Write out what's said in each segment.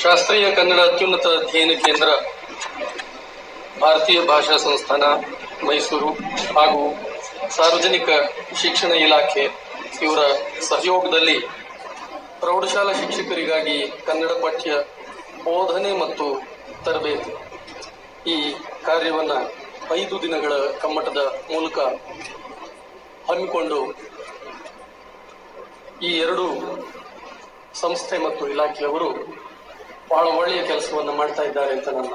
ಶಾಸ್ತ್ರೀಯ ಕನ್ನಡ ಅತ್ಯುನ್ನತ ಅಧ್ಯಯನ ಕೇಂದ್ರ, ಭಾರತೀಯ ಭಾಷಾ ಸಂಸ್ಥಾನ ಮೈಸೂರು ಹಾಗೂ ಸಾರ್ವಜನಿಕ ಶಿಕ್ಷಣ ಇಲಾಖೆ ಇವರ ಸಹಯೋಗದಲ್ಲಿ ಪ್ರೌಢಶಾಲಾ ಶಿಕ್ಷಕರಿಗಾಗಿ ಕನ್ನಡ ಪಠ್ಯ ಬೋಧನೆ ಮತ್ತು ತರಬೇತಿ ಈ ಕಾರ್ಯವನ್ನು 5 ದಿನಗಳ ಕಮ್ಮಟದ ಮೂಲಕ ಹಮ್ಮಿಕೊಂಡು ಈ ಎರಡು ಸಂಸ್ಥೆ ಮತ್ತು ಇಲಾಖೆಯವರು ಬಹಳ ಒಳ್ಳೆಯ ಕೆಲಸವನ್ನು ಮಾಡ್ತಾ ಇದ್ದಾರೆ ಅಂತ ನನ್ನ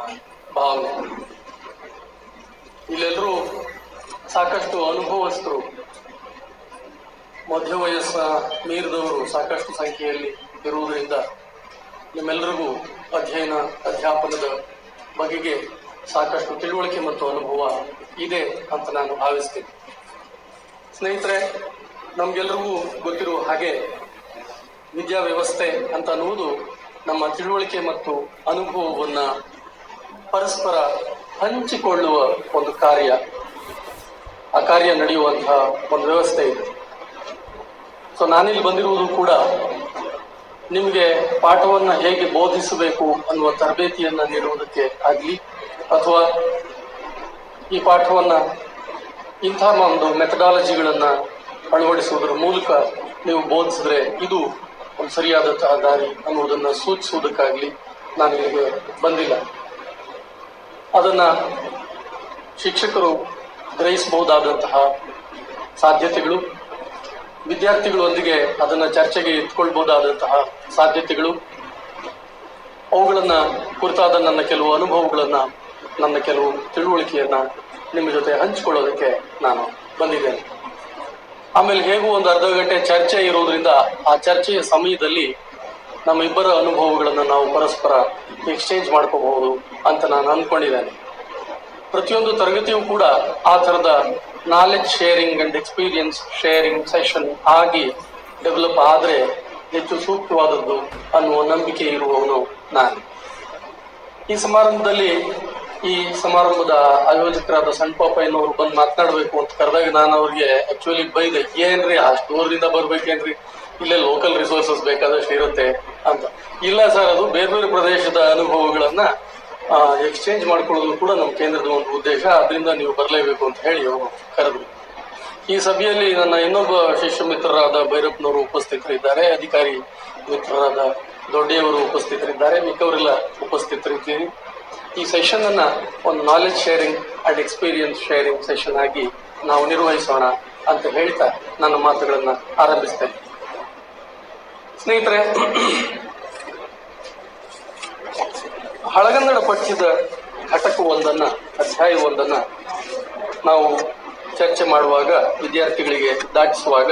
ಭಾವನೆ. ಇಲ್ಲೆಲ್ಲರೂ ಸಾಕಷ್ಟು ಅನುಭವಸ್ಥರು, ಮಧ್ಯ ವಯಸ್ಸ ಮೀರಿದವರು ಸಾಕಷ್ಟು ಸಂಖ್ಯೆಯಲ್ಲಿ ಇರುವುದರಿಂದ ನಿಮ್ಮೆಲ್ಲರಿಗೂ ಅಧ್ಯಾಪನದ ಬಗೆಗೆ ಸಾಕಷ್ಟು ತಿಳುವಳಿಕೆ ಮತ್ತು ಅನುಭವ ಇದೆ ಅಂತ ನಾನು ಭಾವಿಸ್ತೀನಿ. ಸ್ನೇಹಿತರೆ, ನಮ್ಗೆಲ್ರಿಗೂ ಗೊತ್ತಿರುವ ಹಾಗೆ ವಿದ್ಯಾ ವ್ಯವಸ್ಥೆ ಅಂತ ಅನ್ನುವುದು ನಮ್ಮ ತಿಳುವಳಿಕೆ ಮತ್ತು ಅನುಭವವನ್ನ ಪರಸ್ಪರ ಹಂಚಿಕೊಳ್ಳುವ ಒಂದು ಕಾರ್ಯ. ಆ ಕಾರ್ಯ ನಡೆಯುವಂತಹ ಒಂದು ವ್ಯವಸ್ಥೆ ಇದೆ. ಸೊ ನಾನಿಲ್ಲಿ ಬಂದಿರುವುದು ಕೂಡ ನಿಮಗೆ ಪಾಠವನ್ನ ಹೇಗೆ ಬೋಧಿಸಬೇಕು ಅನ್ನುವ ತರಬೇತಿಯನ್ನ ನೀಡುವುದಕ್ಕೆ ಆಗಲಿ, ಅಥವಾ ಈ ಪಾಠವನ್ನ ಇಂಥ ಒಂದು ಮೆಥಡಾಲಜಿಗಳನ್ನ ಅಳವಡಿಸುವುದರ ಮೂಲಕ ನೀವು ಬೋಧಿಸಿದ್ರೆ ಇದು ಒಂದು ಸರಿಯಾದಂತಹ ದಾರಿ ಅನ್ನುವುದನ್ನ ಸೂಚಿಸುವುದಕ್ಕಾಗ್ಲಿ ನಾನು ಇಲ್ಲಿಗೆ ಬಂದಿಲ್ಲ. ಅದನ್ನ ಶಿಕ್ಷಕರು ಗ್ರಹಿಸಬಹುದಾದಂತಹ ಸಾಧ್ಯತೆಗಳು, ವಿದ್ಯಾರ್ಥಿಗಳೊಂದಿಗೆ ಅದನ್ನ ಚರ್ಚೆಗೆ ಎತ್ಕೊಳ್ಬಹುದಾದಂತಹ ಸಾಧ್ಯತೆಗಳು, ಅವುಗಳನ್ನ ಕುರಿತಾದ ನನ್ನ ಕೆಲವು ಅನುಭವಗಳನ್ನ, ನನ್ನ ಕೆಲವು ತಿಳುವಳಿಕೆಯನ್ನ ನಿಮ್ಮ ಜೊತೆ ಹಂಚಿಕೊಳ್ಳೋದಕ್ಕೆ ನಾನು ಬಂದಿದ್ದೇನೆ. ಆಮೇಲೆ ಹೇಗೂ ಒಂದು ಅರ್ಧ ಗಂಟೆ ಚರ್ಚೆ ಇರುವುದರಿಂದ ಆ ಚರ್ಚೆಯ ಸಮಯದಲ್ಲಿ ನಮ್ಮ ಇಬ್ಬರ ಅನುಭವಗಳನ್ನು ನಾವು ಪರಸ್ಪರ ಎಕ್ಸ್ಚೇಂಜ್ ಮಾಡ್ಕೋಬಹುದು ಅಂತ ನಾನು ಅಂದ್ಕೊಂಡಿದ್ದೇನೆ. ಪ್ರತಿಯೊಂದು ತರಗತಿಯೂ ಕೂಡ ಆ ಥರದ knowledge sharing and experience sharing session ಆಗಿ ಡೆವಲಪ್ ಆದರೆ ಹೆಚ್ಚು ಸೂಕ್ತವಾದದ್ದು ಅನ್ನುವ ನಂಬಿಕೆ ಇರುವವನು ನಾನು. ಈ ಸಮಾರಂಭದ ಆಯೋಜಕರಾದ ಸಣ್ಣ ಪಾಪಯ್ಯನವರು ಬಂದು ಮಾತನಾಡಬೇಕು ಅಂತ ಕರೆದಾಗ ನಾನು ಅವ್ರಿಗೆ ಆಕ್ಚುಲಿ ಬೈದೆ, ಏನ್ರಿ ಅಷ್ಟು ದೂರದಿಂದ ಬರ್ಬೇಕೇನ್ರಿ, ಇಲ್ಲೇ ಲೋಕಲ್ ರಿಸೋರ್ಸಸ್ ಬೇಕಾದಷ್ಟು ಇರುತ್ತೆ ಅಂತ. ಇಲ್ಲ ಸರ್, ಅದು ಬೇರೆ ಬೇರೆ ಪ್ರದೇಶದ ಅನುಭವಗಳನ್ನ ಎಕ್ಸ್ಚೇಂಜ್ ಮಾಡ್ಕೊಳ್ಳೋದು ಕೂಡ ನಮ್ಮ ಕೇಂದ್ರದ ಒಂದು ಉದ್ದೇಶ, ಅದರಿಂದ ನೀವು ಬರಲೇಬೇಕು ಅಂತ ಹೇಳಿ ಅವರು ಕರೆದ್ರು. ಈ ಸಭೆಯಲ್ಲಿ ನನ್ನ ಇನ್ನೊಬ್ಬ ಶಿಷ್ಯ ಮಿತ್ರರಾದ ಭೈರಪ್ಪನವರು ಉಪಸ್ಥಿತರಿದ್ದಾರೆ, ಅಧಿಕಾರಿ ಮಿತ್ರರಾದ ದೊಡ್ಡೆಯವರು ಉಪಸ್ಥಿತರಿದ್ದಾರೆ, ಮಿಕ್ಕವರೆಲ್ಲ ಉಪಸ್ಥಿತರಿದ್ದೀರಿ. ಈ ಸೆಷನ್ ಅನ್ನ ಒಂದು knowledge sharing and experience sharing session ಆಗಿ ನಾವು ನಿರ್ವಹಿಸೋಣ ಅಂತ ಹೇಳ್ತಾ ನನ್ನ ಮಾತುಗಳನ್ನ ಆರಂಭಿಸ್ತೇನೆ. ಸ್ನೇಹಿತರೆ, ಹಳಗನ್ನಡ ಪಠ್ಯದ ಘಟಕವೊಂದನ್ನ, ಅಧ್ಯಾಯವೊಂದನ್ನ ನಾವು ಚರ್ಚೆ ಮಾಡುವಾಗ, ವಿದ್ಯಾರ್ಥಿಗಳಿಗೆ ದಾಟಿಸುವಾಗ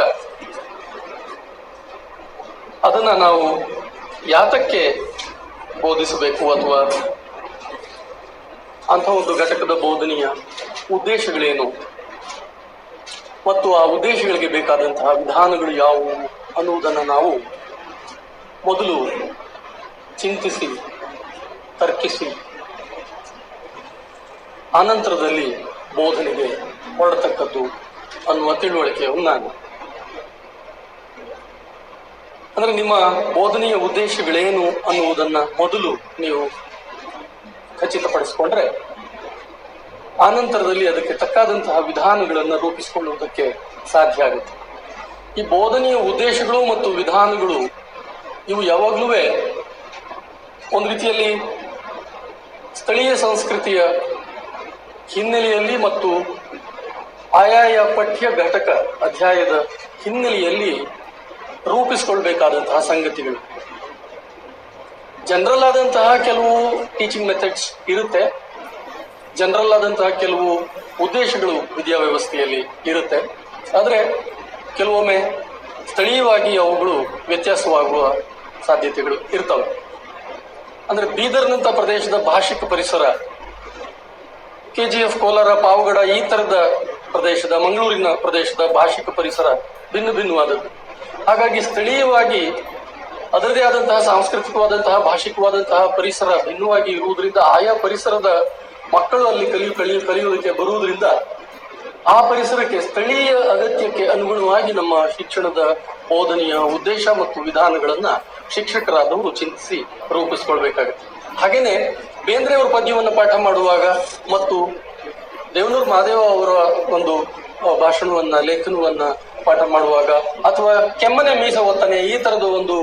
ಅದನ್ನ ನಾವು ಯಾತಕ್ಕೆ ಬೋಧಿಸಬೇಕು ಅಥವಾ ಅಂಥ ಒಂದು ಘಟಕದ ಬೋಧನೆಯ ಉದ್ದೇಶಗಳೇನು ಮತ್ತು ಆ ಉದ್ದೇಶಗಳಿಗೆ ಬೇಕಾದಂತಹ ವಿಧಾನಗಳು ಯಾವುವು ಅನ್ನುವುದನ್ನು ನಾವು ಮೊದಲು ಚಿಂತಿಸಿ, ತರ್ಕಿಸಿ, ಆನಂತರದಲ್ಲಿ ಬೋಧನೆಗೆ ಹೊರಡತಕ್ಕದ್ದು ಅನ್ನುವ ತಿಳುವಳಿಕೆಯನ್ನು ನಾನು. ಅಂದ್ರೆ ನಿಮ್ಮ ಬೋಧನೆಯ ಉದ್ದೇಶಗಳೇನು ಅನ್ನುವುದನ್ನ ಮೊದಲು ನೀವು ಖಚಿತಪಡಿಸಿಕೊಂಡ್ರೆ ಆನಂತರದಲ್ಲಿ ಅದಕ್ಕೆ ತಕ್ಕಾದಂತಹ ವಿಧಾನಗಳನ್ನು ರೂಪಿಸಿಕೊಳ್ಳುವುದಕ್ಕೆ ಸಾಧ್ಯ ಆಗುತ್ತೆ. ಈ ಬೋಧನೆಯ ಉದ್ದೇಶಗಳು ಮತ್ತು ವಿಧಾನಗಳು ಇವು ಯಾವಾಗಲೂ ಒಂದು ರೀತಿಯಲ್ಲಿ ಸ್ಥಳೀಯ ಸಂಸ್ಕೃತಿಯ ಹಿನ್ನೆಲೆಯಲ್ಲಿ ಮತ್ತು ಆಯಾಯ ಪಠ್ಯ ಘಟಕ ಅಧ್ಯಾಯದ ಹಿನ್ನೆಲೆಯಲ್ಲಿ ರೂಪಿಸಿಕೊಳ್ಬೇಕಾದಂತಹ ಸಂಗತಿಗಳು. ಜನರಲ್ ಆದಂತಹ ಕೆಲವು ಟೀಚಿಂಗ್ ಮೆಥಡ್ಸ್ ಇರುತ್ತೆ, ಜನರಲ್ ಆದಂತಹ ಕೆಲವು ಉದ್ದೇಶಗಳು ವಿದ್ಯಾವ್ಯವಸ್ಥೆಯಲ್ಲಿ ಇರುತ್ತೆ. ಆದರೆ ಕೆಲವೊಮ್ಮೆ ಸ್ಥಳೀಯವಾಗಿ ಅವುಗಳು ವ್ಯತ್ಯಾಸವಾಗುವ ಸಾಧ್ಯತೆಗಳು ಇರ್ತವೆ. ಅಂದ್ರೆ ಬೀದರ್ನಂತ ಪ್ರದೇಶದ ಭಾಷಿಕ ಪರಿಸರ, KGF ಕೋಲಾರ, ಪಾವಗಡ ಈ ತರದ ಪ್ರದೇಶದ, ಮಂಗಳೂರಿನ ಪ್ರದೇಶದ ಭಾಷಿಕ ಪರಿಸರ ಭಿನ್ನವಾದದ್ದು. ಹಾಗಾಗಿ ಸ್ಥಳೀಯವಾಗಿ ಅದರದೇ ಆದಂತಹ ಸಾಂಸ್ಕೃತಿಕವಾದಂತಹ, ಭಾಷಿಕವಾದಂತಹ ಪರಿಸರ ಭಿನ್ನವಾಗಿ ಇರುವುದರಿಂದ ಆಯಾ ಪರಿಸರದ ಮಕ್ಕಳು ಅಲ್ಲಿ ಕಲಿಯುವುದಕ್ಕೆ ಬರುವುದರಿಂದ ಆ ಪರಿಸರಕ್ಕೆ ಸ್ಥಳೀಯ ಅಗತ್ಯಕ್ಕೆ ಅನುಗುಣವಾಗಿ ನಮ್ಮ ಶಿಕ್ಷಣದ ಬೋಧನೆಯ ಉದ್ದೇಶ ಮತ್ತು ವಿಧಾನಗಳನ್ನ ಶಿಕ್ಷಕರಾದವರು ಚಿಂತಿಸಿ ರೂಪಿಸ್ಕೊಳ್ಬೇಕಾಗತ್ತೆ. ಹಾಗೇನೆ ಬೇಂದ್ರೆಯವರ ಪದ್ಯವನ್ನು ಪಾಠ ಮಾಡುವಾಗ ಮತ್ತು ದೇವನೂರು ಮಹಾದೇವ ಅವರ ಒಂದು ಭಾಷಣವನ್ನ ಲೇಖನವನ್ನ ಪಾಠ ಮಾಡುವಾಗ ಅಥವಾ ಕೆಮ್ಮನೆ ಮೀಸ ಒತ್ತನೆ ಈ ತರದ ಒಂದು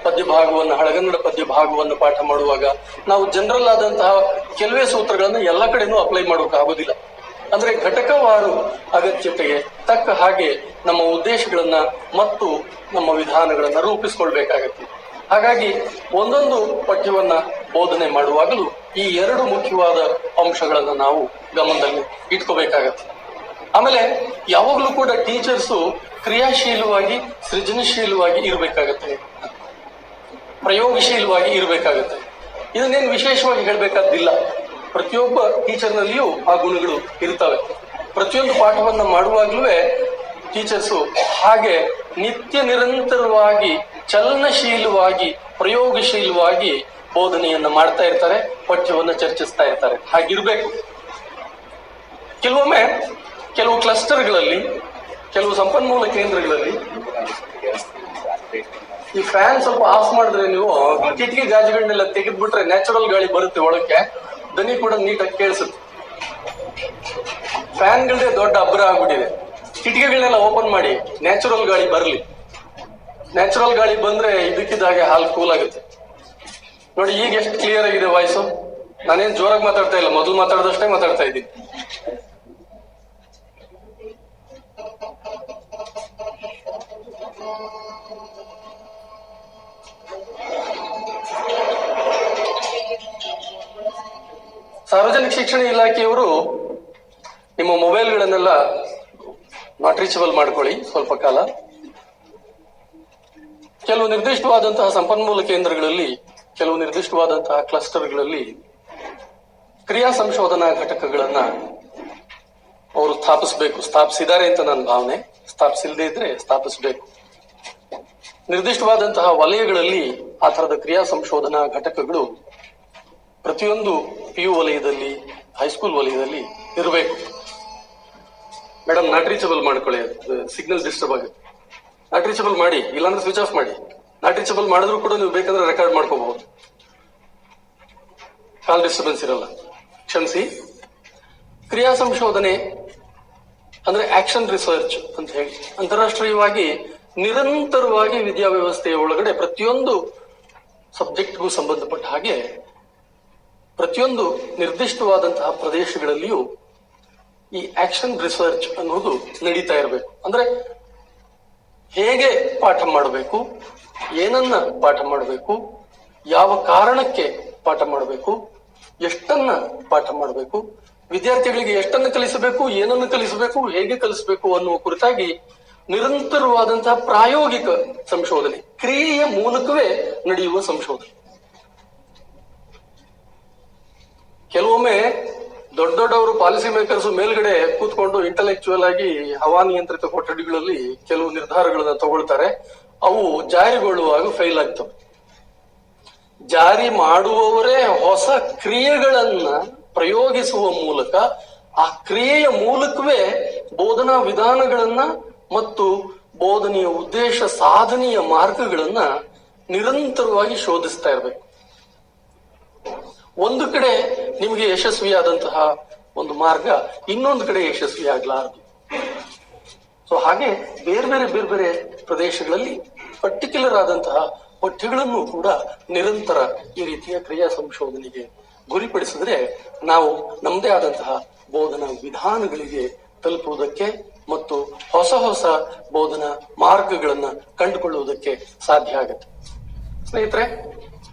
ಪದ್ಯ ಭಾಗವನ್ನು ಹಳಗನ್ನಡ ಪದ್ಯ ಭಾಗವನ್ನು ಪಾಠ ಮಾಡುವಾಗ ನಾವು ಜನರಲ್ ಆದಂತಹ ಕೆಲವೇ ಸೂತ್ರಗಳನ್ನ ಎಲ್ಲ ಕಡೆನೂ ಅಪ್ಲೈ ಮಾಡೋಕೆ ಆಗೋದಿಲ್ಲ. ಅಂದ್ರೆ ಘಟಕವಾರು ಅಗತ್ಯತೆಗೆ ತಕ್ಕ ಹಾಗೆ ನಮ್ಮ ಉದ್ದೇಶಗಳನ್ನ ಮತ್ತು ನಮ್ಮ ವಿಧಾನಗಳನ್ನ ರೂಪಿಸ್ಕೊಳ್ಬೇಕಾಗತ್ತೆ. ಹಾಗಾಗಿ ಒಂದೊಂದು ಪಠ್ಯವನ್ನ ಬೋಧನೆ ಮಾಡುವಾಗಲೂ ಈ ಎರಡು ಮುಖ್ಯವಾದ ಅಂಶಗಳನ್ನ ನಾವು ಗಮನದಲ್ಲಿ ಇಟ್ಕೋಬೇಕಾಗತ್ತೆ. ಆಮೇಲೆ ಯಾವಾಗ್ಲೂ ಕೂಡ ಟೀಚರ್ಸು ಕ್ರಿಯಾಶೀಲವಾಗಿ ಸೃಜನಶೀಲವಾಗಿ ಇರಬೇಕಾಗತ್ತೆ, ಪ್ರಯೋಗಶೀಲವಾಗಿ ಇರಬೇಕಾಗತ್ತೆ. ಇದನ್ನೇನು ವಿಶೇಷವಾಗಿ ಹೇಳ್ಬೇಕಾದಿಲ್ಲ, ಪ್ರತಿಯೊಬ್ಬ ಟೀಚರ್ನಲ್ಲಿಯೂ ಆ ಗುಣಗಳು ಇರ್ತವೆ. ಪ್ರತಿಯೊಂದು ಪಾಠವನ್ನ ಮಾಡುವಾಗ್ಲೂ ಟೀಚರ್ಸು ಹಾಗೆ ನಿತ್ಯ ನಿರಂತರವಾಗಿ ಚಲನಶೀಲವಾಗಿ ಪ್ರಯೋಗಶೀಲವಾಗಿ ಬೋಧನೆಯನ್ನ ಮಾಡ್ತಾ ಇರ್ತಾರೆ, ಪಠ್ಯವನ್ನ ಚರ್ಚಿಸ್ತಾ ಇರ್ತಾರೆ. ಹಾಗಿರ್ಬೇಕು. ಕೆಲವೊಮ್ಮೆ ಕೆಲವು ಕ್ಲಸ್ಟರ್ಗಳಲ್ಲಿ, ಕೆಲವು ಸಂಪನ್ಮೂಲ ಕೇಂದ್ರಗಳಲ್ಲಿ ಈ ಫ್ಯಾನ್ ಸ್ವಲ್ಪ ಆಫ್ ಮಾಡಿದ್ರೆ ನೀವು ಕಿಟಕಿ ಗಾಜುಗಳನ್ನೆಲ್ಲ ತೆಗೆದ್ಬಿಟ್ರೆ ನ್ಯಾಚುರಲ್ ಗಾಳಿ ಬರುತ್ತೆ ಒಳಕ್ಕೆ, ದನಿ ಕೂಡ ನೀಟಾಗಿ ಕೇಳಿಸುತ್ತೆ. ಫ್ಯಾನ್ಗಳದೇ ದೊಡ್ಡ ಅಬ್ಬರ ಆಗ್ಬಿಟ್ಟಿದೆ. ಕಿಟಕಿಗಳನ್ನೆಲ್ಲ ಓಪನ್ ಮಾಡಿ ನ್ಯಾಚುರಲ್ ಗಾಳಿ ಬರಲಿ. ನ್ಯಾಚುರಲ್ ಗಾಳಿ ಬಂದ್ರೆ ಇದಕ್ಕಿದ್ದಾಗೆ ಹಾಲು ಕೂಲ್ ಆಗುತ್ತೆ. ನೋಡಿ ಈಗ ಎಷ್ಟು ಕ್ಲಿಯರ್ ಆಗಿದೆ ವಾಯ್ಸು. ನಾನೇನ್ ಜೋರಾಗಿ ಮಾತಾಡ್ತಾ ಇಲ್ಲ, ಮೊದಲು ಮಾತಾಡಿದಷ್ಟೇ ಮಾತಾಡ್ತಾ ಇದ್ದೀನಿ. ಸಾರ್ವಜನಿಕ ಶಿಕ್ಷಣ ಇಲಾಖೆಯವರು ನಿಮ್ಮ ಮೊಬೈಲ್ಗಳನ್ನೆಲ್ಲ ನಾಟ್ ರೀಚಬಲ್ ಮಾಡ್ಕೊಳ್ಳಿ ಸ್ವಲ್ಪ ಕಾಲ. ಕೆಲವು ನಿರ್ದಿಷ್ಟವಾದಂತಹ ಸಂಪನ್ಮೂಲ ಕೇಂದ್ರಗಳಲ್ಲಿ, ಕೆಲವು ನಿರ್ದಿಷ್ಟವಾದಂತಹ ಕ್ಲಸ್ಟರ್ಗಳಲ್ಲಿ ಕ್ರಿಯಾ ಸಂಶೋಧನಾ ಘಟಕಗಳನ್ನ ಅವರು ಸ್ಥಾಪಿಸಿದ್ದಾರೆ ಅಂತ ನನ್ನ ಭಾವನೆ. ಸ್ಥಾಪಿಸಿಲ್ಲದೆ ಇದ್ರೆ ಸ್ಥಾಪಿಸಬೇಕು. ನಿರ್ದಿಷ್ಟವಾದಂತಹ ವಲಯಗಳಲ್ಲಿ ಆ ತರದ ಕ್ರಿಯಾ ಸಂಶೋಧನಾ ಘಟಕಗಳು ಪ್ರತಿಯೊಂದು PU ವಲಯದಲ್ಲಿ, ಹೈಸ್ಕೂಲ್ ವಲಯದಲ್ಲಿ ಇರಬೇಕು. ಮೇಡಮ್ ನಾಟ್ ರೀಚಬಲ್ ಮಾಡ್ಕೊಳ್ಳಿ, ಸಿಗ್ನಲ್ ಡಿಸ್ಟರ್ಬ್ ಆಗುತ್ತೆ. ನಾಟ್ ರೀಚಬಲ್ ಮಾಡಿ, ಇಲ್ಲಾಂದ್ರೆ ಸ್ವಿಚ್ ಆಫ್ ಮಾಡಿ. ನಾಟ್ ರೀಚಬಲ್ ಮಾಡಿದ್ರು ಕೂಡ ನೀವು ಬೇಕಂದ್ರೆ ರೆಕಾರ್ಡ್ ಮಾಡ್ಕೋಬಹುದು, ಕಾಲ್ ಡಿಸ್ಟರ್ಬೆನ್ಸ್ ಇರಲ್ಲ. ಕ್ಷಮಿಸಿ. ಕ್ರಿಯಾ ಸಂಶೋಧನೆ ಅಂದ್ರೆ ಆಕ್ಷನ್ ರಿಸರ್ಚ್ ಅಂತ ಹೇಳಿ ಅಂತಾರಾಷ್ಟ್ರೀಯವಾಗಿ ನಿರಂತರವಾಗಿ ವಿದ್ಯಾವ್ಯವಸ್ಥೆಯ ಒಳಗಡೆ ಪ್ರತಿಯೊಂದು ಸಬ್ಜೆಕ್ಟ್ಗೂ ಸಂಬಂಧಪಟ್ಟ ಹಾಗೆ ಪ್ರತಿಯೊಂದು ನಿರ್ದಿಷ್ಟವಾದಂತಹ ಪ್ರದೇಶಗಳಲ್ಲಿಯೂ ಈ ಆಕ್ಷನ್ ರಿಸರ್ಚ್ ಅನ್ನೋದು ನಡೀತಾ ಇರಬೇಕು. ಅಂದ್ರೆ ಹೇಗೆ ಪಾಠ ಮಾಡಬೇಕು, ಏನನ್ನ ಪಾಠ ಮಾಡಬೇಕು, ಯಾವ ಕಾರಣಕ್ಕೆ ಪಾಠ ಮಾಡಬೇಕು, ಎಷ್ಟನ್ನ ಪಾಠ ಮಾಡಬೇಕು, ವಿದ್ಯಾರ್ಥಿಗಳಿಗೆ ಎಷ್ಟನ್ನು ಕಲಿಸಬೇಕು, ಏನನ್ನು ಕಲಿಸಬೇಕು, ಹೇಗೆ ಕಲಿಸಬೇಕು ಅನ್ನುವ ಕುರಿತಾಗಿ ನಿರಂತರವಾದಂತಹ ಪ್ರಾಯೋಗಿಕ ಸಂಶೋಧನೆ, ಕ್ರಿಯೆಯ ಮೂಲಕವೇ ನಡೆಯುವ ಸಂಶೋಧನೆ. ಕೆಲವೊಮ್ಮೆ ದೊಡ್ಡ ದೊಡ್ಡವರು ಪಾಲಿಸಿ ಮೇಕರ್ಸ್ ಮೇಲ್ಗಡೆ ಕೂತ್ಕೊಂಡು ಇಂಟೆಲೆಕ್ಚುಯಲ್ ಆಗಿ ಹವಾನಿಯಂತ್ರಿತ ಕೊಠಡಿಗಳಲ್ಲಿ ಕೆಲವು ನಿರ್ಧಾರಗಳನ್ನ ತಗೊಳ್ತಾರೆ. ಅವು ಜಾರಿಗೊಳ್ಳುವಾಗ ಫೇಲ್ ಆಗ್ತವೆ. ಜಾರಿ ಮಾಡುವವರೇ ಹೊಸ ಕ್ರಿಯೆಗಳನ್ನ ಪ್ರಯೋಗಿಸುವ ಮೂಲಕ ಆ ಕ್ರಿಯೆಯ ಮೂಲಕವೇ ಬೋಧನಾ ವಿಧಾನಗಳನ್ನ ಮತ್ತು ಬೋಧನೆಯ ಉದ್ದೇಶ ಸಾಧನೆಯ ಮಾರ್ಗಗಳನ್ನ ನಿರಂತರವಾಗಿ ಶೋಧಿಸ್ತಾ ಇರಬೇಕು. ಒಂದು ಕಡೆ ನಿಮಗೆ ಯಶಸ್ವಿಯಾದಂತಹ ಒಂದು ಮಾರ್ಗ ಇನ್ನೊಂದು ಕಡೆ ಯಶಸ್ವಿ ಆಗ್ಲಾರದು. ಸೊ ಹಾಗೆ ಬೇರೆ ಬೇರೆ ಪ್ರದೇಶಗಳಲ್ಲಿ ಪರ್ಟಿಕ್ಯುಲರ್ ಆದಂತಹ ಪಠ್ಯಗಳನ್ನು ಕೂಡ ನಿರಂತರ ಈ ರೀತಿಯ ಕ್ರಿಯಾ ಸಂಶೋಧನೆಗೆ ಗುರಿಪಡಿಸಿದ್ರೆ ನಾವು ನಮ್ಮದೇ ಆದಂತಹ ಬೋಧನಾ ವಿಧಾನಗಳಿಗೆ ತಲುಪುವುದಕ್ಕೆ ಮತ್ತು ಹೊಸ ಹೊಸ ಬೋಧನಾ ಮಾರ್ಗಗಳನ್ನ ಕಂಡುಕೊಳ್ಳುವುದಕ್ಕೆ ಸಾಧ್ಯ ಆಗುತ್ತೆ. ಸ್ನೇಹಿತರೆ,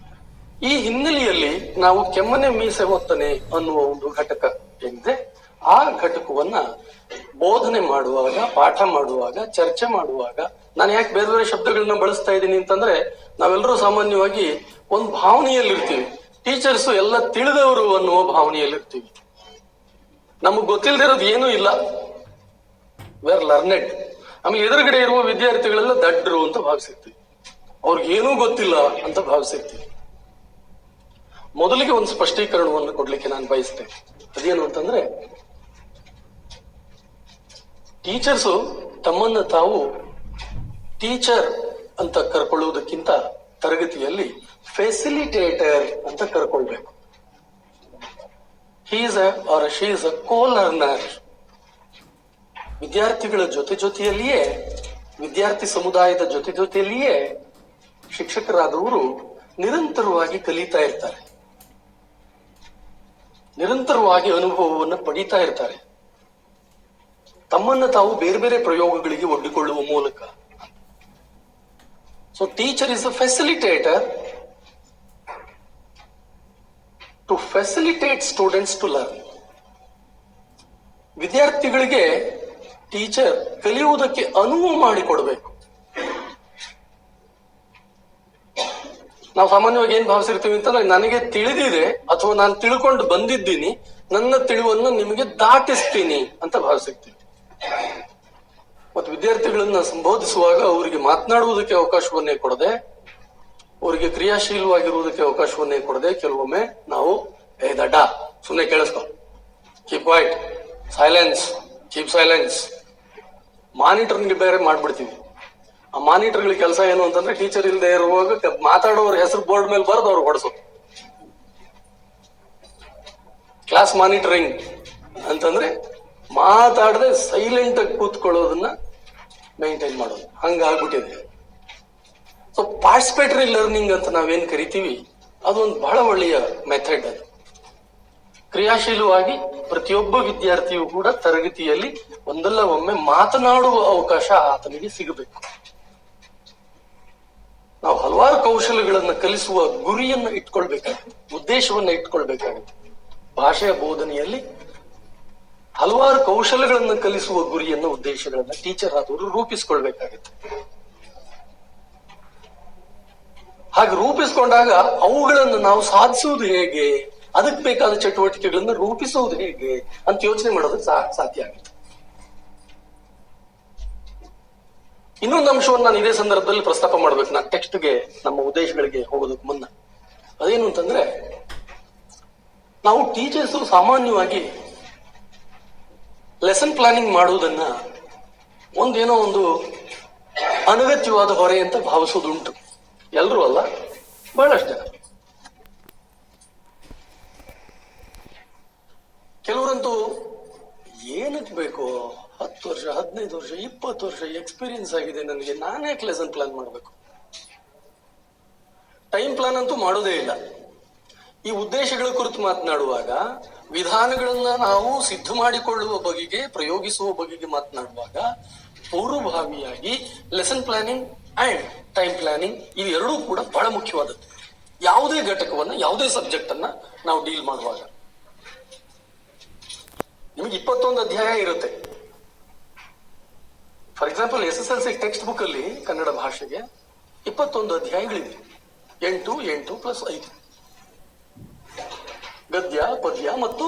ಈ ಹಿನ್ನೆಲೆಯಲ್ಲಿ ನಾವು ಕೆಮ್ಮನೆ ಮೀಸೆ ಒತ್ತನೆ ಅನ್ನುವ ಒಂದು ಘಟಕ ಏನಿದೆ, ಆ ಘಟಕವನ್ನ ಬೋಧನೆ ಮಾಡುವಾಗ, ಪಾಠ ಮಾಡುವಾಗ, ಚರ್ಚೆ ಮಾಡುವಾಗ, ನಾನು ಯಾಕೆ ಬೇರೆ ಬೇರೆ ಶಬ್ದಗಳನ್ನ ಬಳಸ್ತಾ ಇದ್ದೀನಿ ಅಂತಂದ್ರೆ, ನಾವೆಲ್ಲರೂ ಸಾಮಾನ್ಯವಾಗಿ ಒಂದು ಭಾವನೆಯಲ್ಲಿರ್ತೀವಿ. ಟೀಚರ್ಸ್ ಎಲ್ಲ ತಿಳಿದವರು ಅನ್ನುವ ಭಾವನೆಯಲ್ಲಿರ್ತೀವಿ. ನಮಗ್ ಗೊತ್ತಿಲ್ಲದಿರೋದು ಏನೂ ಇಲ್ಲ, ವಿ ಆರ್ ಲರ್ನೆಡ್. ಆಮೇಲೆ ಎದುರುಗಡೆ ಇರುವ ವಿದ್ಯಾರ್ಥಿಗಳೆಲ್ಲ ದಡ್ಡರು ಅಂತ ಭಾವಿಸಿರ್ತೀವಿ, ಅವ್ರಿಗೇನೂ ಗೊತ್ತಿಲ್ಲ ಅಂತ ಭಾವಿಸಿರ್ತೀವಿ. ಮೊದಲಿಗೆ ಒಂದು ಸ್ಪಷ್ಟೀಕರಣವನ್ನು ಕೊಡ್ಲಿಕ್ಕೆ ನಾನು ಬಯಸ್ತೇನೆ. ಅದೇನು ಅಂತಂದ್ರೆ, ಟೀಚರ್ಸು ತಮ್ಮನ್ನ ತಾವು ಟೀಚರ್ ಅಂತ ಕರ್ಕೊಳ್ಳುವುದಕ್ಕಿಂತ ತರಗತಿಯಲ್ಲಿ ಫೆಸಿಲಿಟೇಟರ್ ಅಂತ ಕರ್ಕೊಳ್ಬೇಕು. He is or she is a co learner. ವಿದ್ಯಾರ್ಥಿಗಳ ಜೊತೆಯಲ್ಲಿಯೇ, ವಿದ್ಯಾರ್ಥಿ ಸಮುದಾಯದ ಜೊತೆಯಲ್ಲಿಯೇ ಶಿಕ್ಷಕರಾದವರು ನಿರಂತರವಾಗಿ ಕಲಿತಾ ಇರ್ತಾರೆ, ನಿರಂತರವಾಗಿ ಅನುಭವವನ್ನು ಪಡೀತಾ ಇರ್ತಾರೆ, ತಮ್ಮನ್ನ ತಾವು ಬೇರೆ ಬೇರೆ ಪ್ರಯೋಗಗಳಿಗೆ ಒಡ್ಡಿಕೊಳ್ಳುವ ಮೂಲಕ. So teacher is a facilitator to facilitate students to learn. ವಿದ್ಯಾರ್ಥಿಗಳಿಗೆ ಟೀಚರ್ ಕಲಿಯುವುದಕ್ಕೆ ಅನುವು ಮಾಡಿಕೊಡ್ಬೇಕು. ನಾವು ಸಾಮಾನ್ಯವಾಗಿ ಏನ್ ಭಾವಿಸಿರ್ತೀವಿ ಅಂತಂದ್ರೆ, ನನಗೆ ತಿಳಿದಿದೆ ಅಥವಾ ನಾನು ತಿಳ್ಕೊಂಡು ಬಂದಿದ್ದೀನಿ, ನನ್ನ ತಿಳಿವನ್ನು ನಿಮಗೆ ದಾಟಿಸ್ತೀನಿ ಅಂತ ಭಾವಿಸಿರ್ತೀವಿ. ಮತ್ತು ವಿದ್ಯಾರ್ಥಿಗಳನ್ನ ಸಂಬೋಧಿಸುವಾಗ ಅವರಿಗೆ ಮಾತನಾಡುವುದಕ್ಕೆ ಅವಕಾಶವನ್ನೇ ಕೊಡದೆ, ಅವರಿಗೆ ಕ್ರಿಯಾಶೀಲವಾಗಿರುವುದಕ್ಕೆ ಅವಕಾಶವನ್ನೇ ಕೊಡದೆ, ಕೆಲವೊಮ್ಮೆ ನಾವು ದಡ್ಡ, ಸುಮ್ಮನೆ ಕೇಳಿಸ್ಕೊ, keep quiet, silence, keep silence, ಮಾನಿಟರ್ಗೆ ಬೇರೆ ಮಾಡ್ಬಿಡ್ತೀವಿ. ಆ ಮಾನಿಟರ್ಗಳ ಕೆಲಸ ಏನು ಅಂತಂದ್ರೆ, ಟೀಚರ್ ಇಲ್ಲದೆ ಇರುವಾಗ ಮಾತಾಡೋರ ಹೆಸರು ಬೋರ್ಡ್ ಮೇಲೆ ಬರೆದು ಅವ್ರು ಹೊಡೆಸೋದು. ಕ್ಲಾಸ್ ಮಾನಿಟರಿಂಗ್ ಅಂತಂದ್ರೆ ಮಾತಾಡದೆ ಸೈಲೆಂಟ್ ಆಗಿ ಕೂತ್ಕೊಳ್ಳೋದನ್ನ ಮೈಂಟೈನ್ ಮಾಡೋದು, ಹಂಗಾಗ್ಬಿಟ್ಟಿದೆ. ಸೊ ಪಾರ್ಟಿಸಿಪೇಟರಿ ಲರ್ನಿಂಗ್ ಅಂತ ನಾವೇನ್ ಕರಿತೀವಿ, ಅದೊಂದು ಬಹಳ ಒಳ್ಳೆಯ ಮೆಥಡ್. ಅದು ಕ್ರಿಯಾಶೀಲವಾಗಿ ಪ್ರತಿಯೊಬ್ಬ ವಿದ್ಯಾರ್ಥಿಯು ಕೂಡ ತರಗತಿಯಲ್ಲಿ ಒಂದಲ್ಲ ಒಮ್ಮೆ ಮಾತನಾಡುವ ಅವಕಾಶ ಆತನಿಗೆ ಸಿಗಬೇಕು. ನಾವು ಹಲವಾರು ಕೌಶಲ್ಯಗಳನ್ನ ಕಲಿಸುವ ಗುರಿಯನ್ನ ಇಟ್ಕೊಳ್ಬೇಕಾಗುತ್ತೆ, ಉದ್ದೇಶವನ್ನ ಇಟ್ಕೊಳ್ಬೇಕಾಗುತ್ತೆ. ಭಾಷೆಯ ಬೋಧನೆಯಲ್ಲಿ ಹಲವಾರು ಕೌಶಲ್ಯಗಳನ್ನ ಕಲಿಸುವ ಗುರಿಯನ್ನ, ಉದ್ದೇಶಗಳನ್ನ ಟೀಚರ್ ಆದವರು ರೂಪಿಸ್ಕೊಳ್ಬೇಕಾಗುತ್ತೆ. ಹಾಗೆ ರೂಪಿಸ್ಕೊಂಡಾಗ ಅವುಗಳನ್ನು ನಾವು ಸಾಧಿಸುವುದು ಹೇಗೆ, ಅದಕ್ಕೆ ಬೇಕಾದ ಚಟುವಟಿಕೆಗಳನ್ನ ರೂಪಿಸುವುದು ಹೇಗೆ ಅಂತ ಯೋಚನೆ ಮಾಡೋದಕ್ಕೆ ಸಾಧ್ಯ ಆಗುತ್ತೆ. ಇನ್ನೊಂದು ಅಂಶವನ್ನು ನಾನು ಇದೇ ಸಂದರ್ಭದಲ್ಲಿ ಪ್ರಸ್ತಾಪ ಮಾಡ್ಬೇಕು, ನಾನು ಟೆಕ್ಸ್ಟ್ಗೆ, ನಮ್ಮ ಉದ್ದೇಶಗಳಿಗೆ ಹೋಗೋದಕ್ಕೆ ಮುನ್ನ. ಅದೇನು ಅಂತಂದ್ರೆ, ನಾವು ಟೀಚರ್ಸ್ ಸಾಮಾನ್ಯವಾಗಿ ಲೆಸನ್ ಪ್ಲಾನಿಂಗ್ ಮಾಡುವುದನ್ನ ಒಂದೇನೋ ಒಂದು ಅನಗತ್ಯವಾದ ಹೊರೆ ಅಂತ ಭಾವಿಸೋದುಂಟು. ಎಲ್ರೂ ಅಲ್ಲ, ಬಹಳಷ್ಟು ಜನ. ಕೆಲವರಂತೂ ಏನಕ್ಕೆ ಬೇಕು, 10 ವರ್ಷ 15 ವರ್ಷ 20 ವರ್ಷ ಎಕ್ಸ್ಪೀರಿಯನ್ಸ್ ಆಗಿದೆ ನನಗೆ, ನಾನೇ ಲೆಸನ್ ಪ್ಲಾನ್ ಮಾಡಬೇಕು. ಟೈಮ್ ಪ್ಲಾನ್ ಅಂತೂ ಮಾಡೋದೇ ಇಲ್ಲ. ಈ ಉದ್ದೇಶಗಳ ಕುರಿತು ಮಾತನಾಡುವಾಗ, ವಿಧಾನಗಳನ್ನ ನಾವು ಸಿದ್ಧ ಮಾಡಿಕೊಳ್ಳುವ ಬಗೆಗೆ, ಪ್ರಯೋಗಿಸುವ ಬಗೆಗೆ ಮಾತನಾಡುವಾಗ ಪೂರ್ವಭಾವಿಯಾಗಿ lesson planning and time planning ಇವೆರಡೂ ಕೂಡ ಬಹಳ ಮುಖ್ಯವಾದದ್ದು. ಯಾವುದೇ ಘಟಕವನ್ನ, ಯಾವುದೇ ಸಬ್ಜೆಕ್ಟ್ ಅನ್ನ ನಾವು ಡೀಲ್ ಮಾಡುವಾಗ. ನಿಮಗೆ 21 ಅಧ್ಯಾಯ ಇರುತ್ತೆ. For example SSLC text book ಅಲ್ಲಿ ಕನ್ನಡ ಭಾಷೆಗೆ 21 ಅಧ್ಯಾಯಗಳಿವೆ. 8 8 + 5 ಗದ್ಯ, ಪದ್ಯ ಮತ್ತು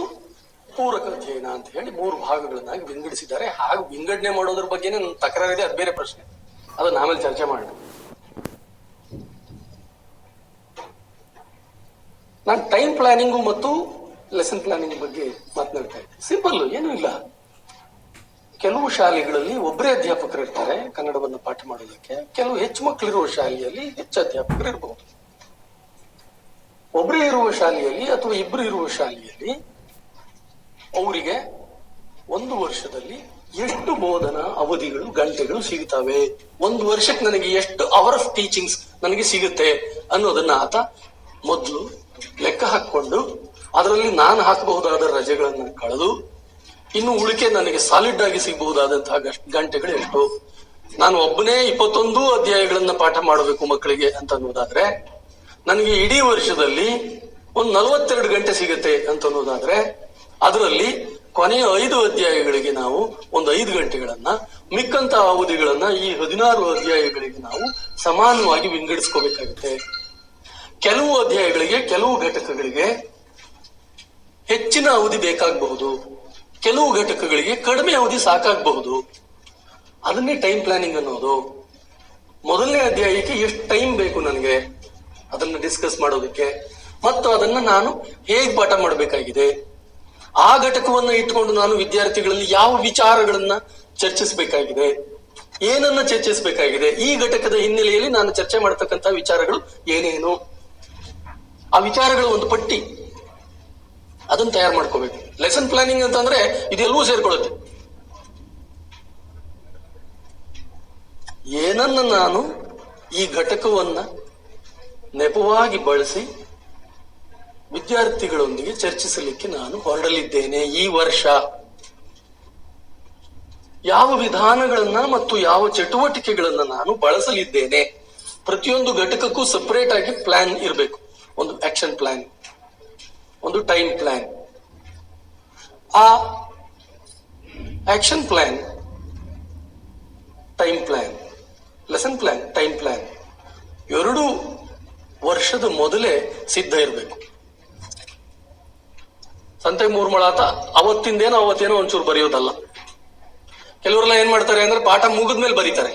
ಪೂರಕ ಅಧ್ಯಯನ ಅಂತ ಹೇಳಿ 3 ಭಾಗಗಳನ್ನಾಗಿ ವಿಂಗಡಿಸಿದ್ದಾರೆ. ಹಾಗೆ ವಿಂಗಡಣೆ ಮಾಡೋದ್ರ ಬಗ್ಗೆನೇ ನನ್ನ ತಕರಾರಿದೆ, ಅದು ಬೇರೆ ಪ್ರಶ್ನೆ, ಅದನ್ನ ಆಮೇಲೆ ಚರ್ಚೆ ಮಾಡೋಣ. ನಾನು ಟೈಮ್ ಪ್ಲಾನಿಂಗು ಮತ್ತು ಲೆಸನ್ ಪ್ಲಾನಿಂಗ್ ಬಗ್ಗೆ ಮಾತನಾಡ್ತಾ ಇದ್ದೆ. ಸಿಂಪಲ್, ಏನೂ ಇಲ್ಲ. ಕೆಲವು ಶಾಲೆಗಳಲ್ಲಿ ಒಬ್ಬರೇ ಅಧ್ಯಾಪಕರು ಇರ್ತಾರೆ ಕನ್ನಡವನ್ನು ಪಾಠ ಮಾಡೋದಕ್ಕೆ. ಕೆಲವು ಹೆಚ್ಚು ಮಕ್ಕಳಿರುವ ಶಾಲೆಯಲ್ಲಿ ಹೆಚ್ಚು ಅಧ್ಯಾಪಕರು ಇರಬಹುದು. ಒಬ್ಬರೇ ಇರುವ ಶಾಲೆಯಲ್ಲಿ ಅಥವಾ ಇಬ್ಬರು ಇರುವ ಶಾಲೆಯಲ್ಲಿ ಅವರಿಗೆ 1 ವರ್ಷದಲ್ಲಿ ಎಷ್ಟು ಬೋಧನಾ ಅವಧಿಗಳು, ಗಂಟೆಗಳು ಸಿಗುತ್ತವೆ, 1 ವರ್ಷಕ್ಕೆ ನನಗೆ ಎಷ್ಟು ಅವರ್ ಆಫ್ ಟೀಚಿಂಗ್ಸ್ ನನಗೆ ಸಿಗುತ್ತೆ ಅನ್ನೋದನ್ನ ಆತ ಮೊದಲು ಲೆಕ್ಕ ಹಾಕೊಂಡು, ಅದರಲ್ಲಿ ನಾನು ಹಾಕಬಹುದಾದ ರಜೆಗಳನ್ನ ಕಳೆದು, ಇನ್ನು ಉಳಿಕೆ ನನಗೆ ಸಾಲಿಡ್ ಆಗಿ ಸಿಗಬಹುದಾದಂತಹ ಗಂಟೆಗಳು ಎಷ್ಟು, ನಾನು ಒಬ್ಬನೇ 21 ಅಧ್ಯಾಯಗಳನ್ನ ಪಾಠ ಮಾಡಬೇಕು ಮಕ್ಕಳಿಗೆ ಅಂತ ಅನ್ನೋದಾದ್ರೆ ನನಗೆ ಇಡೀ ವರ್ಷದಲ್ಲಿ ಒಂದು 42 ಗಂಟೆ ಸಿಗುತ್ತೆ ಅಂತ ಅನ್ನೋದಾದ್ರೆ, ಅದರಲ್ಲಿ ಕೊನೆಯ 5 ಅಧ್ಯಾಯಗಳಿಗೆ ನಾವು ಒಂದು 5 ಗಂಟೆಗಳನ್ನ, ಮಿಕ್ಕಂತ ಅವಧಿಗಳನ್ನ ಈ 16 ಅಧ್ಯಾಯಗಳಿಗೆ ನಾವು ಸಮಾನವಾಗಿ ವಿಂಗಡಿಸ್ಕೋಬೇಕಾಗುತ್ತೆ. ಕೆಲವು ಅಧ್ಯಾಯಗಳಿಗೆ, ಕೆಲವು ಘಟಕಗಳಿಗೆ ಹೆಚ್ಚಿನ ಅವಧಿ ಬೇಕಾಗಬಹುದು, ಕೆಲವು ಘಟಕಗಳಿಗೆ ಕಡಿಮೆ ಅವಧಿ ಸಾಕಾಗಬಹುದು. ಅದನ್ನೇ ಟೈಮ್ ಪ್ಲಾನಿಂಗ್ ಅನ್ನೋದು. ಮೊದಲನೇ ಅಧ್ಯಾಯಕ್ಕೆ ಎಷ್ಟು ಟೈಮ್ ಬೇಕು ನನಗೆ ಅದನ್ನ ಡಿಸ್ಕಸ್ ಮಾಡೋದಕ್ಕೆ, ಮತ್ತು ಅದನ್ನ ನಾನು ಹೇಗೆ ಪಾಠ ಮಾಡಬೇಕಾಗಿದೆ, ಆ ಘಟಕವನ್ನ ಇಟ್ಕೊಂಡು ನಾನು ವಿದ್ಯಾರ್ಥಿಗಳಲ್ಲಿ ಯಾವ ವಿಚಾರಗಳನ್ನ ಚರ್ಚಿಸಬೇಕಾಗಿದೆ, ಏನನ್ನ ಚರ್ಚಿಸಬೇಕಾಗಿದೆ, ಈ ಘಟಕದ ಹಿನ್ನೆಲೆಯಲ್ಲಿ ನಾನು ಚರ್ಚೆ ಮಾಡತಕ್ಕಂತ ವಿಚಾರಗಳು ಏನೇನು, ಆ ವಿಚಾರಗಳ ಒಂದು ಪಟ್ಟಿ ಅದನ್ನ ತಯಾರು ಮಾಡ್ಕೋಬೇಕು. ಲೆಸನ್ ಪ್ಲಾನಿಂಗ್ ಅಂತಂದ್ರೆ ಇದೆಲ್ಲವೂ ಸೇರ್ಕೊಳ್ಳುತ್ತೆ. ಏನನ್ನ ನಾನು ಈ ಘಟಕವನ್ನ ನೆಪವಾಗಿ ಬಳಸಿ ವಿದ್ಯಾರ್ಥಿಗಳೊಂದಿಗೆ ಚರ್ಚಿಸಲಿಕ್ಕೆ ನಾನು ಹೊರಡಲಿದ್ದೇನೆ ಈ ವರ್ಷ, ಯಾವ ವಿಧಾನಗಳನ್ನ ಮತ್ತು ಯಾವ ಚಟುವಟಿಕೆಗಳನ್ನ ನಾನು ಬಳಸಲಿದ್ದೇನೆ. ಪ್ರತಿಯೊಂದು ಘಟಕಕ್ಕೂ ಸಪರೇಟ್ ಆಗಿ ಪ್ಲಾನ್ ಇರಬೇಕು. ಒಂದು ಆಕ್ಷನ್ ಪ್ಲಾನ್, ಒಂದು ಟೈಮ್ ಪ್ಲಾನ್. ಆ action plan, time plan, lesson plan, time plan 2 ವರ್ಷದ ಮೊದಲೇ ಸಿದ್ಧ ಇರಬೇಕು. ಸಂತೆ ಮೂರ್ಮಳಾತ ಅವತ್ತೇನೋ ಒಂಚೂರು ಬರೆಯೋದಲ್ಲ. ಕೆಲವರೆಲ್ಲ ಏನ್ ಮಾಡ್ತಾರೆ ಅಂದ್ರೆ ಪಾಠ ಮುಗಿದ್ಮೇಲೆ ಬರೀತಾರೆ.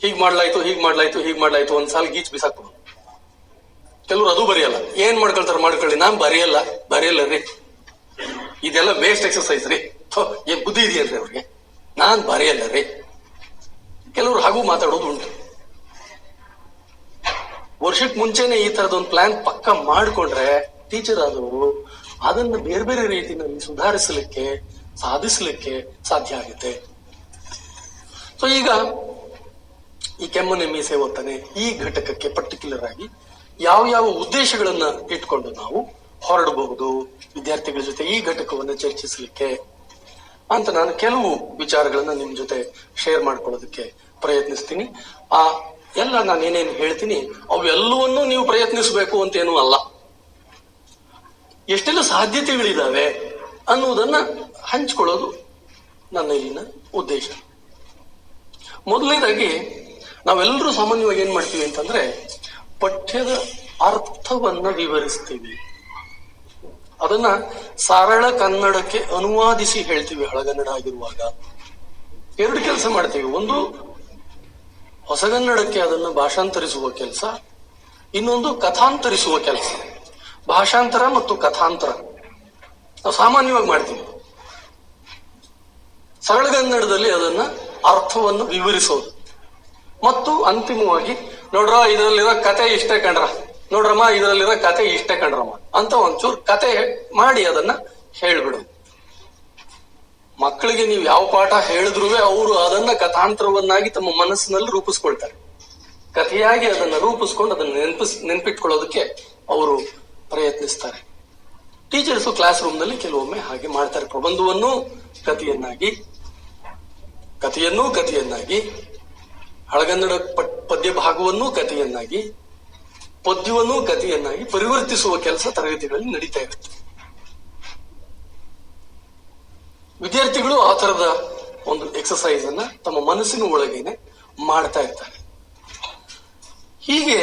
ಹೀಗ್ ಮಾಡ್ಲಾಯ್ತು ಒಂದ್ಸಾಲ ಗೀಚ್ ಬಿಸಾಕ್ಬಿಡು. ಕೆಲವರು ಅದು ಬರೆಯಲ್ಲ. ಏನ್ ಮಾಡ್ಕೊಳ್ಳಿ, ನಾನ್ ಬರೆಯಲ್ಲ ರೀ, ಇದೆಲ್ಲ ವೇಸ್ಟ್ ಎಕ್ಸರ್ಸೈಸ್ ರೀ, ಏನ್ ಬುದ್ಧಿ ಇದೆಯಲ್ರಿ ಅವ್ರಿಗೆ, ನಾನ್ ಬರೆಯಲ್ಲ ರೀ. ಕೆಲವರು ಹಾಗೂ ಮಾತಾಡೋದು ಉಂಟು. ವರ್ಷಕ್ಕೆ ಮುಂಚೆನೆ ಈ ತರದೊಂದು ಪ್ಲಾನ್ ಪಕ್ಕ ಮಾಡ್ಕೊಂಡ್ರೆ ಟೀಚರ್ ಆದವರು ಅದನ್ನ ಬೇರೆ ಬೇರೆ ರೀತಿಯಲ್ಲಿ ಸುಧಾರಿಸಲಿಕ್ಕೆ, ಸಾಧಿಸಲಿಕ್ಕೆ ಸಾಧ್ಯ ಆಗುತ್ತೆ. ಸೊ ಈಗ ಈ ಕೆಮ್ಮನೆ ಮೀಸೆ ಒತ್ತನೆ ಈ ಘಟಕಕ್ಕೆ ಪರ್ಟಿಕ್ಯುಲರ್ ಆಗಿ ಯಾವ ಉದ್ದೇಶಗಳನ್ನ ಇಟ್ಕೊಂಡು ನಾವು ಹೊರಡಬಹುದು ವಿದ್ಯಾರ್ಥಿಗಳ ಜೊತೆ ಈ ಘಟಕವನ್ನು ಚರ್ಚಿಸಲಿಕ್ಕೆ ಅಂತ ನಾನು ಕೆಲವು ವಿಚಾರಗಳನ್ನ ನಿಮ್ ಜೊತೆ ಶೇರ್ ಮಾಡ್ಕೊಳ್ಳೋದಕ್ಕೆ ಪ್ರಯತ್ನಿಸ್ತೀನಿ. ಆ ಎಲ್ಲ ನಾನು ಏನೇನು ಹೇಳ್ತೀನಿ ಅವೆಲ್ಲವನ್ನೂ ನೀವು ಪ್ರಯತ್ನಿಸಬೇಕು ಅಂತೇನೂ ಅಲ್ಲ. ಎಷ್ಟೆಲ್ಲ ಸಾಧ್ಯತೆಗಳಿದಾವೆ ಅನ್ನುವುದನ್ನ ಹಂಚಿಕೊಳ್ಳೋದು ನನ್ನ ಇಲ್ಲಿನ ಉದ್ದೇಶ. ಮೊದಲನೇದಾಗಿ ನಾವೆಲ್ಲರೂ ಸಾಮಾನ್ಯವಾಗಿ ಏನ್ ಮಾಡ್ತೀವಿ ಅಂತಂದ್ರೆ ಪಠ್ಯದ ಅರ್ಥವನ್ನ ವಿವರಿಸ್ತೀವಿ. ಅದನ್ನ ಸರಳ ಕನ್ನಡಕ್ಕೆ ಅನುವಾದಿಸಿ ಹೇಳ್ತೀವಿ. ಹಳಗನ್ನಡ ಆಗಿರುವಾಗ 2 ಕೆಲಸ ಮಾಡ್ತೀವಿ. ಒಂದು ಹೊಸಗನ್ನಡಕ್ಕೆ ಅದನ್ನ ಭಾಷಾಂತರಿಸುವ ಕೆಲಸ, ಇನ್ನೊಂದು ಕಥಾಂತರಿಸುವ ಕೆಲಸ. ಭಾಷಾಂತರ ಮತ್ತು ಕಥಾಂತರ ನಾವು ಸಾಮಾನ್ಯವಾಗಿ ಮಾಡ್ತೀವಿ. ಸರಳಗನ್ನಡದಲ್ಲಿ ಅದನ್ನ ಅರ್ಥವನ್ನು ವಿವರಿಸೋದು ಮತ್ತು ಅಂತಿಮವಾಗಿ ನೋಡ್ರ ಇದರಲ್ಲಿರೋ ಕತೆ ಇಷ್ಟೇ ಕಣ್ರ, ನೋಡ್ರಮ್ಮ ಇದರಲ್ಲಿರೋ ಕತೆ ಇಷ್ಟೇ ಕಣ್ರಮ್ಮ ಅಂತ ಒಂಚೂರು ಕತೆ ಮಾಡಿ ಅದನ್ನ ಹೇಳ್ಬಿಡು. ಮಕ್ಕಳಿಗೆ ನೀವು ಯಾವ ಪಾಠ ಹೇಳಿದ್ರು ಅವರು ಅದನ್ನ ಕಥಾಂತರವನ್ನಾಗಿ ತಮ್ಮ ಮನಸ್ಸಿನಲ್ಲಿ ರೂಪಿಸ್ಕೊಳ್ತಾರೆ. ಕಥೆಯಾಗಿ ಅದನ್ನ ರೂಪಿಸ್ಕೊಂಡು ಅದನ್ನ ನೆನಪಿಟ್ಕೊಳ್ಳೋದಕ್ಕೆ ಅವರು ಪ್ರಯತ್ನಿಸ್ತಾರೆ. ಟೀಚರ್ಸ್ ಕ್ಲಾಸ್ ರೂಮ್ ನಲ್ಲಿ ಕೆಲವೊಮ್ಮೆ ಹಾಗೆ ಮಾಡ್ತಾರೆ. ಪ್ರಬಂಧವನ್ನು ಕಥೆಯನ್ನಾಗಿ, ಹಳಗನ್ನಡ ಪದ್ಯ ಭಾಗವನ್ನೂ ಕಥೆಯನ್ನಾಗಿ, ಪದ್ಯವನ್ನೂ ಕಥೆಯನ್ನಾಗಿ ಪರಿವರ್ತಿಸುವ ಕೆಲಸ ತರಗತಿಗಳಲ್ಲಿ ನಡೀತಾ ಇರುತ್ತೆ. ವಿದ್ಯಾರ್ಥಿಗಳು ಆ ತರದ ಒಂದು ಎಕ್ಸರ್ಸೈಸ್ ಅನ್ನ ತಮ್ಮ ಮನಸ್ಸಿನ ಒಳಗೇನೆ ಮಾಡ್ತಾ ಇರ್ತಾರೆ. ಹೀಗೆ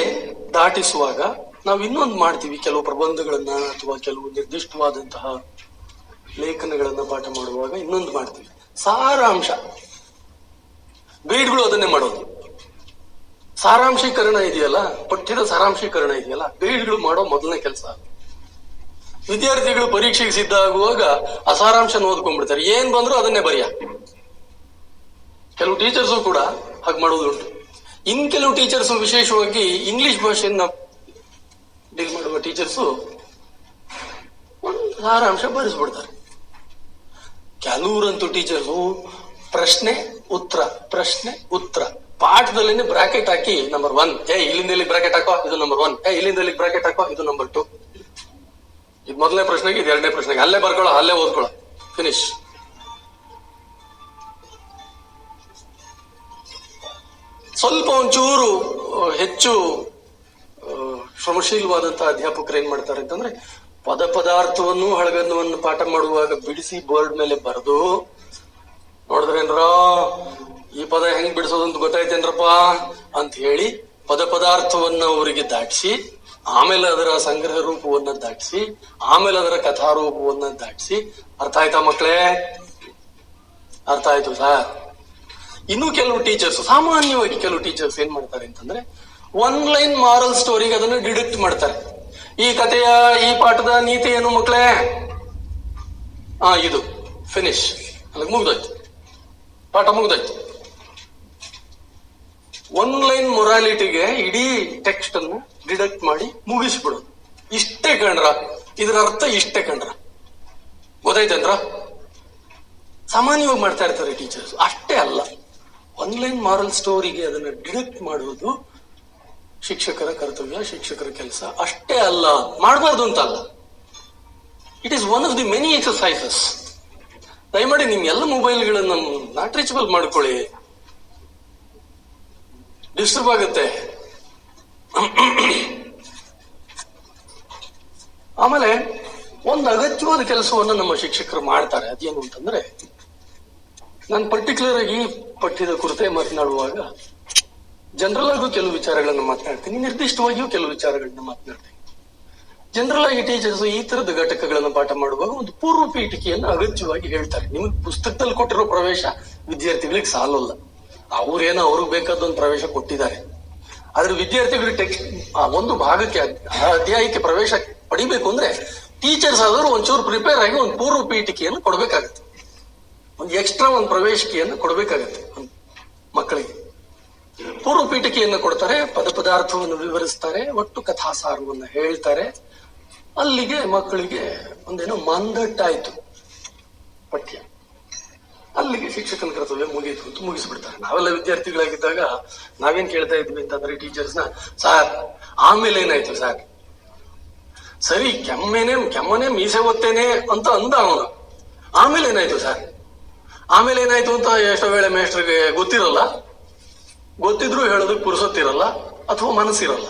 ದಾಟಿಸುವಾಗ ನಾವು ಇನ್ನೊಂದು ಮಾಡ್ತೀವಿ. ಕೆಲವು ಪ್ರಬಂಧಗಳನ್ನ ಅಥವಾ ಕೆಲವು ನಿರ್ದಿಷ್ಟವಾದಂತಹ ಲೇಖನಗಳನ್ನ ಪಾಠ ಮಾಡುವಾಗ ಇನ್ನೊಂದು ಮಾಡ್ತೀವಿ, ಸಾರಾಂಶ. ಗೈಡ್ಗಳು ಅದನ್ನೇ ಮಾಡೋದು. ಸಾರಾಂಶೀಕರಣ ಇದೆಯಲ್ಲ, ಪಠ್ಯದ ಸಾರಾಂಶೀಕರಣ ಇದೆಯಲ್ಲ, ಗೈಡ್ಗಳು ಮಾಡೋ ಮೊದಲನೇ ಕೆಲಸ. ವಿದ್ಯಾರ್ಥಿಗಳು ಪರೀಕ್ಷೆಗೆ ಸಿದ್ಧ ಆಗುವಾಗ ಆ ಸಾರಾಂಶ ಓದ್ಕೊಂಡ್ಬಿಡ್ತಾರೆ. ಏನ್ ಬಂದ್ರು ಅದನ್ನೇ ಬರೆಯ. ಕೆಲವು ಟೀಚರ್ಸು ಕೂಡ ಹಾಗೆ ಮಾಡೋದುಂಟು. ಇನ್ ಕೆಲವು ಟೀಚರ್ಸ್, ವಿಶೇಷವಾಗಿ ಇಂಗ್ಲಿಷ್ ಭಾಷೆಯನ್ನ ಡೀಲ್ ಮಾಡುವ ಟೀಚರ್ಸು ಒಂದು ಸಾರಾಂಶ ಬರೆಸ್ಬಿಡ್ತಾರೆ. ಕೆಲವರಂತೂ ಟೀಚರ್ಸು ಪ್ರಶ್ನೆ ಉತ್ತರ ಪಾಠದಲ್ಲೇನೆ ಬ್ರಾಕೆಟ್ ಹಾಕಿ ನಂಬರ್ 1, ಇಲ್ಲಿಂದ ಇಲ್ಲಿ ಬ್ರಾಕೆಟ್ ಹಾಕೋ ಇದು ನಂಬರ್ 1, ಇಲ್ಲಿಂದ ಇಲ್ಲಿ ಬ್ರಾಕೆಟ್ ಹಾಕೋ ಇದು ನಂಬರ್ 2. ಇದು ಮೊದಲನೇ ಪ್ರಶ್ನೆಗೆ, ಇದು 2ನೇ ಪ್ರಶ್ನೆಗೆ, ಅಲ್ಲೇ ಬರ್ಕೊಳ್ಳೋ ಅಲ್ಲೇ ಓದ್ಕೊಳ್ಳೋ, ಫಿನಿಶ್. ಸ್ವಲ್ಪ ಒಂಚೂರು ಹೆಚ್ಚು ಶ್ರಮಶೀಲವಾದಂತಹ ಅಧ್ಯಾಪಕರು ಏನ್ ಮಾಡ್ತಾರೆ ಅಂತಂದ್ರೆ ಪದಾರ್ಥವನ್ನು ಹಳಗನ್ನವನ್ನು ಪಾಠ ಮಾಡುವಾಗ ಬಿಡಿಸಿ ಬೋರ್ಡ್ ಮೇಲೆ ಬರೆದು, ನೋಡಿದ್ರೇನ್ರ ಈ ಪದ ಹೆಂಗ್ ಬಿಡಿಸೋದಂತ ಗೊತ್ತಾಯ್ತೇನ್ರಪ್ಪ ಅಂತ ಹೇಳಿ ಪದಾರ್ಥವನ್ನ ಅವರಿಗೆ ದಾಟಿಸಿ, ಆಮೇಲೆ ಅದರ ಸಂಗ್ರಹ ರೂಪವನ್ನ ದಾಟಿಸಿ, ಆಮೇಲೆ ಅದರ ಕಥಾರೂಪವನ್ನ ದಾಟಿಸಿ, ಅರ್ಥ ಆಯ್ತಾ ಮಕ್ಕಳೇ? ಅರ್ಥ ಆಯ್ತು ಸರ್. ಇನ್ನು ಕೆಲವು ಟೀಚರ್ಸ್, ಸಾಮಾನ್ಯವಾಗಿ ಕೆಲವು ಟೀಚರ್ಸ್ ಏನ್ ಮಾಡ್ತಾರೆ ಅಂತಂದ್ರೆ 1 ಲೈನ್ ಮಾರಲ್ ಸ್ಟೋರಿಗೆ ಅದನ್ನು ಡಿಡಕ್ಟ್ ಮಾಡ್ತಾರೆ. ಈ ಕಥೆಯ ಈ ಪಾಠದ ನೀತಿ ಏನು ಮಕ್ಕಳೇ? ಇದು ಫಿನಿಶ್, ಅಲ್ಲಿಗೆ ಮುಗ್ದೋಯ್ತು. ಪಾಠ ಮುಗ್ದಾಯ್ತು. ಒನ್ ಲೈನ್ ಮೊರಾಲಿಟಿಗೆ ಇಡೀ ಟೆಕ್ಸ್ಟ್ ಅನ್ನು ಡಿಡಕ್ಟ್ ಮಾಡಿ ಮುಗಿಸ್ಬಿಡೋದು. ಇಷ್ಟೇ ಕಂಡ್ರ, ಇದರ ಅರ್ಥ ಇಷ್ಟೇ ಕಂಡ್ರ, ಗೊತ್ತಾಯ್ತಂದ್ರ? ಸಾಮಾನ್ಯವಾಗಿ ಮಾಡ್ತಾ ಇರ್ತಾರೆ ಟೀಚರ್ಸ್. ಅಷ್ಟೇ ಅಲ್ಲ, ಒನ್ ಲೈನ್ ಮಾರಲ್ ಸ್ಟೋರಿಗೆ ಅದನ್ನ ಡಿಡಕ್ಟ್ ಮಾಡುವುದು ಶಿಕ್ಷಕರ ಕರ್ತವ್ಯ, ಶಿಕ್ಷಕರ ಕೆಲಸ. ಅಷ್ಟೇ ಅಲ್ಲ, ಮಾಡಬಾರ್ದು ಅಂತ ಅಲ್ಲ. It is one of the many exercises. ದಯಮಾಡಿ ನಿಮ್ ಎಲ್ಲ ಮೊಬೈಲ್ಗಳನ್ನು ನಾಟ್ ರೀಚಬಲ್ ಮಾಡ್ಕೊಳ್ಳಿ, ಡಿಸ್ಟರ್ಬ್ ಆಗುತ್ತೆ. ಆಮೇಲೆ ಒಂದು ಅಗತ್ಯವಾದ ಕೆಲಸವನ್ನು ನಮ್ಮ ಶಿಕ್ಷಕರು ಮಾಡ್ತಾರೆ. ಅದೇನು ಅಂತಂದ್ರೆ, ನಾನು ಪರ್ಟಿಕ್ಯುಲರ್ ಆಗಿ ಪಠ್ಯದ ಕುರಿತೆ ಮಾತನಾಡುವಾಗ ಜನರಲ್ ಆಗು ಕೆಲವು ವಿಚಾರಗಳನ್ನ ಮಾತನಾಡ್ತೀನಿ, ನಿರ್ದಿಷ್ಟವಾಗಿಯೂ ಕೆಲವು ವಿಚಾರಗಳನ್ನ ಮಾತನಾಡ್ತೀನಿ. ಜನರಲ್ ಆಗಿ ಟೀಚರ್ಸ್ ಈ ತರದ ಘಟಕಗಳನ್ನು ಪಾಠ ಮಾಡುವಾಗ ಒಂದು ಪೂರ್ವ ಪೀಠಿಕೆಯನ್ನು ಅಗತ್ಯವಾಗಿ ಹೇಳ್ತಾರೆ. ನಿಮಗೆ ಪುಸ್ತಕದಲ್ಲಿ ಕೊಟ್ಟಿರೋ ಪ್ರವೇಶ ವಿದ್ಯಾರ್ಥಿಗಳಿಗೆ ಸಾಲಲ್ಲ. ಅವ್ರೇನೋ ಅವ್ರಿಗೆ ಬೇಕಾದ ಒಂದು ಪ್ರವೇಶ ಕೊಟ್ಟಿದ್ದಾರೆ. ಆದ್ರೆ ವಿದ್ಯಾರ್ಥಿಗಳು ಟೆಕ್ಸ್ಟ್ ಒಂದು ಭಾಗಕ್ಕೆ, ಅಧ್ಯಾಯಕ್ಕೆ ಪ್ರವೇಶ ಪಡಿಬೇಕು ಅಂದ್ರೆ ಟೀಚರ್ಸ್ ಆದರೂ ಒಂಚೂರು ಪ್ರಿಪೇರ್ ಆಗಿ ಒಂದು ಪೂರ್ವ ಪೀಠಿಕೆಯನ್ನು ಕೊಡ್ಬೇಕಾಗತ್ತೆ, ಒಂದು ಎಕ್ಸ್ಟ್ರಾ ಒಂದು ಪ್ರವೇಶಿಕೆಯನ್ನು ಕೊಡ್ಬೇಕಾಗತ್ತೆ ಮಕ್ಕಳಿಗೆ. ಪೂರ್ವ ಪೀಠಿಕೆಯನ್ನು ಕೊಡ್ತಾರೆ, ಪದ ಪದಾರ್ಥವನ್ನು ವಿವರಿಸ್ತಾರೆ, ಒಟ್ಟು ಕಥಾಸಾರವನ್ನು ಹೇಳ್ತಾರೆ. ಅಲ್ಲಿಗೆ ಮಕ್ಕಳಿಗೆ ಒಂದೇನೋ ಮಂದಟ್ಟಾಯ್ತು ಪಠ್ಯ. ಅಲ್ಲಿಗೆ ಶಿಕ್ಷಕನ ಕರ್ತವ್ಯ ಮುಗಿಯಿತು ಅಂತ ಮುಗಿಸ್ಬಿಡ್ತಾರೆ. ನಾವೆಲ್ಲ ವಿದ್ಯಾರ್ಥಿಗಳಾಗಿದ್ದಾಗ ನಾವೇನ್ ಕೇಳ್ತಾ ಇದ್ವಿ ಅಂತಂದ್ರೆ ಟೀಚರ್ಸ್ನ, ಸಾರ್ ಆಮೇಲೆ ಏನಾಯ್ತು ಸಾರ್? ಸರಿ ಕೆಮ್ಮನೆ ಮೀಸೆ ಒತ್ತೇನೆ ಅಂತ ಅಂದ ಅವನು. ಆಮೇಲೆ ಏನಾಯ್ತು ಸರ್? ಆಮೇಲೆ ಏನಾಯ್ತು ಅಂತ ಎಷ್ಟೋ ವೇಳೆ ಮೇಸ್ಟ್ರಿಗೆ ಗೊತ್ತಿರಲ್ಲ, ಗೊತ್ತಿದ್ರು ಹೇಳೋದಕ್ಕೆ ಪುರುಸೊತ್ತಿರಲ್ಲ ಅಥವಾ ಮನಸ್ಸಿರಲ್ಲ.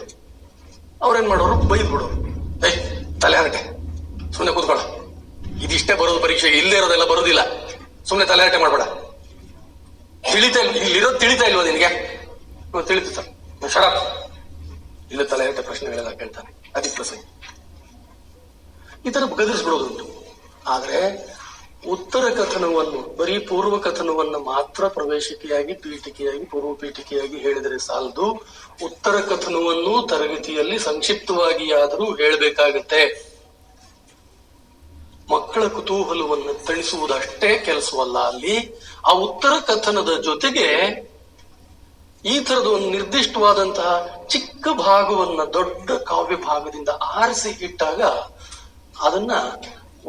ಅವ್ರೇನ್ ಮಾಡೋರು, ಬೈದ್ ಬಿಡೋರು. ತಲೆ ಹರಟೆ, ಸುಮ್ಮನೆ ಕೂತ್ಕೊಳ್ಳ, ಇದಿಷ್ಟೇ ಬರೋದು ಪರೀಕ್ಷೆಗೆ, ಇಲ್ಲೇ ಇರೋದೆಲ್ಲ ಬರೋದಿಲ್ಲ, ಸುಮ್ಮನೆ ತಲೆ ಹರಟೆ ಮಾಡ್ಬೇಡ. ಇಲ್ಲಿರೋದು ತಿಳಿತಾ ಇಲ್ವಾ ನಿನ್ಗೆ? ತಿಳಿತು ಸರ್, ಶರಪ್. ಇಲ್ಲ ತಲೆ ಹರಟೆ ಪ್ರಶ್ನೆಗಳೆಲ್ಲ ಕೇಳ್ತಾನೆ, ಅದಕ್ಕೆ ಪ್ರಸಂಗ. ಈ ತರ ಗದರಿಸ್ಬಿಡೋದುಂಟು. ಆದ್ರೆ ಉತ್ತರ ಕಥನವನ್ನು, ಬರೀ ಪೂರ್ವ ಕಥನವನ್ನು ಮಾತ್ರ ಪ್ರವೇಶಿಕೆಯಾಗಿ, ಪೀಠಿಕೆಯಾಗಿ, ಪೂರ್ವ ಪೀಠಿಕೆಯಾಗಿ ಹೇಳಿದರೆ ಸಾಲದು. ಉತ್ತರ ಕಥನವನ್ನು ತರಗತಿಯಲ್ಲಿ ಸಂಕ್ಷಿಪ್ತವಾಗಿ ಆದರೂ ಹೇಳಬೇಕಾಗತ್ತೆ. ಮಕ್ಕಳ ಕುತೂಹಲವನ್ನು ತಣಿಸುವುದಷ್ಟೇ ಕೆಲಸವಲ್ಲ ಅಲ್ಲಿ. ಆ ಉತ್ತರ ಕಥನದ ಜೊತೆಗೆ ಈ ತರದ ಒಂದು ನಿರ್ದಿಷ್ಟವಾದಂತಹ ಚಿಕ್ಕ ಭಾಗವನ್ನ ದೊಡ್ಡ ಕಾವ್ಯ ಭಾಗದಿಂದ ಆರಿಸಿ ಇಟ್ಟಾಗ ಅದನ್ನ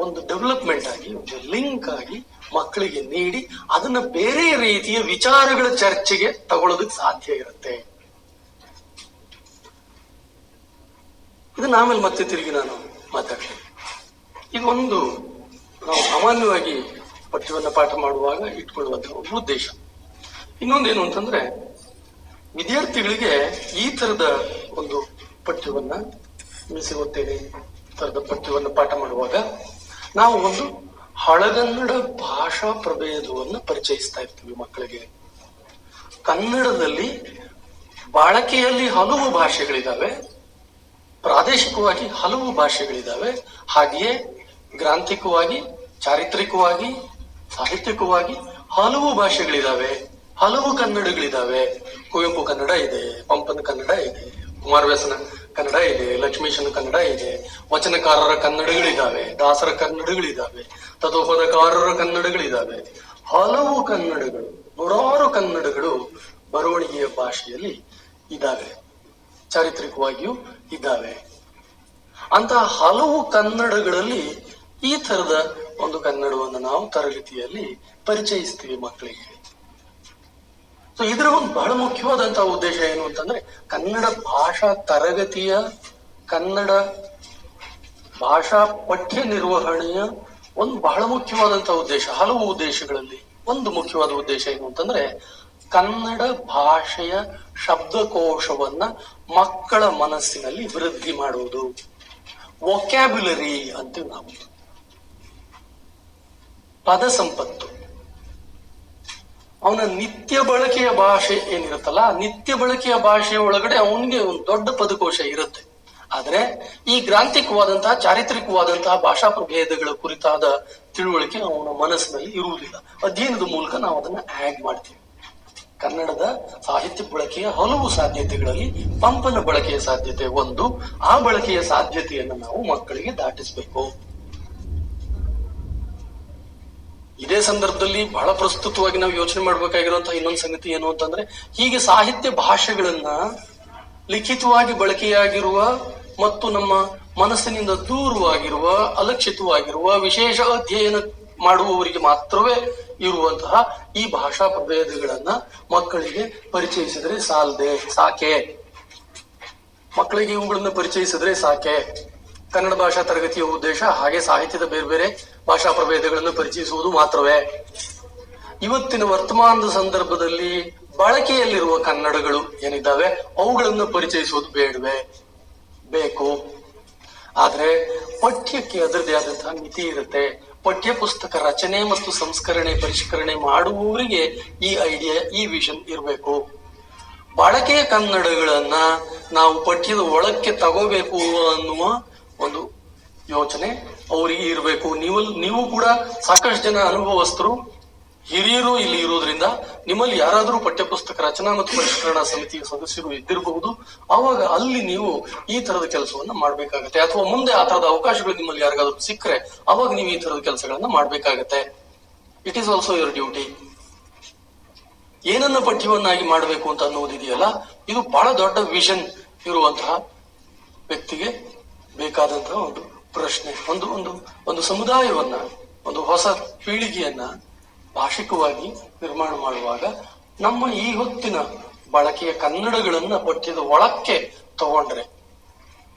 ಒಂದು ಡೆವಲಪ್ಮೆಂಟ್ ಆಗಿ, ಒಂದು ಲಿಂಕ್ ಆಗಿ ಮಕ್ಕಳಿಗೆ ನೀಡಿ ಅದನ್ನ ಬೇರೆ ರೀತಿಯ ವಿಚಾರಗಳ ಚರ್ಚೆಗೆ ತಗೊಳ್ಳೋದಕ್ಕೆ ಸಾಧ್ಯ ಇರುತ್ತೆ. ಇದನ್ನ ಆಮೇಲೆ ಮತ್ತೆ ತಿರುಗಿ ನಾನು ಮಾತಾಡ್ತೀನಿ. ಇದೊಂದು ನಾವು ಸಾಮಾನ್ಯವಾಗಿ ಪಠ್ಯವನ್ನ ಪಾಠ ಮಾಡುವಾಗ ಇಟ್ಕೊಳ್ಳುವಂತಹ ಒಂದು ಉದ್ದೇಶ. ಇನ್ನೊಂದೇನು ಅಂತಂದ್ರೆ, ವಿದ್ಯಾರ್ಥಿಗಳಿಗೆ ಈ ತರದ ಒಂದು ಪಠ್ಯವನ್ನ ಮೀಸೆ ಓದ್ತೇನೆ ತರದ ಪಠ್ಯವನ್ನ ಪಾಠ ಮಾಡುವಾಗ ನಾವು ಒಂದು ಹಳಗನ್ನಡ ಭಾಷಾ ಪ್ರಭೇದವನ್ನು ಪರಿಚಯಿಸ್ತಾ ಇರ್ತೀವಿ ಮಕ್ಕಳಿಗೆ. ಕನ್ನಡದಲ್ಲಿ ಬಳಕೆಯಲ್ಲಿ ಹಲವು ಭಾಷೆಗಳಿದಾವೆ, ಪ್ರಾದೇಶಿಕವಾಗಿ ಹಲವು ಭಾಷೆಗಳಿದಾವೆ, ಹಾಗೆಯೇ ಗ್ರಾಂಥಿಕವಾಗಿ, ಚಾರಿತ್ರಿಕವಾಗಿ, ಸಾಹಿತ್ಯಿಕವಾಗಿ ಹಲವು ಭಾಷೆಗಳಿದಾವೆ, ಹಲವು ಕನ್ನಡಗಳಿದಾವೆ. ಕುವೆಂಪು ಕನ್ನಡ ಇದೆ, ಪಂಪನ ಕನ್ನಡ ಇದೆ, ಕುಮಾರವ್ಯಾಸನ ಕನ್ನಡ ಇದೆ, ಲಕ್ಷ್ಮೀಶನ ಕನ್ನಡ ಇದೆ, ವಚನಕಾರರ ಕನ್ನಡಗಳಿದಾವೆ, ದಾಸರ ಕನ್ನಡಗಳಿದಾವೆ, ತತ್ವಪದಕಾರರ ಕನ್ನಡಗಳಿದಾವೆ. ಹಲವು ಕನ್ನಡಗಳು, ನೂರಾರು ಕನ್ನಡಗಳು ಬರವಣಿಗೆಯ ಭಾಷೆಯಲ್ಲಿ ಇದ್ದಾವೆ, ಚಾರಿತ್ರಿಕವಾಗಿಯೂ ಇದ್ದಾವೆ. ಅಂತಹ ಹಲವು ಕನ್ನಡಗಳಲ್ಲಿ ಈ ತರದ ಒಂದು ಕನ್ನಡವನ್ನು ನಾವು ತರಗತಿಯಲ್ಲಿ ಪರಿಚಯಿಸ್ತೀವಿ ಮಕ್ಕಳಿಗೆ. ಸೊ ಇದರ ಒಂದು ಬಹಳ ಮುಖ್ಯವಾದಂತಹ ಉದ್ದೇಶ ಏನು ಅಂತಂದ್ರೆ, ಕನ್ನಡ ಭಾಷಾ ತರಗತಿಯ, ಕನ್ನಡ ಭಾಷಾ ಪಠ್ಯ ನಿರ್ವಹಣೆಯ ಒಂದು ಬಹಳ ಮುಖ್ಯವಾದಂತಹ ಉದ್ದೇಶ. ಹಲವು ಉದ್ದೇಶಗಳಲ್ಲಿ ಒಂದು ಮುಖ್ಯವಾದ ಉದ್ದೇಶ ಏನು ಅಂತಂದ್ರೆ, ಕನ್ನಡ ಭಾಷೆಯ ಶಬ್ದಕೋಶವನ್ನ ಮಕ್ಕಳ ಮನಸ್ಸಿನಲ್ಲಿ ವೃದ್ಧಿ ಮಾಡುವುದು. ವೊಕ್ಯಾಬ್ಯುಲರಿ ಅಂತೀವಿ ನಾವು, ಪದ ಸಂಪತ್ತು. ಅವನ ನಿತ್ಯ ಬಳಕೆಯ ಭಾಷೆ ಏನಿರುತ್ತಲ್ಲ, ನಿತ್ಯ ಬಳಕೆಯ ಭಾಷೆಯ ಒಳಗಡೆ ಅವನಿಗೆ ಒಂದು ದೊಡ್ಡ ಪದಕೋಶ ಇರುತ್ತೆ. ಆದ್ರೆ ಈ ಗ್ರಾಂಥಿಕವಾದಂತಹ, ಚಾರಿತ್ರಿಕವಾದಂತಹ ಭಾಷಾ ಪ್ರಭೇದಗಳ ಕುರಿತಾದ ತಿಳುವಳಿಕೆ ಅವನ ಮನಸ್ಸಿನಲ್ಲಿ ಇರುವುದಿಲ್ಲ. ಅಧ್ಯಯನದ ಮೂಲಕ ನಾವು ಅದನ್ನ ಆಡ್ ಮಾಡ್ತೀವಿ. ಕನ್ನಡದ ಸಾಹಿತ್ಯ ಬಳಕೆಯ ಹಲವು ಸಾಧ್ಯತೆಗಳಲ್ಲಿ ಪಂಪನ ಬಳಕೆಯ ಸಾಧ್ಯತೆ ಒಂದು. ಆ ಬಳಕೆಯ ಸಾಧ್ಯತೆಯನ್ನು ನಾವು ಮಕ್ಕಳಿಗೆ ದಾಟಿಸಬೇಕು. ಇದೇ ಸಂದರ್ಭದಲ್ಲಿ ಬಹಳ ಪ್ರಸ್ತುತವಾಗಿ ನಾವು ಯೋಚನೆ ಮಾಡ್ಬೇಕಾಗಿರುವಂತಹ ಇನ್ನೊಂದು ಸಂಗತಿ ಏನು ಅಂತಂದ್ರೆ, ಹೀಗೆ ಸಾಹಿತ್ಯ ಭಾಷೆಗಳನ್ನ ಲಿಖಿತವಾಗಿ ಬಳಕೆಯಾಗಿರುವ ಮತ್ತು ನಮ್ಮ ಮನಸ್ಸಿನಿಂದ ದೂರವಾಗಿರುವ, ಅಲಕ್ಷಿತವಾಗಿರುವ, ವಿಶೇಷ ಅಧ್ಯಯನ ಮಾಡುವವರಿಗೆ ಮಾತ್ರವೇ ಇರುವಂತಹ ಈ ಭಾಷಾ ಪ್ರಭೇದಗಳನ್ನ ಮಕ್ಕಳಿಗೆ ಪರಿಚಯಿಸಿದ್ರೆ ಸಾಕೆ. ಮಕ್ಕಳಿಗೆ ಇವುಗಳನ್ನ ಪರಿಚಯಿಸಿದ್ರೆ ಸಾಕೆ. ಕನ್ನಡ ಭಾಷಾ ತರಗತಿಯ ಉದ್ದೇಶ ಹಾಗೆ ಸಾಹಿತ್ಯದ ಬೇರೆ ಬೇರೆ ಭಾಷಾ ಪ್ರಭೇದಗಳನ್ನು ಪರಿಚಯಿಸುವುದು ಮಾತ್ರವೇ. ಇವತ್ತಿನ ವರ್ತಮಾನದ ಸಂದರ್ಭದಲ್ಲಿ ಬಳಕೆಯಲ್ಲಿರುವ ಕನ್ನಡಗಳು ಏನಿದ್ದಾವೆ ಅವುಗಳನ್ನು ಪರಿಚಯಿಸುವುದು ಬೇಡವೇ? ಬೇಕು. ಆದ್ರೆ ಪಠ್ಯಕ್ಕೆ ಅದರದೇ ಆದಂತಹ ಮಿತಿ ಇರುತ್ತೆ. ಪಠ್ಯ ಪುಸ್ತಕ ರಚನೆ ಮತ್ತು ಸಂಸ್ಕರಣೆ ಪರಿಷ್ಕರಣೆ ಮಾಡುವವರಿಗೆ ಈ ಐಡಿಯಾ, ಈ ವಿಷನ್ ಇರಬೇಕು. ಬಳಕೆಯ ಕನ್ನಡಗಳನ್ನ ನಾವು ಪಠ್ಯದ ಒಳಕ್ಕೆ ತಗೋಬೇಕು ಅನ್ನುವ ಒಂದು ಯೋಚನೆ ಅವರಿಗೆ ಇರಬೇಕು. ನೀವು ಕೂಡ ಸಾಕಷ್ಟು ಜನ ಅನುಭವಸ್ಥರು, ಹಿರಿಯರು ಇಲ್ಲಿ ಇರುವುದರಿಂದ ನಿಮ್ಮಲ್ಲಿ ಯಾರಾದರೂ ಪಠ್ಯಪುಸ್ತಕ ರಚನಾ ಮತ್ತು ಪರಿಷ್ಕರಣಾ ಸಮಿತಿಯ ಸದಸ್ಯರು ಇದ್ದಿರಬಹುದು. ಅವಾಗ ಅಲ್ಲಿ ನೀವು ಈ ತರದ ಕೆಲಸವನ್ನ ಮಾಡ್ಬೇಕಾಗತ್ತೆ. ಅಥವಾ ಮುಂದೆ ಆ ತರದ ಅವಕಾಶಗಳು ನಿಮ್ಮಲ್ಲಿ ಯಾರಿಗಾದ್ರೂ ಸಿಕ್ಕರೆ ಅವಾಗ ನೀವು ಈ ತರದ ಕೆಲಸಗಳನ್ನ ಮಾಡ್ಬೇಕಾಗತ್ತೆ. It is also your duty. ಏನನ್ನ ಪಠ್ಯವನ್ನಾಗಿ ಮಾಡಬೇಕು ಅಂತ ಅನ್ನೋದಿದೆಯಲ್ಲ, ಇದು ಬಹಳ ದೊಡ್ಡ ವಿಷನ್ ಇರುವಂತಹ ವ್ಯಕ್ತಿಗೆ ಬೇಕಾದಂತಹ ಒಂದು ಪ್ರಶ್ನೆ. ಒಂದು ಸಮುದಾಯವನ್ನ, ಒಂದು ಹೊಸ ಪೀಳಿಗೆಯನ್ನ ಭಾಷಿಕವಾಗಿ ನಿರ್ಮಾಣ ಮಾಡುವಾಗ ನಮ್ಮ ಈ ಹೊತ್ತಿನ ಬಳಕೆಯ ಕನ್ನಡಗಳನ್ನ ಪಠ್ಯದ ಒಳಕ್ಕೆ ತಗೊಂಡ್ರೆ,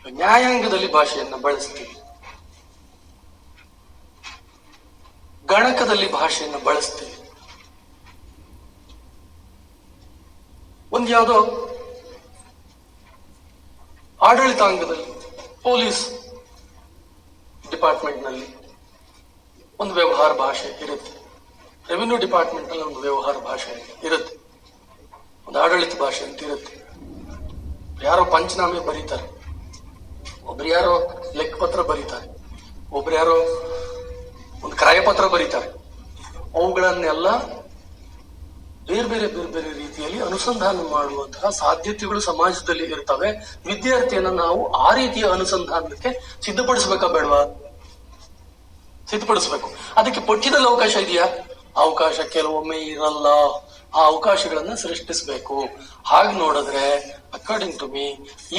ನ್ಯಾಯಾಂಗದಲ್ಲಿ ಭಾಷೆಯನ್ನ ಬಳಸ್ತೀವಿ, ಗಣಕದಲ್ಲಿ ಭಾಷೆಯನ್ನ ಬಳಸ್ತೀವಿ, ಯಾವ್ದೋ ಆಡಳಿತಾಂಗದಲ್ಲಿ ಪೊಲೀಸ್ ಡಿಪಾರ್ಟ್ಮೆಂಟ್ ನಲ್ಲಿ ಒಂದು ವ್ಯವಹಾರ ಭಾಷೆ ಇರುತ್ತೆ, ರೆವಿನ್ಯೂ ಡಿಪಾರ್ಟ್ಮೆಂಟ್ ನಲ್ಲಿ ಒಂದು ವ್ಯವಹಾರ ಭಾಷೆ ಇರುತ್ತೆ, ಒಂದು ಆಡಳಿತ ಭಾಷೆ ಅಂತ ಇರುತ್ತೆ. ಯಾರೋ ಪಂಚನಾಮೆ ಬರೀತಾರೆ, ಒಬ್ರು ಯಾರೋ ಲೆಕ್ಕಪತ್ರ ಬರೀತಾರೆ, ಒಬ್ರು ಯಾರೋ ಒಂದು ಕ್ರಯಪತ್ರ ಬರೀತಾರೆ. ಅವುಗಳನ್ನೆಲ್ಲ ಬೇರೆ ಬೇರೆ ರೀತಿಯಲ್ಲಿ ಅನುಸಂಧಾನ ಮಾಡುವಂತಹ ಸಾಧ್ಯತೆಗಳು ಸಮಾಜದಲ್ಲಿ ಇರ್ತವೆ. ವಿದ್ಯಾರ್ಥಿಯನ್ನ ನಾವು ಆ ರೀತಿಯ ಅನುಸಂಧಾನಕ್ಕೆ ಸಿದ್ಧಪಡಿಸಬೇಕಾ ಬೇಡವಾ? ಸಿದ್ಧಪಡಿಸಬೇಕು. ಅದಕ್ಕೆ ಪಠ್ಯದಲ್ಲಿ ಅವಕಾಶ ಇದೆಯಾ? ಅವಕಾಶ ಕೆಲವೊಮ್ಮೆ ಇರಲ್ಲ. ಆ ಅವಕಾಶಗಳನ್ನ ಸೃಷ್ಟಿಸಬೇಕು. ಹಾಗೆ ನೋಡಿದ್ರೆ ಅಕಾರ್ಡಿಂಗ್ ಟು ಮೀ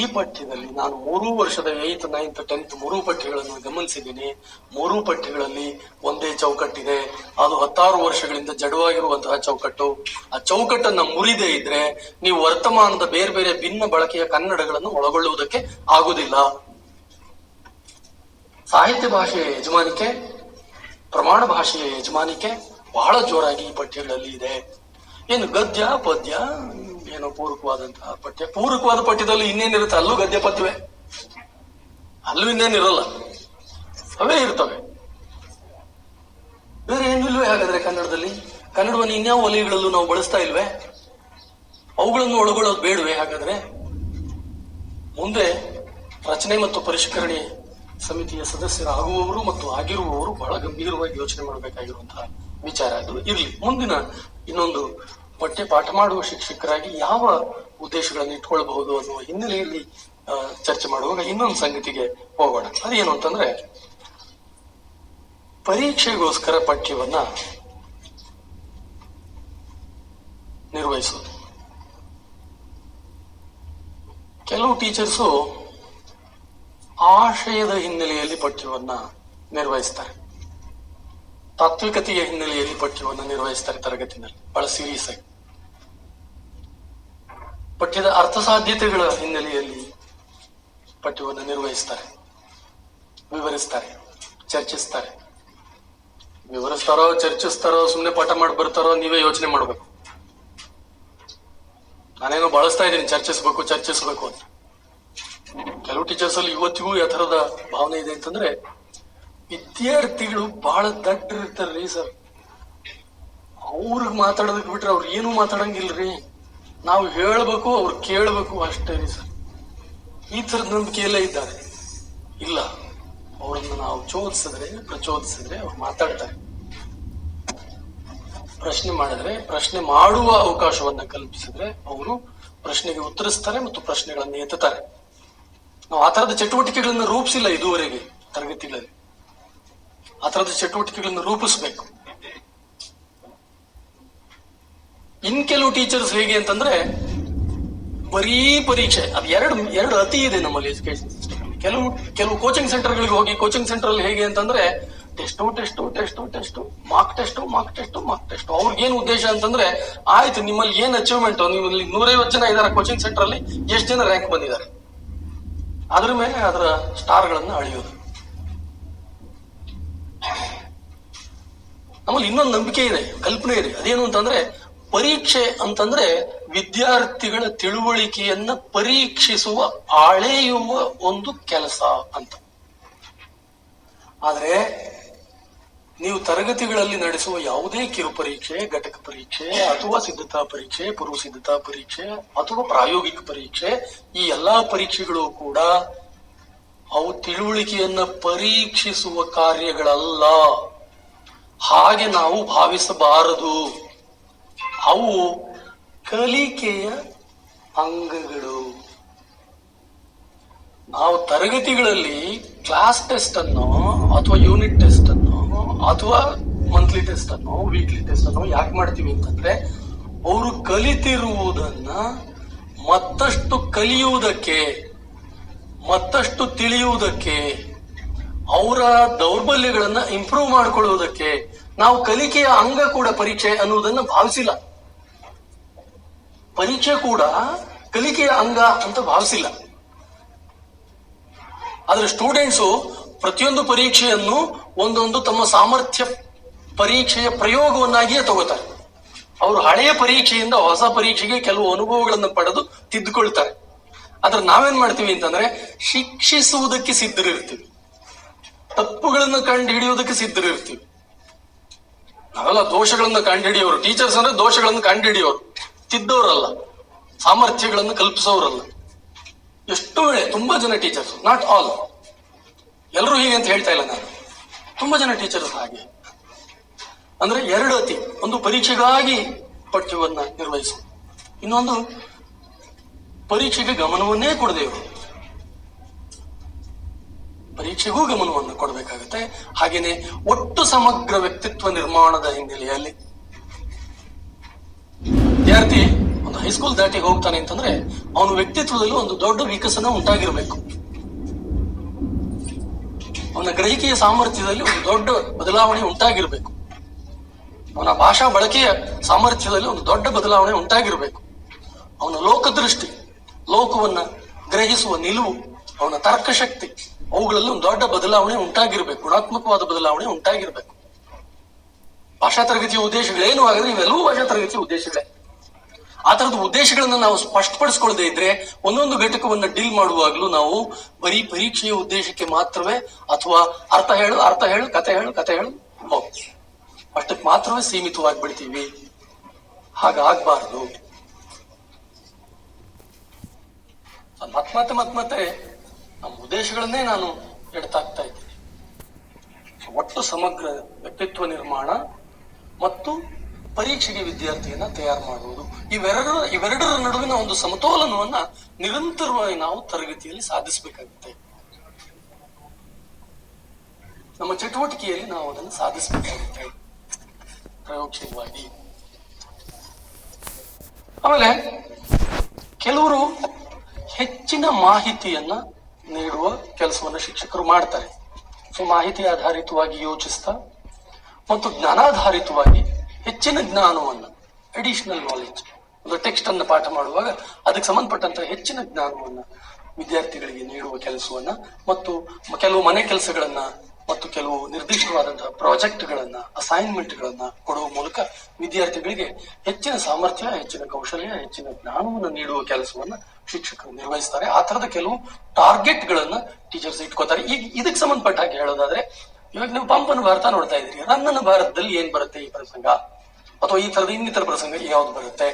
ಈ ಪಠ್ಯದಲ್ಲಿ ನಾನು 3 ವರ್ಷದ 8th 9th 10th 3 ಪಠ್ಯಗಳನ್ನು ಗಮನಿಸಿದ್ದೀನಿ. 3 ಪಠ್ಯಗಳಲ್ಲಿ ಒಂದೇ ಚೌಕಟ್ಟಿದೆ. ಅದು 16 ವರ್ಷಗಳಿಂದ ಜಡವಾಗಿರುವಂತಹ ಚೌಕಟ್ಟು. ಆ ಚೌಕಟ್ಟನ್ನ ಮುರಿದೇ ಇದ್ರೆ ನೀವು ವರ್ತಮಾನದ ಬೇರೆ ಬೇರೆ ಭಿನ್ನ ಬಳಕೆಯ ಕನ್ನಡಗಳನ್ನು ಒಳಗೊಳ್ಳುವುದಕ್ಕೆ ಆಗುದಿಲ್ಲ. ಸಾಹಿತ್ಯ ಭಾಷೆಯ ಯಜಮಾನಿಕೆ, ಪ್ರಮಾಣ ಭಾಷೆಯ ಯಜಮಾನಿಕೆ ಬಹಳ ಜೋರಾಗಿ ಈ ಪಠ್ಯಗಳಲ್ಲಿ ಇದೆ. ಏನು ಗದ್ಯ ಪದ್ಯ ಏನೋ ಪೂರಕವಾದಂತಹ ಪಠ್ಯ. ಪೂರಕವಾದ ಪಠ್ಯದಲ್ಲಿ ಇನ್ನೇನಿರುತ್ತೆ? ಅಲ್ಲೂ ಗದ್ಯ ಪದ್ಯವೇ, ಅಲ್ಲೂ ಇನ್ನೇನಿರಲ್ಲ, ಅವೇ ಇರ್ತವೆ. ಬೇರೆ ಏನಿಲ್ವೇ? ಹಾಗಾದ್ರೆ ಕನ್ನಡದಲ್ಲಿ ಕನ್ನಡವನ್ನು ಇನ್ಯಾವ ವಲಯಗಳಲ್ಲೂ ನಾವು ಬಳಸ್ತಾ ಇಲ್ವೇ? ಅವುಗಳನ್ನು ಒಳಗೊಳ್ಳೋದು ಬೇಡವೇ? ಹಾಗಾದ್ರೆ ಮುಂದೆ ರಚನೆ ಮತ್ತು ಪರಿಷ್ಕರಣೆ ಸಮಿತಿಯ ಸದಸ್ಯರಾಗುವವರು ಮತ್ತು ಆಗಿರುವವರು ಬಹಳ ಗಂಭೀರವಾಗಿ ಯೋಚನೆ ಮಾಡಬೇಕಾಗಿರುವಂತಹ ವಿಚಾರ. ಅದು ಇರ್ಲಿ. ಮುಂದಿನ ಇನ್ನೊಂದು ಪಠ್ಯ ಪಾಠ ಮಾಡುವ ಶಿಕ್ಷಕರಾಗಿ ಯಾವ ಉದ್ದೇಶಗಳನ್ನು ಇಟ್ಕೊಳ್ಬಹುದು ಅನ್ನುವ ಹಿನ್ನೆಲೆಯಲ್ಲಿ ಚರ್ಚೆ ಮಾಡುವಾಗ ಇನ್ನೊಂದು ಸಂಗತಿಗೆ ಹೋಗೋಣ. ಅದೇನು ಅಂತಂದ್ರೆ, ಪರೀಕ್ಷೆಗೋಸ್ಕರ ಪಠ್ಯವನ್ನ ನಿರ್ವಹಿಸುವುದು. ಕೆಲವು ಟೀಚರ್ಸು ಆಶಯದ ಹಿನ್ನೆಲೆಯಲ್ಲಿ ಪಠ್ಯವನ್ನ ನಿರ್ವಹಿಸ್ತಾರೆ, ತಾತ್ವಿಕತೆಯ ಹಿನ್ನೆಲೆಯಲ್ಲಿ ಪಠ್ಯವನ್ನು ನಿರ್ವಹಿಸ್ತಾರೆ ತರಗತಿನಲ್ಲಿ ಬಹಳ ಸೀರಿಯಸ್ ಆಗಿ. ಪಠ್ಯದ ಅರ್ಥ ಸಾಧ್ಯತೆಗಳ ಹಿನ್ನೆಲೆಯಲ್ಲಿ ಪಠ್ಯವನ್ನು ನಿರ್ವಹಿಸ್ತಾರೆ, ವಿವರಿಸ್ತಾರೆ, ಚರ್ಚಿಸ್ತಾರೆ. ವಿವರಿಸ್ತಾರೋ ಚರ್ಚಿಸ್ತಾರೋ ಸುಮ್ಮನೆ ಪಾಠ ಮಾಡಿ ಬರ್ತಾರೋ ನೀವೇ ಯೋಚನೆ ಮಾಡ್ಬೇಕು. ನಾನೇನೋ ಬಳಸ್ತಾ ಇದ್ದೀನಿ ಚರ್ಚಿಸ್ಬೇಕು ಅಂತ. ಕೆಲವು ಟೀಚರ್ಸ್ ಅಲ್ಲಿ ಇವತ್ತಿಗೂ ಯಾವ ತರದ ಭಾವನೆ ಇದೆ ಅಂತಂದ್ರೆ, ವಿದ್ಯಾರ್ಥಿಗಳು ಬಹಳ ದಡ್ಡರಿರ್ತಾರ್ರಿ ಸರ್, ಅವ್ರಿಗೆ ಮಾತಾಡೋದಕ್ ಬಿಟ್ರೆ ಅವ್ರು ಏನು ಮಾತಾಡಂಗಿಲ್ರಿ, ನಾವು ಹೇಳ್ಬೇಕು ಅವ್ರು ಕೇಳ್ಬೇಕು ಅಷ್ಟೇ ರೀ ಸರ್. ಈ ತರದ ನಂಬಿಕೆಯಲ್ಲೇ ಇದ್ದಾರೆ. ಇಲ್ಲ, ಅವರನ್ನು ನಾವು ಪ್ರಚೋದಿಸಿದ್ರೆ ಅವ್ರು ಮಾತಾಡ್ತಾರೆ. ಪ್ರಶ್ನೆ ಮಾಡಿದ್ರೆ, ಪ್ರಶ್ನೆ ಮಾಡುವ ಅವಕಾಶವನ್ನ ಕಲ್ಪಿಸಿದ್ರೆ ಅವರು ಪ್ರಶ್ನೆಗೆ ಉತ್ತರಿಸ್ತಾರೆ ಮತ್ತು ಪ್ರಶ್ನೆಗಳನ್ನು ಎತ್ತುತ್ತಾರೆ. ನಾವು ಆ ತರದ ಚಟುವಟಿಕೆಗಳನ್ನು ರೂಪಿಸಿಲ್ಲ ಇದುವರೆಗೆ ತರಗತಿಗಳಲ್ಲಿ. ಆ ತರದ ಚಟುವಟಿಕೆಗಳನ್ನು ರೂಪಿಸ್ಬೇಕು. ಇನ್ ಕೆಲವು ಟೀಚರ್ಸ್ ಹೇಗೆ ಅಂತಂದ್ರೆ ಬರೀ ಪರೀಕ್ಷೆ, ಅದು ಎರಡು ಅತಿ ಇದೆ ನಮ್ಮಲ್ಲಿ ಎಜುಕೇಶನ್ ಸಿಸ್ಟಮ್. ಕೆಲವು ಕೋಚಿಂಗ್ ಸೆಂಟರ್ಗಳಿಗೆ ಹೋಗಿ, ಕೋಚಿಂಗ್ ಸೆಂಟರ್ ಅಲ್ಲಿ ಹೇಗೆ ಅಂತಂದ್ರೆ ಟೆಸ್ಟು ಮಾರ್ಕ್ ಟೆಸ್ಟ್. ಅವ್ರಿಗೇನು ಉದ್ದೇಶ ಅಂತಂದ್ರೆ, ಆಯ್ತು ನಿಮ್ಮಲ್ಲಿ ಏನ್ ಅಚೀವ್ಮೆಂಟ್, ನೀವು 150 ಜನ ಇದಾರೆ ಕೋಚಿಂಗ್ ಸೆಂಟರ್ ಅಲ್ಲಿ, ಎಷ್ಟು ಜನ ರ್ಯಾಂಕ್ ಬಂದಿದ್ದಾರೆ, ಅದ್ರ ಮೇಲೆ ಅದರ ಸ್ಟಾರ್ ಗಳನ್ನ ಅಳೆಯೋದು. ನಮ್ಮಲ್ಲಿ ಇನ್ನೊಂದು ನಂಬಿಕೆ ಇದೆ, ಕಲ್ಪನೆ ಇದೆ. ಅದೇನು ಅಂತಂದ್ರೆ, ಪರೀಕ್ಷೆ ಅಂತಂದ್ರೆ ವಿದ್ಯಾರ್ಥಿಗಳ ತಿಳುವಳಿಕೆಯನ್ನ ಪರೀಕ್ಷಿಸುವ, ಅಳೆಯುವ ಒಂದು ಕೆಲಸ ಅಂತ. ಆದ್ರೆ ನೀವು ತರಗತಿಗಳಲ್ಲಿ ನಡೆಸುವ ಯಾವುದೇ ಕಿರು ಪರೀಕ್ಷೆ, ಘಟಕ ಪರೀಕ್ಷೆ, ಅಥವಾ ಸಿದ್ಧತಾ ಪರೀಕ್ಷೆ, ಪೂರ್ವ ಸಿದ್ಧತಾ ಪರೀಕ್ಷೆ, ಅಥವಾ ಪ್ರಾಯೋಗಿಕ ಪರೀಕ್ಷೆ, ಈ ಎಲ್ಲಾ ಪರೀಕ್ಷೆಗಳು ಕೂಡ ಅವು ತಿಳುವಳಿಕೆಯನ್ನ ಪರೀಕ್ಷಿಸುವ ಕಾರ್ಯಗಳಲ್ಲ. ಹಾಗೆ ನಾವು ಭಾವಿಸಬಾರದು. ಅವು ಕಲಿಕೆಯ ಅಂಗಗಳು. ನಾವು ತರಗತಿಗಳಲ್ಲಿ ಕ್ಲಾಸ್ ಟೆಸ್ಟ್ ಅನ್ನು ಅಥವಾ ಯೂನಿಟ್ ಟೆಸ್ಟ್ ಅನ್ನು ಅಥವಾ ಮಂತ್ಲಿ ಟೆಸ್ಟ್ ಅನ್ನು, ವೀಕ್ಲಿ ಟೆಸ್ಟ್ ಅನ್ನು ಯಾಕೆ ಮಾಡ್ತೀವಿ ಅಂತಂದ್ರೆ, ಅವರು ಕಲಿತಿರುವುದನ್ನ ಮತ್ತಷ್ಟು ಕಲಿಯುವುದಕ್ಕೆ, ಮತ್ತಷ್ಟು ತಿಳಿಯುವುದಕ್ಕೆ, ಅವರ ದೌರ್ಬಲ್ಯಗಳನ್ನ ಇಂಪ್ರೂವ್ ಮಾಡಿಕೊಳ್ಳುವುದಕ್ಕೆ. ನಾವು ಕಲಿಕೆಯ ಅಂಗ ಕೂಡ ಪರೀಕ್ಷೆ ಅನ್ನುವುದನ್ನ ಭಾವಿಸಿಲ್ಲ. ಪರೀಕ್ಷೆ ಕೂಡ ಕಲಿಕೆಯ ಅಂಗ ಅಂತ ಭಾವಿಸಿಲ್ಲ. ಆದ್ರೆ ಸ್ಟೂಡೆಂಟ್ಸು ಪ್ರತಿಯೊಂದು ಪರೀಕ್ಷೆಯನ್ನು ಒಂದೊಂದು ತಮ್ಮ ಸಾಮರ್ಥ್ಯ ಪರೀಕ್ಷೆಯ ಪ್ರಯೋಗವನ್ನಾಗಿಯೇ ತಗೋತಾರೆ. ಅವರು ಹಳೆಯ ಪರೀಕ್ಷೆಯಿಂದ ಹೊಸ ಪರೀಕ್ಷೆಗೆ ಕೆಲವು ಅನುಭವಗಳನ್ನು ಪಡೆದು ತಿದ್ದುಕೊಳ್ತಾರೆ. ಆದ್ರೆ ನಾವೇನ್ ಮಾಡ್ತೀವಿ ಅಂತಂದ್ರೆ, ಶಿಕ್ಷಿಸುವುದಕ್ಕೆ ಸಿದ್ಧರಿರ್ತೀವಿ, ತಪ್ಪುಗಳನ್ನು ಕಂಡು ಹಿಡಿಯುವುದಕ್ಕೆ ಸಿದ್ಧರಿರ್ತೀವಿ. ನಾವೆಲ್ಲ ದೋಷಗಳನ್ನು ಕಂಡು ಹಿಡಿಯೋರು. ಟೀಚರ್ಸ್ ಅಂದ್ರೆ ದೋಷಗಳನ್ನು ಕಂಡು ಹಿಡಿಯೋರು, ತಿದ್ದೋರಲ್ಲ, ಸಾಮರ್ಥ್ಯಗಳನ್ನು ಕಲ್ಪಿಸೋರಲ್ಲ. ಎಷ್ಟು ವೇಳೆ ತುಂಬಾ ಜನ ಟೀಚರ್ಸ್, ನಾಟ್ ಆಲ್, ಎಲ್ಲರೂ ಹೀಗೆ ಅಂತ ಹೇಳ್ತಾ ಇಲ್ಲ ನಾನು, ತುಂಬಾ ಜನ ಟೀಚರ್ಸ್ ಹಾಗೆ. ಅಂದ್ರೆ ಎರಡು ಅತಿ, ಒಂದು ಪರೀಕ್ಷೆಗಾಗಿ ಪಠ್ಯವನ್ನ ನಿರ್ವಹಿಸುವುದು, ಇನ್ನೊಂದು ಪರೀಕ್ಷೆಗೆ ಗಮನವನ್ನೇ ಕೊಡದೇವರು. ಪರೀಕ್ಷೆಗೂ ಗಮನವನ್ನು ಕೊಡಬೇಕಾಗುತ್ತೆ. ಹಾಗೇನೆ ಒಟ್ಟು ಸಮಗ್ರ ವ್ಯಕ್ತಿತ್ವ ನಿರ್ಮಾಣದ ಹಿನ್ನೆಲೆಯಲ್ಲಿ ವಿದ್ಯಾರ್ಥಿ ಒಂದು ಹೈಸ್ಕೂಲ್ ದಾಟಿ ಹೋಗ್ತಾನೆ ಅಂತಂದ್ರೆ ಅವನ ವ್ಯಕ್ತಿತ್ವದಲ್ಲಿ ಒಂದು ದೊಡ್ಡ ವಿಕಸನ ಉಂಟಾಗಿರಬೇಕು. ಅವನ ಗ್ರಹಿಕೆಯ ಸಾಮರ್ಥ್ಯದಲ್ಲಿ ಒಂದು ದೊಡ್ಡ ಬದಲಾವಣೆ ಉಂಟಾಗಿರ್ಬೇಕು. ಅವನ ಭಾಷಾ ಬಳಕೆಯ ಸಾಮರ್ಥ್ಯದಲ್ಲಿ ಒಂದು ದೊಡ್ಡ ಬದಲಾವಣೆ ಉಂಟಾಗಿರ್ಬೇಕು. ಅವನ ಲೋಕದೃಷ್ಟಿ, ಲೋಕವನ್ನ ಗ್ರಹಿಸುವ ನಿಲುವು, ಅವನ ತರ್ಕಶಕ್ತಿ, ಅವುಗಳಲ್ಲಿ ಒಂದು ದೊಡ್ಡ ಬದಲಾವಣೆ ಉಂಟಾಗಿರ್ಬೇಕು, ಗುಣಾತ್ಮಕವಾದ ಬದಲಾವಣೆ ಉಂಟಾಗಿರ್ಬೇಕು. ಭಾಷಾ ತರಗತಿಯ ಉದ್ದೇಶಗಳೇನು ಹಾಗಾದ್ರೆ ಇವೆಲ್ಲವೂ ಭಾಷಾ ತರಗತಿಯ ಉದ್ದೇಶಗಳೇ. ಆ ತರದ ಉದ್ದೇಶಗಳನ್ನ ನಾವು ಸ್ಪಷ್ಟಪಡಿಸ್ಕೊಳ್ಳದೆ ಇದ್ರೆ ಒಂದೊಂದು ಘಟಕವನ್ನ ಡೀಲ್ ಮಾಡುವಾಗ್ಲೂ ನಾವು ಬರೀ ಪರೀಕ್ಷೆಯ ಉದ್ದೇಶಕ್ಕೆ ಮಾತ್ರವೇ, ಅಥವಾ ಅರ್ಥ ಹೇಳು ಕತೆ ಹೇಳು ಅಷ್ಟಕ್ಕೆ ಮಾತ್ರವೇ ಸೀಮಿತವಾಗಿ ಬಿಡ್ತೀವಿ. ಹಾಗಾಗ್ಬಾರ್ದು. ಮತ್ತೆ ನಮ್ಮ ಉದ್ದೇಶಗಳನ್ನೇ ನಾನು ಎಡ್ತಾಗ್ತಾ ಇದ್ದೀನಿ. ಒಟ್ಟು ಸಮಗ್ರ ವ್ಯಕ್ತಿತ್ವ ನಿರ್ಮಾಣ ಮತ್ತು ಪರೀಕ್ಷೆಗೆ ವಿದ್ಯಾರ್ಥಿಯನ್ನ ತಯಾರು ಮಾಡುವುದು, ಇವೆರಡರ ನಡುವಿನ ಒಂದು ಸಮತೋಲನವನ್ನ ನಿರಂತರವಾಗಿ ನಾವು ತರಗತಿಯಲ್ಲಿ ಸಾಧಿಸಬೇಕಾಗುತ್ತೆ. ನಮ್ಮ ಚಟುವಟಿಕೆಯಲ್ಲಿ ನಾವು ಅದನ್ನು ಸಾಧಿಸಬೇಕಾಗುತ್ತೆ ಪ್ರಯೋಗಶೀಲವಾಗಿ. ಆಮೇಲೆ ಕೆಲವರು ಹೆಚ್ಚಿನ ಮಾಹಿತಿಯನ್ನ ನೀಡುವ ಕೆಲಸವನ್ನ ಶಿಕ್ಷಕರು ಮಾಡ್ತಾರೆ. ಸೊ ಮಾಹಿತಿ ಆಧಾರಿತವಾಗಿ ಯೋಚಿಸ್ತಾ ಮತ್ತು ಜ್ಞಾನಾಧಾರಿತವಾಗಿ ಹೆಚ್ಚಿನ ಜ್ಞಾನವನ್ನ, ಅಡಿಷನಲ್ ನಾಲೆಜ್, ಒಂದು ಟೆಕ್ಸ್ಟ್ ಅನ್ನು ಪಾಠ ಮಾಡುವಾಗ ಅದಕ್ಕೆ ಸಂಬಂಧಪಟ್ಟಂತ ಹೆಚ್ಚಿನ ಜ್ಞಾನವನ್ನ ವಿದ್ಯಾರ್ಥಿಗಳಿಗೆ ನೀಡುವ ಕೆಲಸವನ್ನ, ಮತ್ತು ಕೆಲವು ಮನೆ ಕೆಲಸಗಳನ್ನ ಮತ್ತು ಕೆಲವು ನಿರ್ದಿಷ್ಟವಾದಂತಹ ಪ್ರಾಜೆಕ್ಟ್ ಗಳನ್ನ, ಅಸೈನ್ಮೆಂಟ್ ಗಳನ್ನ ಕೊಡುವ ಮೂಲಕ ವಿದ್ಯಾರ್ಥಿಗಳಿಗೆ ಹೆಚ್ಚಿನ ಸಾಮರ್ಥ್ಯ, ಹೆಚ್ಚಿನ ಕೌಶಲ್ಯ, ಹೆಚ್ಚಿನ ಜ್ಞಾನವನ್ನು ನೀಡುವ ಕೆಲಸವನ್ನ ಶಿಕ್ಷಕರು ನಿರ್ವಹಿಸ್ತಾರೆ. ಆ ತರದ ಕೆಲವು ಟಾರ್ಗೆಟ್ ಗಳನ್ನ ಟೀಚರ್ಸ್ ಇಟ್ಕೋತಾರೆ. ಈಗ ಇದಕ್ಕೆ ಸಂಬಂಧಪಟ್ಟ ಹಾಗೆ ಹೇಳೋದಾದ್ರೆ, ಇವಾಗ ನೀವು ಪಂಪನ ಭಾರತ ನೋಡ್ತಾ ಇದ್ರಿ, ರನ್ನನ ಭಾರತದಲ್ಲಿ ಏನ್ ಬರುತ್ತೆ ಈ ಪ್ರಸಂಗ, ಅಥವಾ ಈ ತರದ ಇನ್ನಿತರ ಪ್ರಸಂಗ ಯಾವ್ದು ಬರುತ್ತೆ,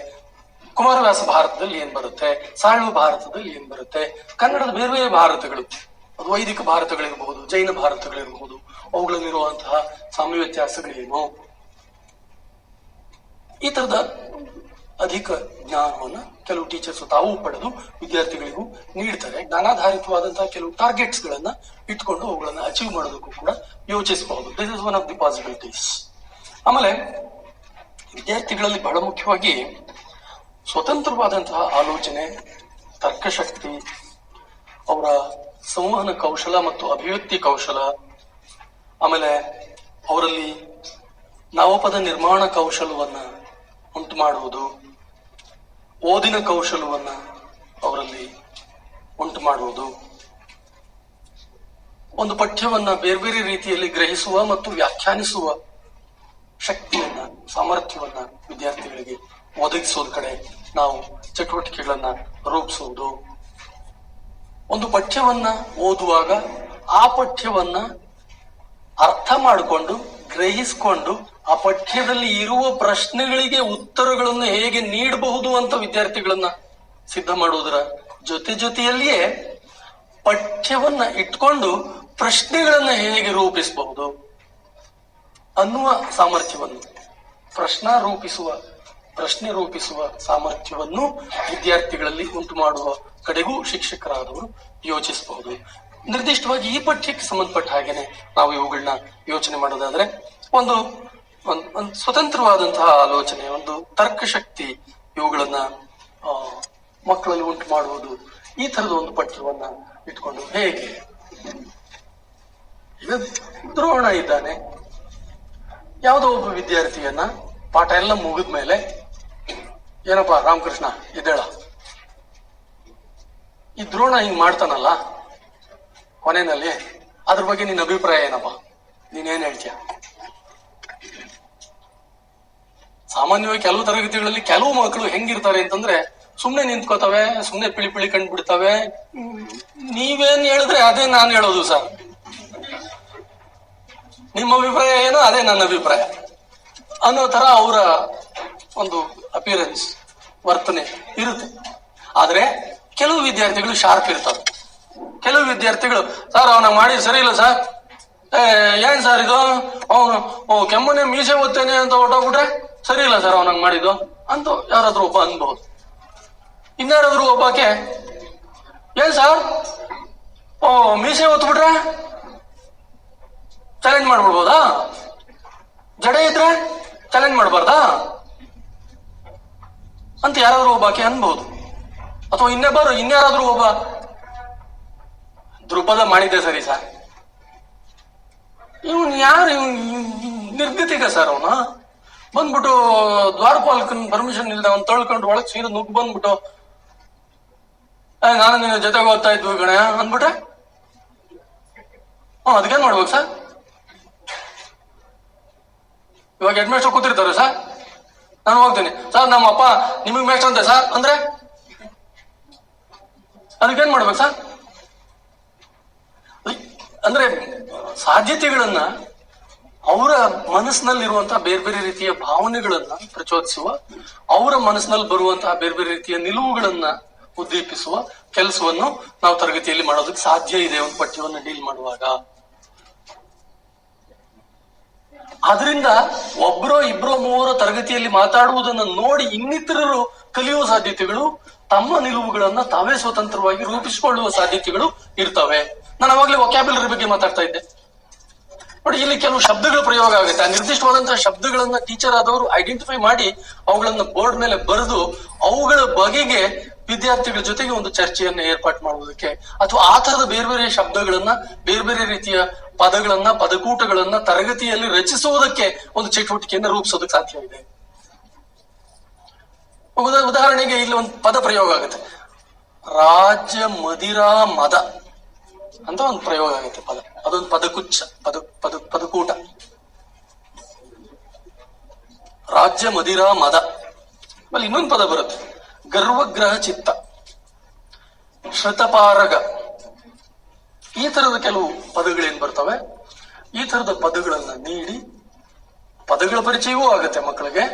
ಕುಮಾರವ್ಯಾಸ ಭಾರತದಲ್ಲಿ ಏನ್ ಬರುತ್ತೆ, ಸಾಳ್ವ ಭಾರತದಲ್ಲಿ ಏನ್ ಬರುತ್ತೆ, ಕನ್ನಡದ ಬೇರೆ ಬೇರೆ ಭಾರತಗಳು, ಅದು ವೈದಿಕ ಭಾರತಗಳಿರಬಹುದು, ಜೈನ ಭಾರತಗಳಿರಬಹುದು, ಅವುಗಳಲ್ಲಿರುವಂತಹ ಸಾಮ್ಯ ವ್ಯತ್ಯಾಸಗಳೇನು, ಈ ತರದ ಅಧಿಕ ಜ್ಞಾನವನ್ನ ಕೆಲವು ಟೀಚರ್ಸ್ ತಾವು ಪಡೆದು ವಿದ್ಯಾರ್ಥಿಗಳಿಗೂ ನೀಡ್ತಾರೆ. ಜ್ಞಾನಾಧಾರಿತವಾದಂತಹ ಕೆಲವು ಟಾರ್ಗೆಟ್ಸ್ ಗಳನ್ನ ಇಟ್ಕೊಂಡು ಅವುಗಳನ್ನ ಅಚೀವ್ ಮಾಡೋದಕ್ಕೂ ಕೂಡ ಯೋಚಿಸಬಹುದು. This is one of the possibilities. ಆಮೇಲೆ ವಿದ್ಯಾರ್ಥಿಗಳಲ್ಲಿ ಬಹಳ ಮುಖ್ಯವಾಗಿ ಸ್ವತಂತ್ರವಾದಂತಹ ಆಲೋಚನೆ, ತರ್ಕಶಕ್ತಿ, ಅವರ ಸಂವಹನ ಕೌಶಲ ಮತ್ತು ಅಭಿವ್ಯಕ್ತಿ ಕೌಶಲ, ಆಮೇಲೆ ಅವರಲ್ಲಿ ನವಪದ ನಿರ್ಮಾಣ ಕೌಶಲವನ್ನ ಉಂಟು ಮಾಡುವುದು, ಓದಿನ ಕೌಶಲವನ್ನ ಅವರಲ್ಲಿ ಉಂಟು ಮಾಡುವುದು, ಒಂದು ಪಠ್ಯವನ್ನ ಬೇರೆ ಬೇರೆ ರೀತಿಯಲ್ಲಿ ಗ್ರಹಿಸುವ ಮತ್ತು ವ್ಯಾಖ್ಯಾನಿಸುವ ಶಕ್ತಿಯನ್ನ, ಸಾಮರ್ಥ್ಯವನ್ನ ವಿದ್ಯಾರ್ಥಿಗಳಿಗೆ ಒದಗಿಸೋದ್ ಕಡೆ ನಾವು ಚಟುವಟಿಕೆಗಳನ್ನ ರೂಪಿಸುವುದು. ಒಂದು ಪಠ್ಯವನ್ನ ಓದುವಾಗ ಆ ಪಠ್ಯವನ್ನ ಅರ್ಥ ಮಾಡಿಕೊಂಡು ಗ್ರಹಿಸಿಕೊಂಡು ಆ ಪಠ್ಯದಲ್ಲಿ ಇರುವ ಪ್ರಶ್ನೆಗಳಿಗೆ ಉತ್ತರಗಳನ್ನು ಹೇಗೆ ನೀಡಬಹುದು ಅಂತ ವಿದ್ಯಾರ್ಥಿಗಳನ್ನ ಸಿದ್ಧ ಮಾಡುವುದರ ಜೊತೆಯಲ್ಲಿಯೇ ಪಠ್ಯವನ್ನ ಇಟ್ಕೊಂಡು ಪ್ರಶ್ನೆಗಳನ್ನ ಹೇಗೆ ರೂಪಿಸಬಹುದು ಅನ್ನುವ ಸಾಮರ್ಥ್ಯವನ್ನು, ಪ್ರಶ್ನೆ ರೂಪಿಸುವ ಸಾಮರ್ಥ್ಯವನ್ನು ವಿದ್ಯಾರ್ಥಿಗಳಲ್ಲಿ ಉಂಟು ಮಾಡುವ ಕಡೆಗೂ ಶಿಕ್ಷಕರಾದವರು ಯೋಚಿಸಬಹುದು. ನಿರ್ದಿಷ್ಟವಾಗಿ ಈ ಪಠ್ಯಕ್ಕೆ ಸಂಬಂಧಪಟ್ಟ ಹಾಗೇನೆ ನಾವು ಇವುಗಳನ್ನ ಯೋಚನೆ ಮಾಡೋದಾದ್ರೆ ಒಂದು ಸ್ವತಂತ್ರವಾದಂತಹ ಆಲೋಚನೆ, ಒಂದು ತರ್ಕಶಕ್ತಿ, ಇವುಗಳನ್ನ ಮಕ್ಕಳಲ್ಲಿ ಉಂಟು ಮಾಡುವುದು. ಈ ತರದ ಒಂದು ಪಠ್ಯವನ್ನ ಇಟ್ಕೊಂಡು ಹೇಗೆ, ಈಗ ದ್ರೋಣ ಇದ್ದಾನೆ, ಯಾವುದೋ ಒಬ್ಬ ವಿದ್ಯಾರ್ಥಿಯನ್ನ ಪಾಠ ಎಲ್ಲ ಮುಗಿದ್ಮೇಲೆ ಏನಪ್ಪಾ ರಾಮಕೃಷ್ಣ ಇದ್ದೇಳ, ಈ ದ್ರೋಣ ಹಿಂಗ್ ಮಾಡ್ತಾನಲ್ಲ ಕೊನೆಯಲ್ಲಿ, ಅದ್ರ ಬಗ್ಗೆ ನಿನ್ನ ಅಭಿಪ್ರಾಯ ಏನಪ್ಪಾ, ನೀನೇನ್ ಹೇಳ್ತೀಯ? ಸಾಮಾನ್ಯವಾಗಿ ಕೆಲವು ತರಗತಿಗಳಲ್ಲಿ ಕೆಲವು ಮಕ್ಕಳು ಹೆಂಗಿರ್ತಾರೆ ಅಂತಂದ್ರೆ ಸುಮ್ನೆ ನಿಂತ್ಕೋತವೆ, ಸುಮ್ನೆ ಪಿಳಿ ಕಂಡು ಬಿಡ್ತವೆ. ನೀವೇನ್ ಹೇಳಿದ್ರೆ ಅದೇ ನಾನು ಹೇಳೋದು ಸರ್, ನಿಮ್ಮ ಅಭಿಪ್ರಾಯ ಏನೋ ಅದೇ ನನ್ನ ಅಭಿಪ್ರಾಯ ಅನ್ನೋ ತರ ಅವರ ಒಂದು ಅಪಿಯರೆನ್ಸ್, ವರ್ತನೆ ಇರುತ್ತೆ. ಆದ್ರೆ ಕೆಲವು ವಿದ್ಯಾರ್ಥಿಗಳು ಶಾರ್ಪ್ ಇರ್ತಾರೆ. ಕೆಲವು ವಿದ್ಯಾರ್ಥಿಗಳು ಸರ್ ಅವನ ಮಾಡಿ ಸರಿ ಇಲ್ಲ ಸರ್, ಏನ್ ಸರ್ ಇದು, ಅವನು ಕೆಮ್ಮನೆ ಮೀಸೆ ಓದ್ತೇನೆ ಅಂತ ಹೊಟ್ಟೋಗ್ಬಿಟ್ರೆ ಸರಿ ಇಲ್ಲ ಸರ್ ಅವನಂಗ್ ಮಾಡಿದ್ದು ಅಂತ ಯಾರಾದ್ರೂ ಒಬ್ಬ ಅನ್ಬಹುದು. ಇನ್ಯಾರಾದ್ರೂ ಒಬ್ಬಾಕೆ ಏನ್ ಸರ್ ಮೀಸೆ ಒತ್ಬಿಟ್ರೆ ಚಾಲೆಂಜ್ ಮಾಡ್ಬಿಡ್ಬೋದಾ, ಜಡೆ ಇದ್ರೆ ಚಾಲೆಂಜ್ ಮಾಡ್ಬಾರ್ದಾ ಅಂತ ಯಾರಾದ್ರೂ ಒಬ್ಬಾಕೆ ಅನ್ಬಹುದು. ಅಥವಾ ಇನ್ಯಾರಾದ್ರೂ ಒಬ್ಬ ದೃಪದ ಮಾಡಿದ್ದೆ ಸರಿ ಸರ್, ಇವನ್ ಯಾರು, ನಿರ್ಗತಿಕ ಸರ್ ಅವನು ಬಂದ್ಬಿಟ್ಟು ದ್ವಾರಪಾಲಕನ್ ಪರ್ಮಿಷನ್ ಇಲ್ದ ಅವ್ನು ತೊಳ್ಕೊಂಡು ಒಳಗ್ ಸೀರೆ ನುಗ್ಗ್ ಬಂದ್ಬಿಟ್ಟು ನಾನು ನಿನ್ನ ಜೊತೆಗೆ ಓದ್ತಾ ಇದ್ವಿ ಗಣ ಅಂದ್ಬಿಟ್ರೆ ಅದಕ್ಕೇನ್ ಮಾಡ್ಬೇಕು ಸರ್? ಇವಾಗ ಹೆಡ್ ಮಾಸ್ಟರ್ ಕೂತಿರ್ತಾರೆ ಸರ್, ನಾನು ಹೋಗ್ತೀನಿ ಸರ್ ನಮ್ಮ ಅಪ್ಪ ನಿಮಗ್ ಮೇಸ್ಟ್ ಅಂತೆ ಸರ್ ಅಂದ್ರೆ ಅದಕ್ಕೇನ್ ಮಾಡ್ಬೇಕು ಸರ್? ಅಂದ್ರೆ ಸಾಧ್ಯತೆಗಳನ್ನ, ಅವರ ಮನಸ್ಸಿನಲ್ಲಿರುವಂತಹ ಬೇರೆ ಬೇರೆ ರೀತಿಯ ಭಾವನೆಗಳನ್ನ ಪ್ರಚೋದಿಸುವ, ಅವರ ಮನಸ್ಸಿನಲ್ಲಿ ಬರುವಂತಹ ಬೇರೆ ಬೇರೆ ರೀತಿಯ ನಿಲುವುಗಳನ್ನ ಉದ್ದೀಪಿಸುವ ಕೆಲಸವನ್ನು ನಾವು ತರಗತಿಯಲ್ಲಿ ಮಾಡೋದಕ್ಕೆ ಸಾಧ್ಯ ಇದೆ ಒಂದು ಪಠ್ಯವನ್ನು ಡೀಲ್ ಮಾಡುವಾಗ. ಆದ್ರಿಂದ ಇಬ್ರೋ ಮೂವರೋ ತರಗತಿಯಲ್ಲಿ ಮಾತಾಡುವುದನ್ನು ನೋಡಿ ಇನ್ನಿತರರು ಕಲಿಯುವ ಸಾಧ್ಯತೆಗಳು, ತಮ್ಮ ನಿಲುವುಗಳನ್ನ ತಾವೇ ಸ್ವತಂತ್ರವಾಗಿ ರೂಪಿಸಿಕೊಳ್ಳುವ ಸಾಧ್ಯತೆಗಳು ಇರ್ತವೆ. ನಾನು ಅವಾಗಲೇ ವೊಕ್ಯಾಬ್ಯುಲರಿ ಬಗ್ಗೆ ಮಾತಾಡ್ತಾ ಇದ್ದೆ ನೋಡಿ. ಇಲ್ಲಿ ಕೆಲವು ಶಬ್ದಗಳ ಪ್ರಯೋಗ ಆಗುತ್ತೆ. ಆ ನಿರ್ದಿಷ್ಟವಾದಂತಹ ಶಬ್ದಗಳನ್ನ ಟೀಚರ್ ಆದವರು ಐಡೆಂಟಿಫೈ ಮಾಡಿ ಅವುಗಳನ್ನ ಬೋರ್ಡ್ ಮೇಲೆ ಬರೆದು ಅವುಗಳ ಬಗೆಗೆ ವಿದ್ಯಾರ್ಥಿಗಳ ಜೊತೆಗೆ ಒಂದು ಚರ್ಚೆಯನ್ನ ಏರ್ಪಾಟ್ ಮಾಡುವುದಕ್ಕೆ, ಅಥವಾ ಆ ತರದ ಬೇರೆ ಬೇರೆ ಶಬ್ದಗಳನ್ನ, ಬೇರೆ ಬೇರೆ ರೀತಿಯ ಪದಗಳನ್ನ, ಪದಕೂಟಗಳನ್ನ ತರಗತಿಯಲ್ಲಿ ರಚಿಸುವುದಕ್ಕೆ ಒಂದು ಚಟುವಟಿಕೆಯನ್ನ ರೂಪಿಸೋದಕ್ಕೆ ಸಾಧ್ಯವಿದೆ. ಉದಾಹರಣೆಗೆ ಇಲ್ಲಿ ಒಂದು ಪದ ಪ್ರಯೋಗ ಆಗುತ್ತೆ, ರಾಜ್ಯ ಮದಿರಾ ಮದ ಅಂತ ಒಂದು ಪ್ರಯೋಗ ಆಗುತ್ತೆ. ಪದ ಅದೊಂದು ಪದಕುಚ್ಛ, ಪದಕೂಟ. ರಾಜ್ಯ ಮದಿರಾ ಮದ. ಅಲ್ಲಿ ಇನ್ನೊಂದು ಪದ ಬರುತ್ತೆ, ಗರ್ವಗ್ರಹ ಚಿತ್ತ, ಶ್ರುತಪಾರಗ. ಈ ತರದ ಕೆಲವು ಪದಗಳೇನ್ ಬರ್ತವೆ, ಈ ತರದ ಪದಗಳನ್ನ ನೀಡಿ ಪದಗಳ ಪರಿಚಯವೂ ಆಗುತ್ತೆ ಮಕ್ಕಳಿಗೆ.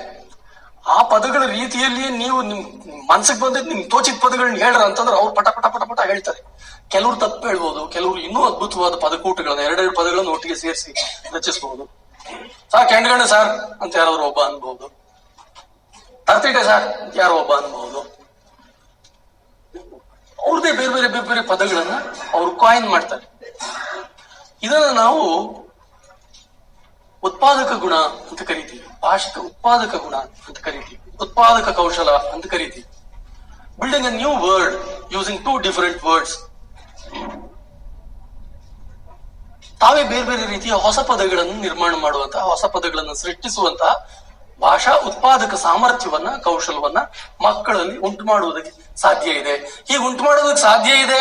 ಆ ಪದಗಳ ರೀತಿಯಲ್ಲಿಯೇ ನೀವು ನಿಮ್ ಮನ್ಸಿಗೆ ಬಂದಿದ್ ನಿಮ್ ತೋಚಿದ ಪದಗಳನ್ನ ಹೇಳ್ರ ಅಂತಂದ್ರೆ ಅವ್ರು ಪಟ ಪಟ ಪಟ ಪಟ ಹೇಳ್ತಾರೆ. ಕೆಲವ್ರು ತಪ್ಪು ಹೇಳ್ಬೋದು, ಕೆಲವರು ಇನ್ನೂ ಅದ್ಭುತವಾದ ಪದಕೂಟಗಳನ್ನ, ಎರಡೆರಡು ಪದಗಳನ್ನು ಒಟ್ಟಿಗೆ ಸೇರಿಸಿ ರಚಿಸಬಹುದು. ಸಾರ್ ಕೆಂಡ್ಗಣ ಸಾರ್ ಅಂತ ಯಾರಾದ್ರೂ ಒಬ್ಬ ಅನ್ಬಹುದು, ತರ್ತಿಟೆ ಸಾರ್ ಯಾರೋ ಒಬ್ಬ ಅನ್ಬಹುದು. ಅವ್ರದೇ ಬೇರೆ ಬೇರೆ ಬೇರೆ ಬೇರೆ ಪದಗಳನ್ನ ಅವರು ಕಾಯಿನ್ ಮಾಡ್ತಾರೆ. ಇದನ್ನ ನಾವು ಉತ್ಪಾದಕ ಗುಣ ಅಂತ ಕರಿತೀವಿ, ಭಾಷಿಕ ಉತ್ಪಾದಕ ಗುಣ ಅಂತ ಕರಿತೀವಿ, ಉತ್ಪಾದಕ ಕೌಶಲ ಅಂತ ಕರಿತೀವಿ. Building a new word using 2 different words. ತಾವೇ ಬೇರೆ ಬೇರೆ ರೀತಿಯ ಹೊಸ ಪದಗಳನ್ನು ನಿರ್ಮಾಣ ಮಾಡುವಂತಹ, ಹೊಸ ಪದಗಳನ್ನು ಸೃಷ್ಟಿಸುವಂತಹ ಭಾಷಾ ಉತ್ಪಾದಕ ಸಾಮರ್ಥ್ಯವನ್ನ, ಕೌಶಲವನ್ನ ಮಕ್ಕಳಲ್ಲಿ ಉಂಟು ಮಾಡುವುದಕ್ಕೆ ಸಾಧ್ಯ ಇದೆ. ಹೀಗೆ ಉಂಟು ಮಾಡುವುದಕ್ಕೆ ಸಾಧ್ಯ ಇದೆ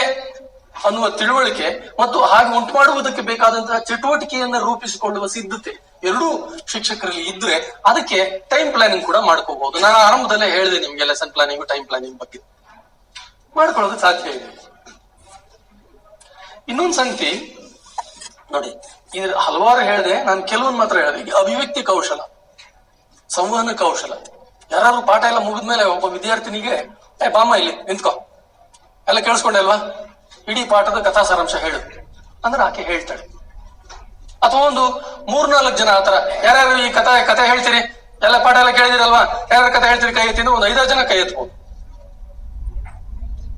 ಅನ್ನುವ ತಿಳುವಳಿಕೆ ಮತ್ತು ಹಾಗೆ ಉಂಟು ಮಾಡುವುದಕ್ಕೆ ಬೇಕಾದಂತಹ ಚಟುವಟಿಕೆಯನ್ನ ರೂಪಿಸಿಕೊಳ್ಳುವ ಸಿದ್ಧತೆ ಎರಡೂ ಶಿಕ್ಷಕರಲ್ಲಿ ಇದ್ರೆ ಅದಕ್ಕೆ ಟೈಮ್ ಪ್ಲಾನಿಂಗ್ ಕೂಡ ಮಾಡ್ಕೋಬಹುದು. ನಾನು ಆರಂಭದಲ್ಲೇ ಹೇಳಿದೆ ನಿಮ್ಗೆ ಲೆಸನ್ ಪ್ಲಾನಿಂಗ್, ಟೈಮ್ ಪ್ಲಾನಿಂಗ್ ಬಗ್ಗೆ ಮಾಡ್ಕೊಳ್ಳೋದಕ್ಕೆ ಸಾಧ್ಯ ಇದೆ. ಇನ್ನೊಂದು ಸಂಗತಿ ನೋಡಿ, ಇದ್ರ ಹಲವಾರು ಹೇಳಿದೆ, ನಾನು ಕೆಲವೊಂದು ಮಾತ್ರ ಹೇಳಿದೆ. ಈಗ ಅಭಿವ್ಯಕ್ತಿ ಕೌಶಲ, ಸಂವಹನ ಕೌಶಲ. ಯಾರಾದ್ರೂ ಪಾಠ ಎಲ್ಲ ಮುಗಿದ್ಮೇಲೆ ಒಬ್ಬ ವಿದ್ಯಾರ್ಥಿನಿಗೆ ಬಾಮ ಇಲ್ಲಿ ನಿಂತ್ಕೋ, ಎಲ್ಲ ಕೇಳಿಸ್ಕೊಂಡೆ ಅಲ್ವಾ, ಇಡೀ ಪಾಠದ ಕಥಾ ಸಾರಾಂಶ ಹೇಳು ಅಂದ್ರೆ ಆಕೆ ಹೇಳ್ತಾಳೆ. ಅಥವಾ ಒಂದು 3-4 ಜನ ಆತರ, ಯಾರ್ಯಾರು ಈ ಕಥೆ ಹೇಳ್ತೀರಿ, ಎಲ್ಲ ಪಾಠ ಎಲ್ಲ ಕೇಳಿದಿರಲ್ವಾ, ಯಾರ್ಯಾರು ಕಥೆ ಹೇಳ್ತೀರಿ ಕೈ ಎತ್ತಿಂದ ಒಂದು 5-6 ಜನ ಕೈ ಎತ್ಬೋದು.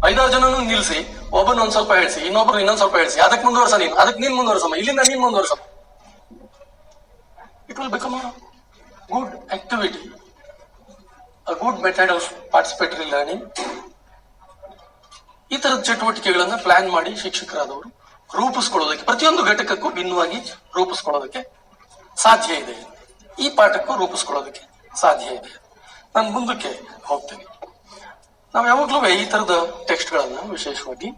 5-6 ಜನನು ನಿಲ್ಸಿ, ಒಬ್ಬನ ಒಂದ್ ಸ್ವಲ್ಪ ಹೇಳ್ಸಿ, ಇನ್ನೊಬ್ರು ಇನ್ನೊಂದ್ ಸ್ವಲ್ಪ ಹೇಳ್ಸಿ, ಅದಕ್ಕೆ ಮುಂದುವರ್ಸ, ನೀನ್ ಮುಂದುವರ್ಸಮ್ಮ, ಇಲ್ಲಿಂದ ನೀನ್ ಮುಂದುವರ್ಸಮ್ಮ. It will become a good activity, a good method of participatory learning. ಈ ತರದ ಚಟುವಟಿಕೆಗಳನ್ನ ಪ್ಲಾನ್ ಮಾಡಿ ಶಿಕ್ಷಕರಾದವರು ರೂಪಿಸ್ಕೊಳ್ಳೋದಕ್ಕೆ, ಪ್ರತಿಯೊಂದು ಘಟಕಕ್ಕೂ ಭಿನ್ನವಾಗಿ ರೂಪಿಸ್ಕೊಳ್ಳೋದಕ್ಕೆ ಸಾಧ್ಯ ಇದೆ. ಈ ಪಾಠಕ್ಕೂ ರೂಪಿಸ್ಕೊಳ್ಳೋದಕ್ಕೆ ಸಾಧ್ಯ ಇದೆ. ನಾನು ಮುಂದಕ್ಕೆ ಹೋಗ್ತೇನೆ. ನಾವು ಯಾವಾಗ್ಲೂ ಈ ತರದ ಟೆಕ್ಸ್ಟ್ ಗಳನ್ನ, ವಿಶೇಷವಾಗಿ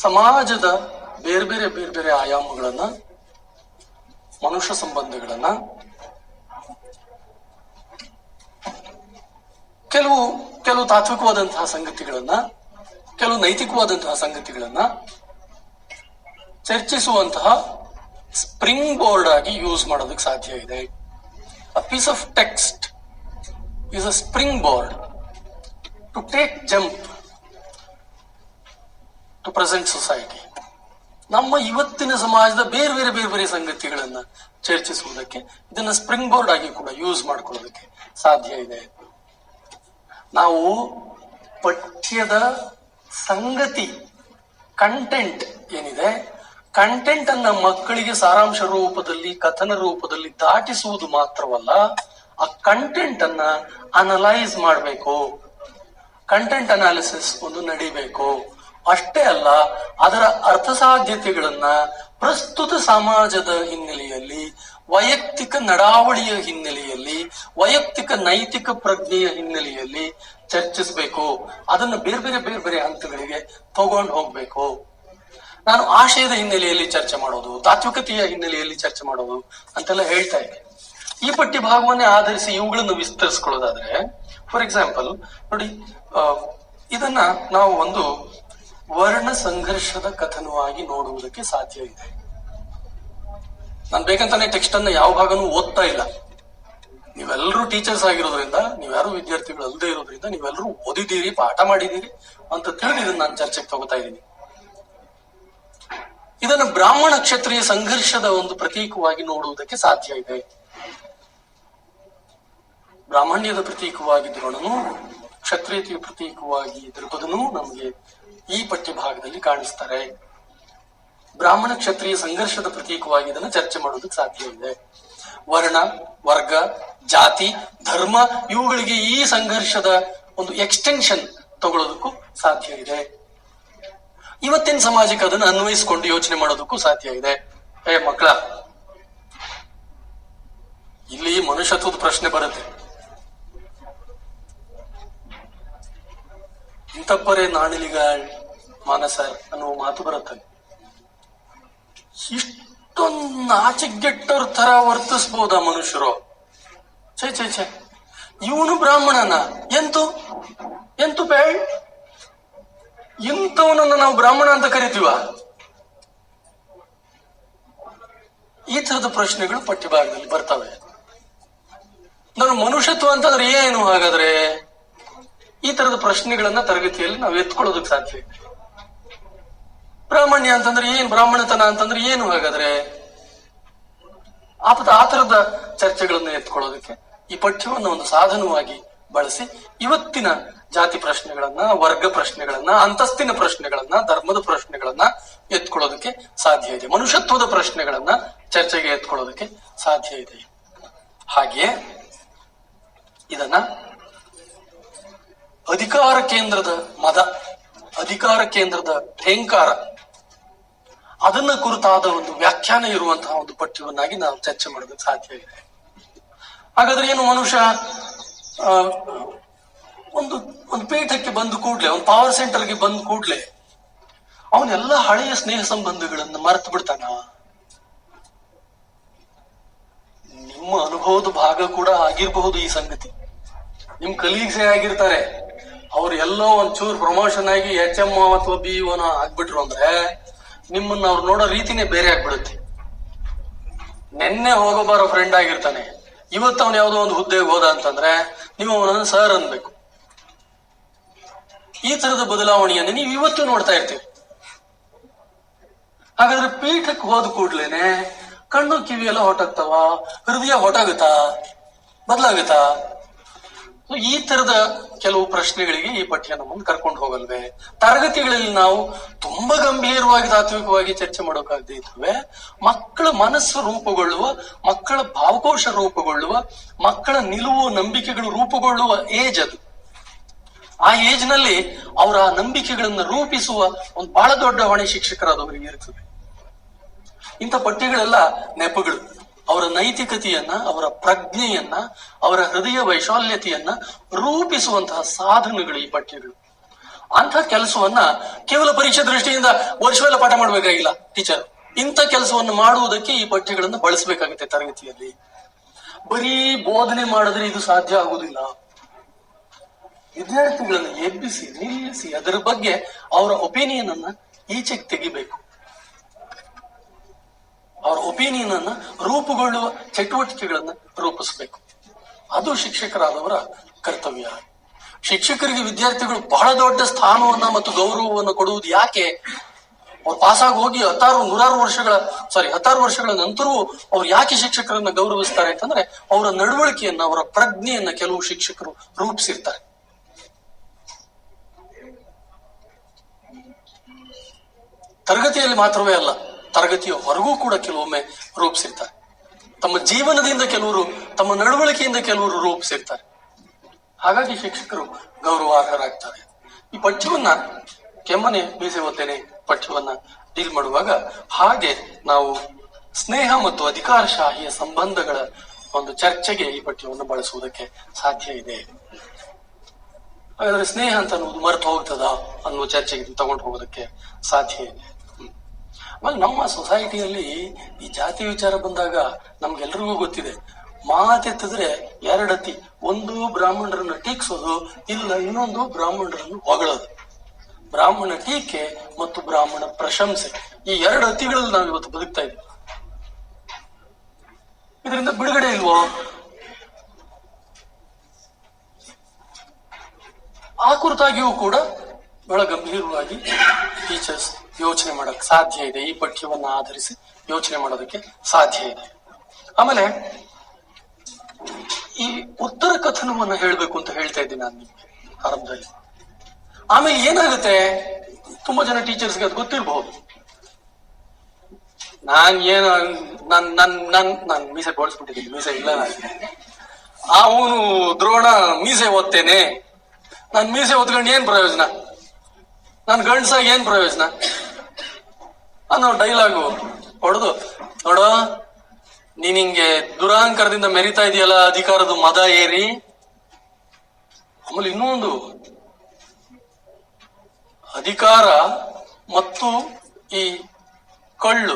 ಸಮಾಜದ ಬೇರೆ ಬೇರೆ ಬೇರೆ ಬೇರೆ ಆಯಾಮಗಳನ್ನ, ಮನುಷ್ಯ ಸಂಬಂಧಗಳನ್ನ, ಕೆಲವು ತಾತ್ವಿಕವಾದಂತಹ ಸಂಗತಿಗಳನ್ನ, ಕೆಲವು ನೈತಿಕವಾದಂತಹ ಸಂಗತಿಗಳನ್ನ ಚರ್ಚಿಸುವಂತಹ ಸ್ಪ್ರಿಂಗ್ ಬೋರ್ಡ್ ಆಗಿ ಯೂಸ್ ಮಾಡೋದಕ್ಕೆ ಸಾಧ್ಯ ಇದೆ. A piece of text is a springboard to take jump to present society. ನಮ್ಮ ಇವತ್ತಿನ ಸಮಾಜದ ಬೇರೆ ಬೇರೆ ಬೇರೆ ಬೇರೆ ಸಂಗತಿಗಳನ್ನ ಚರ್ಚಿಸುವುದಕ್ಕೆ ಇದನ್ನ ಸ್ಪ್ರಿಂಗ್ ಬೋರ್ಡ್ ಆಗಿ ಕೂಡ ಯೂಸ್ ಮಾಡ್ಕೊಳ್ಳೋದಕ್ಕೆ ಸಾಧ್ಯ ಇದೆ. ನಾವು ಪಠ್ಯದ ಸಂಗತಿ, ಕಂಟೆಂಟ್ ಏನಿದೆ, ಕಂಟೆಂಟ್ ಅನ್ನ ಮಕ್ಕಳಿಗೆ ಸಾರಾಂಶ ರೂಪದಲ್ಲಿ, ಕಥನ ರೂಪದಲ್ಲಿ ದಾಟಿಸುವುದು ಮಾತ್ರವಲ್ಲ, ಆ ಕಂಟೆಂಟ್ ಅನ್ನ ಅನಲೈಸ್ ಮಾಡಬೇಕು, ಕಂಟೆಂಟ್ ಅನಾಲಿಸಿಸ್ ಒಂದು ನಡಿಬೇಕು. ಅಷ್ಟೇ ಅಲ್ಲ, ಅದರ ಅರ್ಥ ಸಾಧ್ಯತೆಗಳನ್ನ ಪ್ರಸ್ತುತ ಸಮಾಜದ ಹಿನ್ನೆಲೆಯಲ್ಲಿ, ವೈಯಕ್ತಿಕ ನಡಾವಳಿಯ ಹಿನ್ನೆಲೆಯಲ್ಲಿ, ವೈಯಕ್ತಿಕ ನೈತಿಕ ಪ್ರಜ್ಞೆಯ ಹಿನ್ನೆಲೆಯಲ್ಲಿ ಚರ್ಚಿಸಬೇಕು. ಅದನ್ನು ಬೇರೆ ಬೇರೆ ಬೇರೆ ಬೇರೆ ಹಂತಗಳಿಗೆ ತಗೊಂಡು ಹೋಗ್ಬೇಕು. ನಾನು ಆಶಯದ ಹಿನ್ನೆಲೆಯಲ್ಲಿ ಚರ್ಚೆ ಮಾಡೋದು, ತಾತ್ವಿಕತೆಯ ಹಿನ್ನೆಲೆಯಲ್ಲಿ ಚರ್ಚೆ ಮಾಡೋದು ಅಂತೆಲ್ಲ ಹೇಳ್ತಾ ಇದ್ದೆ. ಈ ಪಠ್ಯ ಭಾಗವನ್ನೇ ಆಧರಿಸಿ ಇವುಗಳನ್ನು ವಿಸ್ತರಿಸ್ಕೊಳ್ಳೋದಾದ್ರೆ, ಫಾರ್ ಎಕ್ಸಾಂಪಲ್ ನೋಡಿ, ಇದನ್ನ ನಾವು ಒಂದು ವರ್ಣ ಸಂಘರ್ಷದ ಕಥನವಾಗಿ ನೋಡುವುದಕ್ಕೆ ಸಾಧ್ಯ ಇದೆ. ನಾನು ಬೇಕಂತಾನೆ ಟೆಕ್ಸ್ಟ್ ಅನ್ನ ಯಾವ ಭಾಗನೂ ಓದ್ತಾ ಇಲ್ಲ. ನೀವೆಲ್ಲರೂ ಟೀಚರ್ಸ್ ಆಗಿರೋದ್ರಿಂದ, ನೀವ್ಯಾರು ವಿದ್ಯಾರ್ಥಿಗಳು ಅಲ್ಲದೆ ಇರೋದ್ರಿಂದ, ನೀವೆಲ್ಲರೂ ಓದಿದ್ದೀರಿ, ಪಾಠ ಮಾಡಿದ್ದೀರಿ ಅಂತ ತಿಳಿದು ಇದನ್ನ ನಾನು ಚರ್ಚೆಗೆ ತಗೋತಾ ಇದ್ದೀನಿ. ಇದನ್ನು ಬ್ರಾಹ್ಮಣ ಕ್ಷತ್ರಿಯ ಸಂಘರ್ಷದ ಒಂದು ಪ್ರತೀಕವಾಗಿ ನೋಡುವುದಕ್ಕೆ ಸಾಧ್ಯ ಇದೆ. ಬ್ರಾಹ್ಮಣ್ಯದ ಪ್ರತೀಕವಾಗಿ ದ್ರೋಣನು, ಕ್ಷತ್ರಿಯತೆಯ ಪ್ರತೀಕವಾಗಿ ದ್ರುಪದನು ನಮಗೆ ಈ ಪಠ್ಯ ಭಾಗದಲ್ಲಿ ಕಾಣಿಸ್ತಾರೆ. ಬ್ರಾಹ್ಮಣ ಕ್ಷತ್ರಿಯ ಸಂಘರ್ಷದ ಪ್ರತೀಕವಾಗಿ ಇದನ್ನು ಚರ್ಚೆ ಮಾಡೋದಕ್ಕೆ ಸಾಧ್ಯ ಇದೆ. ವರ್ಣ, ವರ್ಗ, ಜಾತಿ, ಧರ್ಮ ಇವುಗಳಿಗೆ ಈ ಸಂಘರ್ಷದ ಒಂದು ಎಕ್ಸ್ಟೆನ್ಷನ್ ತಗೊಳ್ಳೋದಕ್ಕೂ ಸಾಧ್ಯ ಇದೆ. ಇವತ್ತಿನ ಸಮಾಜಕ್ಕೆ ಅದನ್ನು ಅನ್ವಯಿಸಿಕೊಂಡು ಯೋಚನೆ ಮಾಡೋದಕ್ಕೂ ಸಾಧ್ಯ ಇದೆ. ಮಕ್ಕಳ, ಇಲ್ಲಿ ಮನುಷ್ಯತ್ವದ ಪ್ರಶ್ನೆ ಬರುತ್ತೆ. ಇಂತಪ್ಪರೇ ನಾಣಿಲಿಗಾಳ್ ಮಾನಸರ್ ಅನ್ನುವ ಮಾತು ಬರುತ್ತೆ. ಇಷ್ಟೊಂದು ನಾಚಿಗೆಟ್ಟವ್ರ ತರ ವರ್ತಿಸ್ಬೋದಾ ಮನುಷ್ಯರು? ಛೇ ಛೇ ಛೇ, ಇವನು ಬ್ರಾಹ್ಮಣನ ಎಂತು ಬೇಳ್, ಇಂಥವನನ್ನ ನಾವು ಬ್ರಾಹ್ಮಣ ಅಂತ ಕರಿತೀವ? ಈ ತರದ ಪ್ರಶ್ನೆಗಳು ಪಠ್ಯಭಾಗದಲ್ಲಿ ಬರ್ತವೆ. ನಾನು ಮನುಷ್ಯತ್ವ ಅಂತಂದ್ರೆ ಏನು ಹಾಗಾದ್ರೆ? ಈ ತರದ ಪ್ರಶ್ನೆಗಳನ್ನ ತರಗತಿಯಲ್ಲಿ ನಾವು ಎತ್ಕೊಳ್ಳೋದಕ್ಕೆ ಸಾಧ್ಯ ಇದೆ. ಬ್ರಾಹ್ಮಣ್ಯ ಅಂತಂದ್ರೆ ಏನು, ಬ್ರಾಹ್ಮಣತನ ಅಂತಂದ್ರೆ ಏನು ಹಾಗಾದ್ರೆ? ಆ ತರದ ಚರ್ಚೆಗಳನ್ನ ಎತ್ಕೊಳ್ಳೋದಕ್ಕೆ ಈ ಪಠ್ಯವನ್ನು ಒಂದು ಸಾಧನವಾಗಿ ಬಳಸಿ ಇವತ್ತಿನ ಜಾತಿ ಪ್ರಶ್ನೆಗಳನ್ನ, ವರ್ಗ ಪ್ರಶ್ನೆಗಳನ್ನ, ಅಂತಸ್ತಿನ ಪ್ರಶ್ನೆಗಳನ್ನ, ಧರ್ಮದ ಪ್ರಶ್ನೆಗಳನ್ನ, ಎತ್ಕೊಳ್ಳೋದಕ್ಕೆ ಸಾಧ್ಯ ಇದೆ, ಮನುಷ್ಯತ್ವದ ಪ್ರಶ್ನೆಗಳನ್ನ ಚರ್ಚೆಗೆ ಎತ್ಕೊಳ್ಳೋದಕ್ಕೆ ಸಾಧ್ಯ ಇದೆ. ಹಾಗೆಯೇ ಇದನ್ನ ಅಧಿಕಾರ ಕೇಂದ್ರದ ಮದ, ಅಧಿಕಾರ ಕೇಂದ್ರದ ಠೇಂಕಾರ, ಅದನ್ನ ಕುರಿತಾದ ಒಂದು ವ್ಯಾಖ್ಯಾನ ಇರುವಂತಹ ಒಂದು ಪಠ್ಯವನ್ನಾಗಿ ನಾವು ಚರ್ಚೆ ಮಾಡೋದಕ್ಕೆ ಸಾಧ್ಯ ಇದೆ. ಹಾಗಾದ್ರೆ ಏನು, ಮನುಷ್ಯ ಒಂದು ಒಂದು ಪೀಠಕ್ಕೆ ಬಂದು ಕೂಡ್ಲೆ, ಒಂದು ಪವರ್ ಸೆಂಟರ್ಗೆ ಬಂದ ಕೂಡ್ಲೆ ಅವನೆಲ್ಲ ಹಳೆಯ ಸ್ನೇಹ ಸಂಬಂಧಗಳನ್ನು ಮರೆತು ಬಿಡ್ತಾನ? ನಿಮ್ಮ ಅನುಭವದ ಭಾಗ ಕೂಡ ಆಗಿರಬಹುದು ಈ ಸಂಗತಿ. ನಿಮ್ ಕಲೀಗ್ಸೇ ಆಗಿರ್ತಾರೆ, ಅವ್ರು ಎಲ್ಲೋ ಒಂಚೂರು ಪ್ರಮೋಷನ್ ಆಗಿ HM ಅಥವಾ BO ಆಗ್ಬಿಟ್ರು ಅಂದ್ರೆ ನಿಮ್ಮನ್ನ ಅವ್ರು ನೋಡೋ ರೀತಿನೇ ಬೇರೆ ಆಗ್ಬಿಡುತ್ತೆ. ನೆನ್ನೆ ಹೋಗೋಬಾರೋ ಫ್ರೆಂಡ್ ಆಗಿರ್ತಾನೆ, ಇವತ್ತು ಅವನು ಯಾವುದೋ ಒಂದು ಹುದ್ದೆಗೆ ಹೋದ ಅಂತಂದ್ರೆ ನೀವು ಅವನನ್ನು ಸರ್ ಅನ್ಬೇಕು. ಈ ತರದ ಬದಲಾವಣೆಯನ್ನು ನೀವು ಇವತ್ತು ನೋಡ್ತಾ ಇರ್ತೀವಿ. ಹಾಗಾದ್ರೆ ಪೀಠಕ್ಕೆ ಹೋದ ಕೂಡ್ಲೇನೆ ಕಣ್ಣು ಕಿವಿ ಎಲ್ಲ ಹೊಟ್ಟಾಗ್ತಾವ, ಹೃದಯ ಹೊಟ್ಟಾಗುತ್ತಾ, ಬದಲಾಗುತ್ತಾ? ಈ ತರದ ಕೆಲವು ಪ್ರಶ್ನೆಗಳಿಗೆ ಈ ಪಠ್ಯ ನಮ್ಮನ್ನು ಕರ್ಕೊಂಡು ಹೋಗಲ್ವೇ? ತರಗತಿಗಳಲ್ಲಿ ನಾವು ತುಂಬಾ ಗಂಭೀರವಾಗಿ ತಾತ್ವಿಕವಾಗಿ ಚರ್ಚೆ ಮಾಡೋಕಾಗದೇ ಇದ್ರುವೆ ಮಕ್ಕಳ ಮನಸ್ಸು ರೂಪುಗೊಳ್ಳುವ, ಮಕ್ಕಳ ಭಾವಕೋಶ ರೂಪುಗೊಳ್ಳುವ, ಮಕ್ಕಳ ನಿಲುವು ನಂಬಿಕೆಗಳು ರೂಪುಗೊಳ್ಳುವ ಏಜ್ ಅದು. ಆ ಏಜ್ ನಲ್ಲಿ ಅವರ ನಂಬಿಕೆಗಳನ್ನ ರೂಪಿಸುವ ಒಂದು ಬಹಳ ದೊಡ್ಡ ಹೊಣೆ ಶಿಕ್ಷಕರಾದವರಿಗೆ ಇರ್ತದೆ. ಇಂಥ ಪಠ್ಯಗಳೆಲ್ಲ ನೆಪಗಳು. ಅವರ ನೈತಿಕತೆಯನ್ನ, ಅವರ ಪ್ರಜ್ಞೆಯನ್ನ, ಅವರ ಹೃದಯ ವೈಶಾಲ್ಯತೆಯನ್ನ ರೂಪಿಸುವಂತಹ ಸಾಧನಗಳು ಈ ಪಠ್ಯಗಳು. ಅಂಥ ಕೆಲಸವನ್ನ ಕೇವಲ ಪರೀಕ್ಷೆ ದೃಷ್ಟಿಯಿಂದ ವರ್ಷವೆಲ್ಲ ಪಾಠ ಮಾಡ್ಬೇಕಾಗಿಲ್ಲ ಟೀಚರ್. ಇಂಥ ಕೆಲಸವನ್ನು ಮಾಡುವುದಕ್ಕೆ ಈ ಪಠ್ಯಗಳನ್ನು ಬಳಸಬೇಕಾಗುತ್ತೆ ತರಗತಿಯಲ್ಲಿ. ಬರೀ ಬೋಧನೆ ಮಾಡಿದ್ರೆ ಇದು ಸಾಧ್ಯ ಆಗುವುದಿಲ್ಲ. ವಿದ್ಯಾರ್ಥಿಗಳನ್ನು ಎಬ್ಬಿಸಿ ನಿಲ್ಲಿಸಿ ಅದರ ಬಗ್ಗೆ ಅವರ ಒಪಿನಿಯನ್ ಅನ್ನ ಈಚೆಗೆ ತೆಗಿಬೇಕು. ಅವರ ಒಪಿನಿಯನ್ ಅನ್ನ ರೂಪುಗೊಳ್ಳುವ ಚಟುವಟಿಕೆಗಳನ್ನ ರೂಪಿಸಬೇಕು. ಅದು ಶಿಕ್ಷಕರಾದವರ ಕರ್ತವ್ಯ. ಶಿಕ್ಷಕರಿಗೆ ವಿದ್ಯಾರ್ಥಿಗಳು ಬಹಳ ದೊಡ್ಡ ಸ್ಥಾನವನ್ನ ಮತ್ತು ಗೌರವವನ್ನು ಕೊಡುವುದು ಯಾಕೆ? ಅವ್ರು ಪಾಸಾಗಿ ಹೋಗಿ 16 ವರ್ಷಗಳ ನಂತರವೂ ಅವ್ರು ಯಾಕೆ ಶಿಕ್ಷಕರನ್ನ ಗೌರವಿಸ್ತಾರೆ ಅಂತಂದ್ರೆ ಅವರ ನಡವಳಿಕೆಯನ್ನ, ಅವರ ಪ್ರಜ್ಞೆಯನ್ನ ಕೆಲವು ಶಿಕ್ಷಕರು ರೂಪಿಸಿರ್ತಾರೆ. ತರಗತಿಯಲ್ಲಿ ಮಾತ್ರವೇ ಅಲ್ಲ, ತರಗತಿಯ ಹೊರಗೂ ಕೂಡ ಕೆಲವೊಮ್ಮೆ ರೂಪಿಸಿರ್ತಾರೆ. ತಮ್ಮ ಜೀವನದಿಂದ ಕೆಲವರು, ತಮ್ಮ ನಡವಳಿಕೆಯಿಂದ ಕೆಲವರು ರೂಪಿಸಿರ್ತಾರೆ. ಹಾಗಾಗಿ ಶಿಕ್ಷಕರು ಗೌರವಾರ್ಹರಾಗ್ತಾರೆ. ಈ ಪಠ್ಯವನ್ನ ಕೆಮ್ಮನೆ ಮೀಸೆ ಒತ್ತೇನೆ ಪಠ್ಯವನ್ನ ಡೀಲ್ ಮಾಡುವಾಗ ಹಾಗೆ ನಾವು ಸ್ನೇಹ ಮತ್ತು ಅಧಿಕಾರಶಾಹಿಯ ಸಂಬಂಧಗಳ ಒಂದು ಚರ್ಚೆಗೆ ಈ ಪಠ್ಯವನ್ನು ಬಳಸುವುದಕ್ಕೆ ಸಾಧ್ಯ ಇದೆ. ಹಾಗಾದ್ರೆ ಸ್ನೇಹ ಅಂತ ಅನ್ನೋದು ಮರೆತು ಹೋಗ್ತದ ಅನ್ನುವ ಚರ್ಚೆಗೆ ತಗೊಂಡು ಹೋಗೋದಕ್ಕೆ ಸಾಧ್ಯ ಇದೆ. ಆಮೇಲೆ ನಮ್ಮ ಸೊಸೈಟಿಯಲ್ಲಿ ಈ ಜಾತಿ ವಿಚಾರ ಬಂದಾಗ ನಮ್ಗೆಲ್ರಿಗೂ ಗೊತ್ತಿದೆ, ಮಾತೆತ್ತಿದ್ರೆ ಎರಡತಿ. ಒಂದು ಬ್ರಾಹ್ಮಣರನ್ನು ಟೀಕಿಸೋದು, ಇಲ್ಲ ಇನ್ನೊಂದು ಬ್ರಾಹ್ಮಣರನ್ನು ಹೊಗಳೋದು. ಬ್ರಾಹ್ಮಣ ಟೀಕೆ ಮತ್ತು ಬ್ರಾಹ್ಮಣ ಪ್ರಶಂಸೆ, ಈ ಎರಡು ಅತಿಗಳಲ್ಲಿ ನಾವು ಇವತ್ತು ಬದುಕ್ತಾ ಇದ್ದೀವಿ. ಇದರಿಂದ ಬಿಡುಗಡೆ ಇಲ್ವೋ? ಆ ಕುರಿತಾಗಿಯೂ ಕೂಡ ಬಹಳ ಗಂಭೀರವಾಗಿ ಟೀಚರ್ಸ್ ಯೋಚನೆ ಮಾಡಕ್ ಸಾಧ್ಯ ಇದೆ. ಈ ಪಠ್ಯವನ್ನ ಆಧರಿಸಿ ಯೋಚನೆ ಮಾಡೋದಕ್ಕೆ ಸಾಧ್ಯ ಇದೆ. ಆಮೇಲೆ ಈ ಉತ್ತರ ಕಥನವನ್ನ ಹೇಳ್ಬೇಕು ಅಂತ ಹೇಳ್ತಾ ಇದ್ದೀನಿ ನಾನು ನಿಮ್ಗೆ ಆರಂಭದಲ್ಲಿ. ಆಮೇಲೆ ಏನಾಗುತ್ತೆ, ತುಂಬಾ ಜನ ಟೀಚರ್ಸ್ಗೆ ಅದು ಗೊತ್ತಿರಬಹುದು. ನಾನ್ ಮೀಸೆ ಬೋಳಿಸ್ಬಿಟ್ಟಿದ್ದೀನಿ, ಮೀಸೆ ಇಲ್ಲ. ಅವನು ದ್ರೋಣ ಮೀಸೆ ಓದ್ತೇನೆ, ನಾನ್ ಮೀಸೆ ಓದ್ಕೊಂಡು ಏನ್ ಪ್ರಯೋಜನ, ನಾನ್ ಗಂಡ್ಸಾಗಿ ಏನ್ ಪ್ರಯೋಜನ ಅನ್ನೋ ಡೈಲಾಗು ಹೊಡೆದು, ನೋಡೋ ನೀನ್ ಹಿಂಗೆ ದುರಹಂಕಾರದಿಂದ ಮೆರಿತಾ ಇದೆಯಲ್ಲ, ಅಧಿಕಾರದ ಮದ ಏರಿ. ಆಮೇಲೆ ಇನ್ನೂ ಒಂದು, ಅಧಿಕಾರ ಮತ್ತು ಈ ಕಳ್ಳು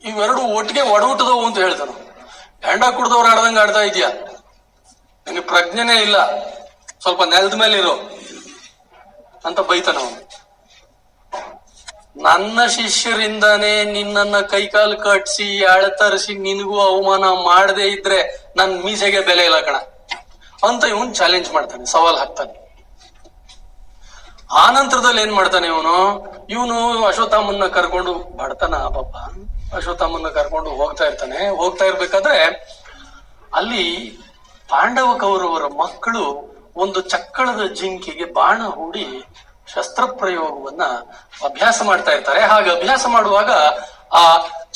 ಇವೆರಡು ಒಟ್ಟಿಗೆ ಒಡಹುಟ್ಟದವು ಅಂತ ಹೇಳ್ತಾನ. ಹೆಂಡ ಕುಡ್ದವ್ರು ಆಡ್ದಂಗ ಆಡ್ತಾ ಇದೀಯ, ನಿನಗೆ ಪ್ರಜ್ಞೆನೇ ಇಲ್ಲ, ಸ್ವಲ್ಪ ನೆಲದ ಮೇಲೆ ಇರೋ ಅಂತ ಬೈತಾನ ಅವನು. ನನ್ನ ಶಿಷ್ಯರಿಂದಾನೇ ನಿನ್ನನ್ನ ಕೈಕಾಲು ಕಟ್ಸಿ ಎಳತರಿಸಿ ನಿನಗೂ ಅವಮಾನ ಮಾಡದೇ ಇದ್ರೆ ನನ್ ಮೀಸೆಗೆ ಬೆಲೆ ಇಲ್ಲ ಕಣ ಅಂತ ಇವನ್ ಚಾಲೆಂಜ್ ಮಾಡ್ತಾನೆ, ಸವಾಲ್ ಹಾಕ್ತಾನೆ. ಆ ನಂತರದಲ್ಲಿ ಏನ್ ಮಾಡ್ತಾನೆ ಇವನು ಅಶ್ವತ್ಥಾಮನ್ನ ಕರ್ಕೊಂಡು, ಬಡತನ ಪಾಪ, ಅಶ್ವತ್ಥಾಮನ್ನ ಕರ್ಕೊಂಡು ಹೋಗ್ತಾ ಇರ್ಬೇಕಾದ್ರೆ ಅಲ್ಲಿ ಪಾಂಡವ ಕೌರವರ ಮಕ್ಕಳು ಒಂದು ಚಕ್ಕಳದ ಜಿಂಕೆಗೆ ಬಾಣ ಹೂಡಿ ಶಸ್ತ್ರ ಪ್ರಯೋಗವನ್ನ ಅಭ್ಯಾಸ ಮಾಡ್ತಾ ಇರ್ತಾರೆ. ಹಾಗೆ ಅಭ್ಯಾಸ ಮಾಡುವಾಗ ಆ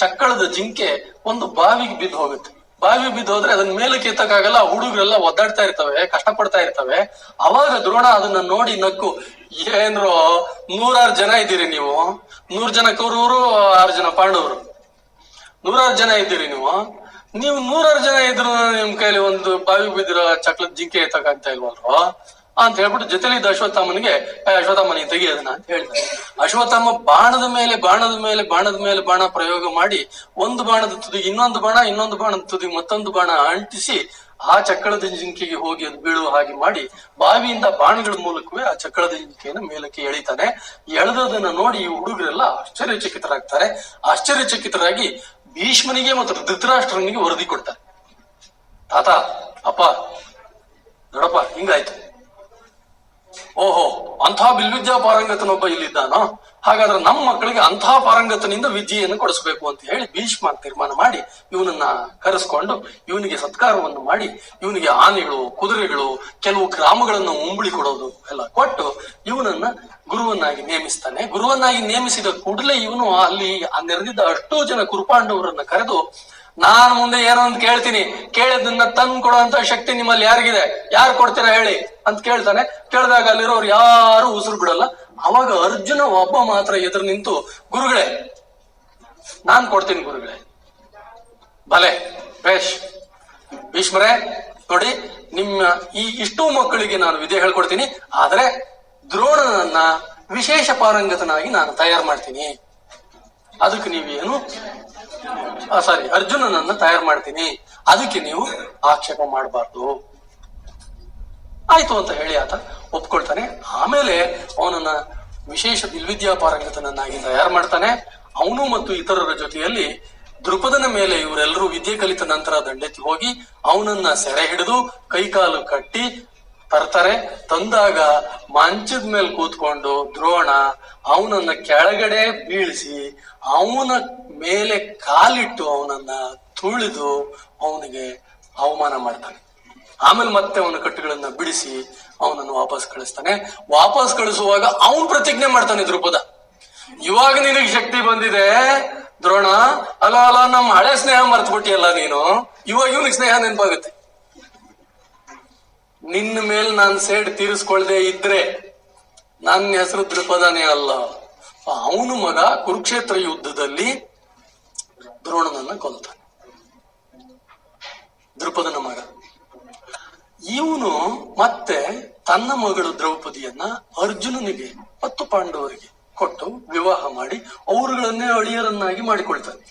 ಚಕ್ಕಳದ ಜಿಂಕೆ ಒಂದು ಬಾವಿಗೆ ಬಿದ್ದು ಹೋಗುತ್ತೆ. ಬಾವಿ ಬಿದ್ದು ಹೋದ್ರೆ ಅದನ್ನ ಮೇಲಕ್ಕೆ ಎತ್ತಕ್ಕಾಗಲ್ಲ. ಹುಡುಗರೆಲ್ಲ ಒದ್ದಾಡ್ತಾ ಇರ್ತವೆ, ಕಷ್ಟಪಡ್ತಾ ಇರ್ತವೆ. ಅವಾಗ ದ್ರೋಣ ಅದನ್ನ ನೋಡಿ ನಕ್ಕು, ಏನ್ರೋ 106 ಜನ ಇದ್ದೀರಿ ನೀವು, 100 ಜನ ಕೌರವರು, 6 ಜನ ಪಾಂಡವರು, 106 ಜನ ಇದ್ದೀರಿ ನೀವು 106 ಜನ ಇದ್ರು ನಿಮ್ ಕೈಲಿ ಒಂದು ಬಾವಿ ಬಿದ್ದಿರೋ ಚಕ್ಲದ ಜಿಂಕೆ ಎತ್ತಕ್ಕಾಗ್ತಾ ಇಲ್ವಲ್ರೋ ಅಂತ ಹೇಳ್ಬಿಟ್ಟು ಜೊತೆಲಿದ್ದ ಅಶ್ವತ್ಥಾಮನಿಗೆ, ಅಶ್ವತ್ಥಾಮನಿಗೆ ತೆಗಿಯೋದನ್ನ ಅಂತ ಹೇಳ್ತಾರೆ. ಅಶ್ವತ್ಥಾಮ ಬಾಣದ ಮೇಲೆ ಬಾಣ ಪ್ರಯೋಗ ಮಾಡಿ ಒಂದು ಬಾಣದ ತುದಿಗೆ ಇನ್ನೊಂದು ಬಾಣದ ತುದಿಗೆ ಮತ್ತೊಂದು ಬಾಣ ಅಂಟಿಸಿ ಆ ಚಕ್ಕಳದ ಜಿಂಕೆಗೆ ಹೋಗಿ ಅದು ಬೀಳುವ ಹಾಗೆ ಮಾಡಿ ಬಾವಿಯಿಂದ ಬಾಣಗಳ ಮೂಲಕವೇ ಆ ಚಕ್ಕಳದ ಜಿಂಕೆಯನ್ನು ಮೇಲಕ್ಕೆ ಎಳಿತಾನೆ. ಎಳೆದದನ್ನ ನೋಡಿ ಈ ಹುಡುಗರೆಲ್ಲ ಆಶ್ಚರ್ಯಚಕಿತರಾಗ್ತಾರೆ. ಆಶ್ಚರ್ಯಚಕಿತರಾಗಿ ಭೀಷ್ಮನಿಗೆ ಮತ್ತು ಧೃತರಾಷ್ಟ್ರನಿಗೆ ವರದಿ ಕೊಡ್ತಾರೆ. ತಾತ, ಅಪ್ಪ, ನೋಡಪ್ಪ, ಹಿಂಗಾಯ್ತು. ಓಹೋ, ಅಂಥ ಬಿಲ್ವಿದ್ಯಾ ಪಾರಂಗತನೊಬ್ಬ ಇಲ್ಲಿದ್ದಾನೋ, ಹಾಗಾದ್ರೆ ನಮ್ಮ ಮಕ್ಕಳಿಗೆ ಅಂಥ ಪಾರಂಗತನಿಂದ ವಿದ್ಯೆಯನ್ನು ಕೊಡಿಸ್ಬೇಕು ಅಂತ ಹೇಳಿ ಭೀಷ್ಮ ತೀರ್ಮಾನ ಮಾಡಿ ಇವನನ್ನ ಕರೆಸ್ಕೊಂಡು ಇವನಿಗೆ ಸತ್ಕಾರವನ್ನು ಮಾಡಿ ಇವನಿಗೆ ಆನೆಗಳು, ಕುದುರೆಗಳು, ಕೆಲವು ಗ್ರಾಮಗಳನ್ನು ಉಂಬಳಿ ಕೊಡೋದು ಎಲ್ಲ ಕೊಟ್ಟು ಇವನನ್ನ ಗುರುವನ್ನಾಗಿ ನೇಮಿಸ್ತಾನೆ. ಗುರುವನ್ನಾಗಿ ನೇಮಿಸಿದ ಕೂಡಲೇ ಇವನು ಅಲ್ಲಿ ನೆರೆದಿದ್ದ ಅಷ್ಟೋ ಜನ ಕುರುಪಾಂಡವರನ್ನ ಕರೆದು, ನಾನು ಮುಂದೆ ಏನೋ ಅಂತ ಕೇಳ್ತೀನಿ, ಕೇಳಿದ್ದನ್ನ ತಂದು ಕೊಡುವಂತ ಶಕ್ತಿ ನಿಮ್ಮಲ್ಲಿ ಯಾರಿಗಿದೆ, ಯಾರು ಕೊಡ್ತೀರಾ ಹೇಳಿ ಅಂತ ಕೇಳ್ತಾನೆ. ಕೇಳಿದಾಗ ಅಲ್ಲಿರೋರು ಯಾರು ಉಸಿರು ಬಿಡಲ್ಲ. ಅವಾಗ ಅರ್ಜುನ ಒಬ್ಬ ಮಾತ್ರ ಎದುರು ನಿಂತು, ಗುರುಗಳೇ, ನಾನ್ ಕೊಡ್ತೀನಿ ಗುರುಗಳೇ. ಭಲೆ, ಬೇಷ್, ಭೀಷ್ಮರೇ, ನೋಡಿ ನಿಮ್ಮ ಈ ಇಷ್ಟೂ ಮಕ್ಕಳಿಗೆ ನಾನು ವಿದ್ಯೆ ಹೇಳ್ಕೊಡ್ತೀನಿ, ಆದ್ರೆ ದ್ರೋಣನನ್ನ ವಿಶೇಷ ಪಾರಂಗತನಾಗಿ ನಾನು ತಯಾರು ಮಾಡ್ತೀನಿ. ಅದಕ್ಕೆ ನೀವೇನು ಅರ್ಜುನನನ್ನ ತಯಾರು ಮಾಡ್ತೀನಿ, ಅದಕ್ಕೆ ನೀವು ಆಕ್ಷೇಪ ಮಾಡಬಾರ್ದು. ಆಯ್ತು ಅಂತ ಹೇಳಿ ಆತ ಒಪ್ಕೊಳ್ತಾನೆ. ಆಮೇಲೆ ಅವನನ್ನ ವಿಶೇಷ ಬಿಲ್ವಿದ್ಯಾ ಪಾರಂಗತನನ್ನಾಗಿ ತಯಾರು ಮಾಡ್ತಾನೆ. ಅವನು ಮತ್ತು ಇತರರ ಜೊತೆಯಲ್ಲಿ ದೃಪದನ ಮೇಲೆ ಇವರೆಲ್ಲರೂ ವಿದ್ಯೆ ಕಲಿತ ನಂತರ ದಂಡೆತ್ತಿ ಹೋಗಿ ಅವನನ್ನ ಸೆರೆ ಹಿಡಿದು ಕೈಕಾಲು ಕಟ್ಟಿ ತರ್ತಾರೆ. ತಂದಾಗ ಮಂಚದ ಮೇಲೆ ಕೂತ್ಕೊಂಡು ದ್ರೋಣ ಅವನನ್ನ ಕೆಳಗಡೆ ಬೀಳಿಸಿ ಅವನ ಮೇಲೆ ಕಾಲಿಟ್ಟು ಅವನನ್ನ ತುಳಿದು ಅವನಿಗೆ ಅವಮಾನ ಮಾಡ್ತಾನೆ. ಆಮೇಲೆ ಮತ್ತೆ ಅವನ ಕಟ್ಟುಗಳನ್ನ ಬಿಡಿಸಿ ಅವನನ್ನು ವಾಪಸ್ ಕಳಿಸ್ತಾನೆ. ವಾಪಸ್ ಕಳಿಸುವಾಗ ಅವನ್ ಪ್ರತಿಜ್ಞೆ ಮಾಡ್ತಾನೆ, ದೃಪದ, ಇವಾಗ ನಿನಗೆ ಶಕ್ತಿ ಬಂದಿದೆ ದ್ರೋಣ, ಅಲ್ಲ ನಮ್ಮ ಹಳೆ ಸ್ನೇಹ ಮರ್ತ್ಬಿಟ್ಟಿಯಲ್ಲ ನೀನು, ಇವಾಗ ಇವನಿಗೆ ಸ್ನೇಹ ನೆನಪಾಗುತ್ತೆ. ನಿನ್ನ ಮೇಲೆ ನಾನು ಸೇಡ್ ತೀರಿಸ್ಕೊಳ್ದೆ ಇದ್ರೆ ನನ್ನ ಹೆಸರು ದೃಪದನೇ ಅಲ್ಲ. ಅವನು ಮಗ ಕುರುಕ್ಷೇತ್ರ ಯುದ್ಧದಲ್ಲಿ ದ್ರೋಣನನ್ನ ಕೊಲ್ತಾನೆ, ದೃಪದನ ಮಗ. ಇವನು ಮತ್ತೆ ತನ್ನ ಮಗಳು ದ್ರೌಪದಿಯನ್ನ ಅರ್ಜುನನಿಗೆ ಮತ್ತು ಪಾಂಡವರಿಗೆ ಕೊಟ್ಟು ವಿವಾಹ ಮಾಡಿ ಅವರುಗಳನ್ನೇ ಅಳಿಯರನ್ನಾಗಿ ಮಾಡಿಕೊಳ್ತಾನೆ.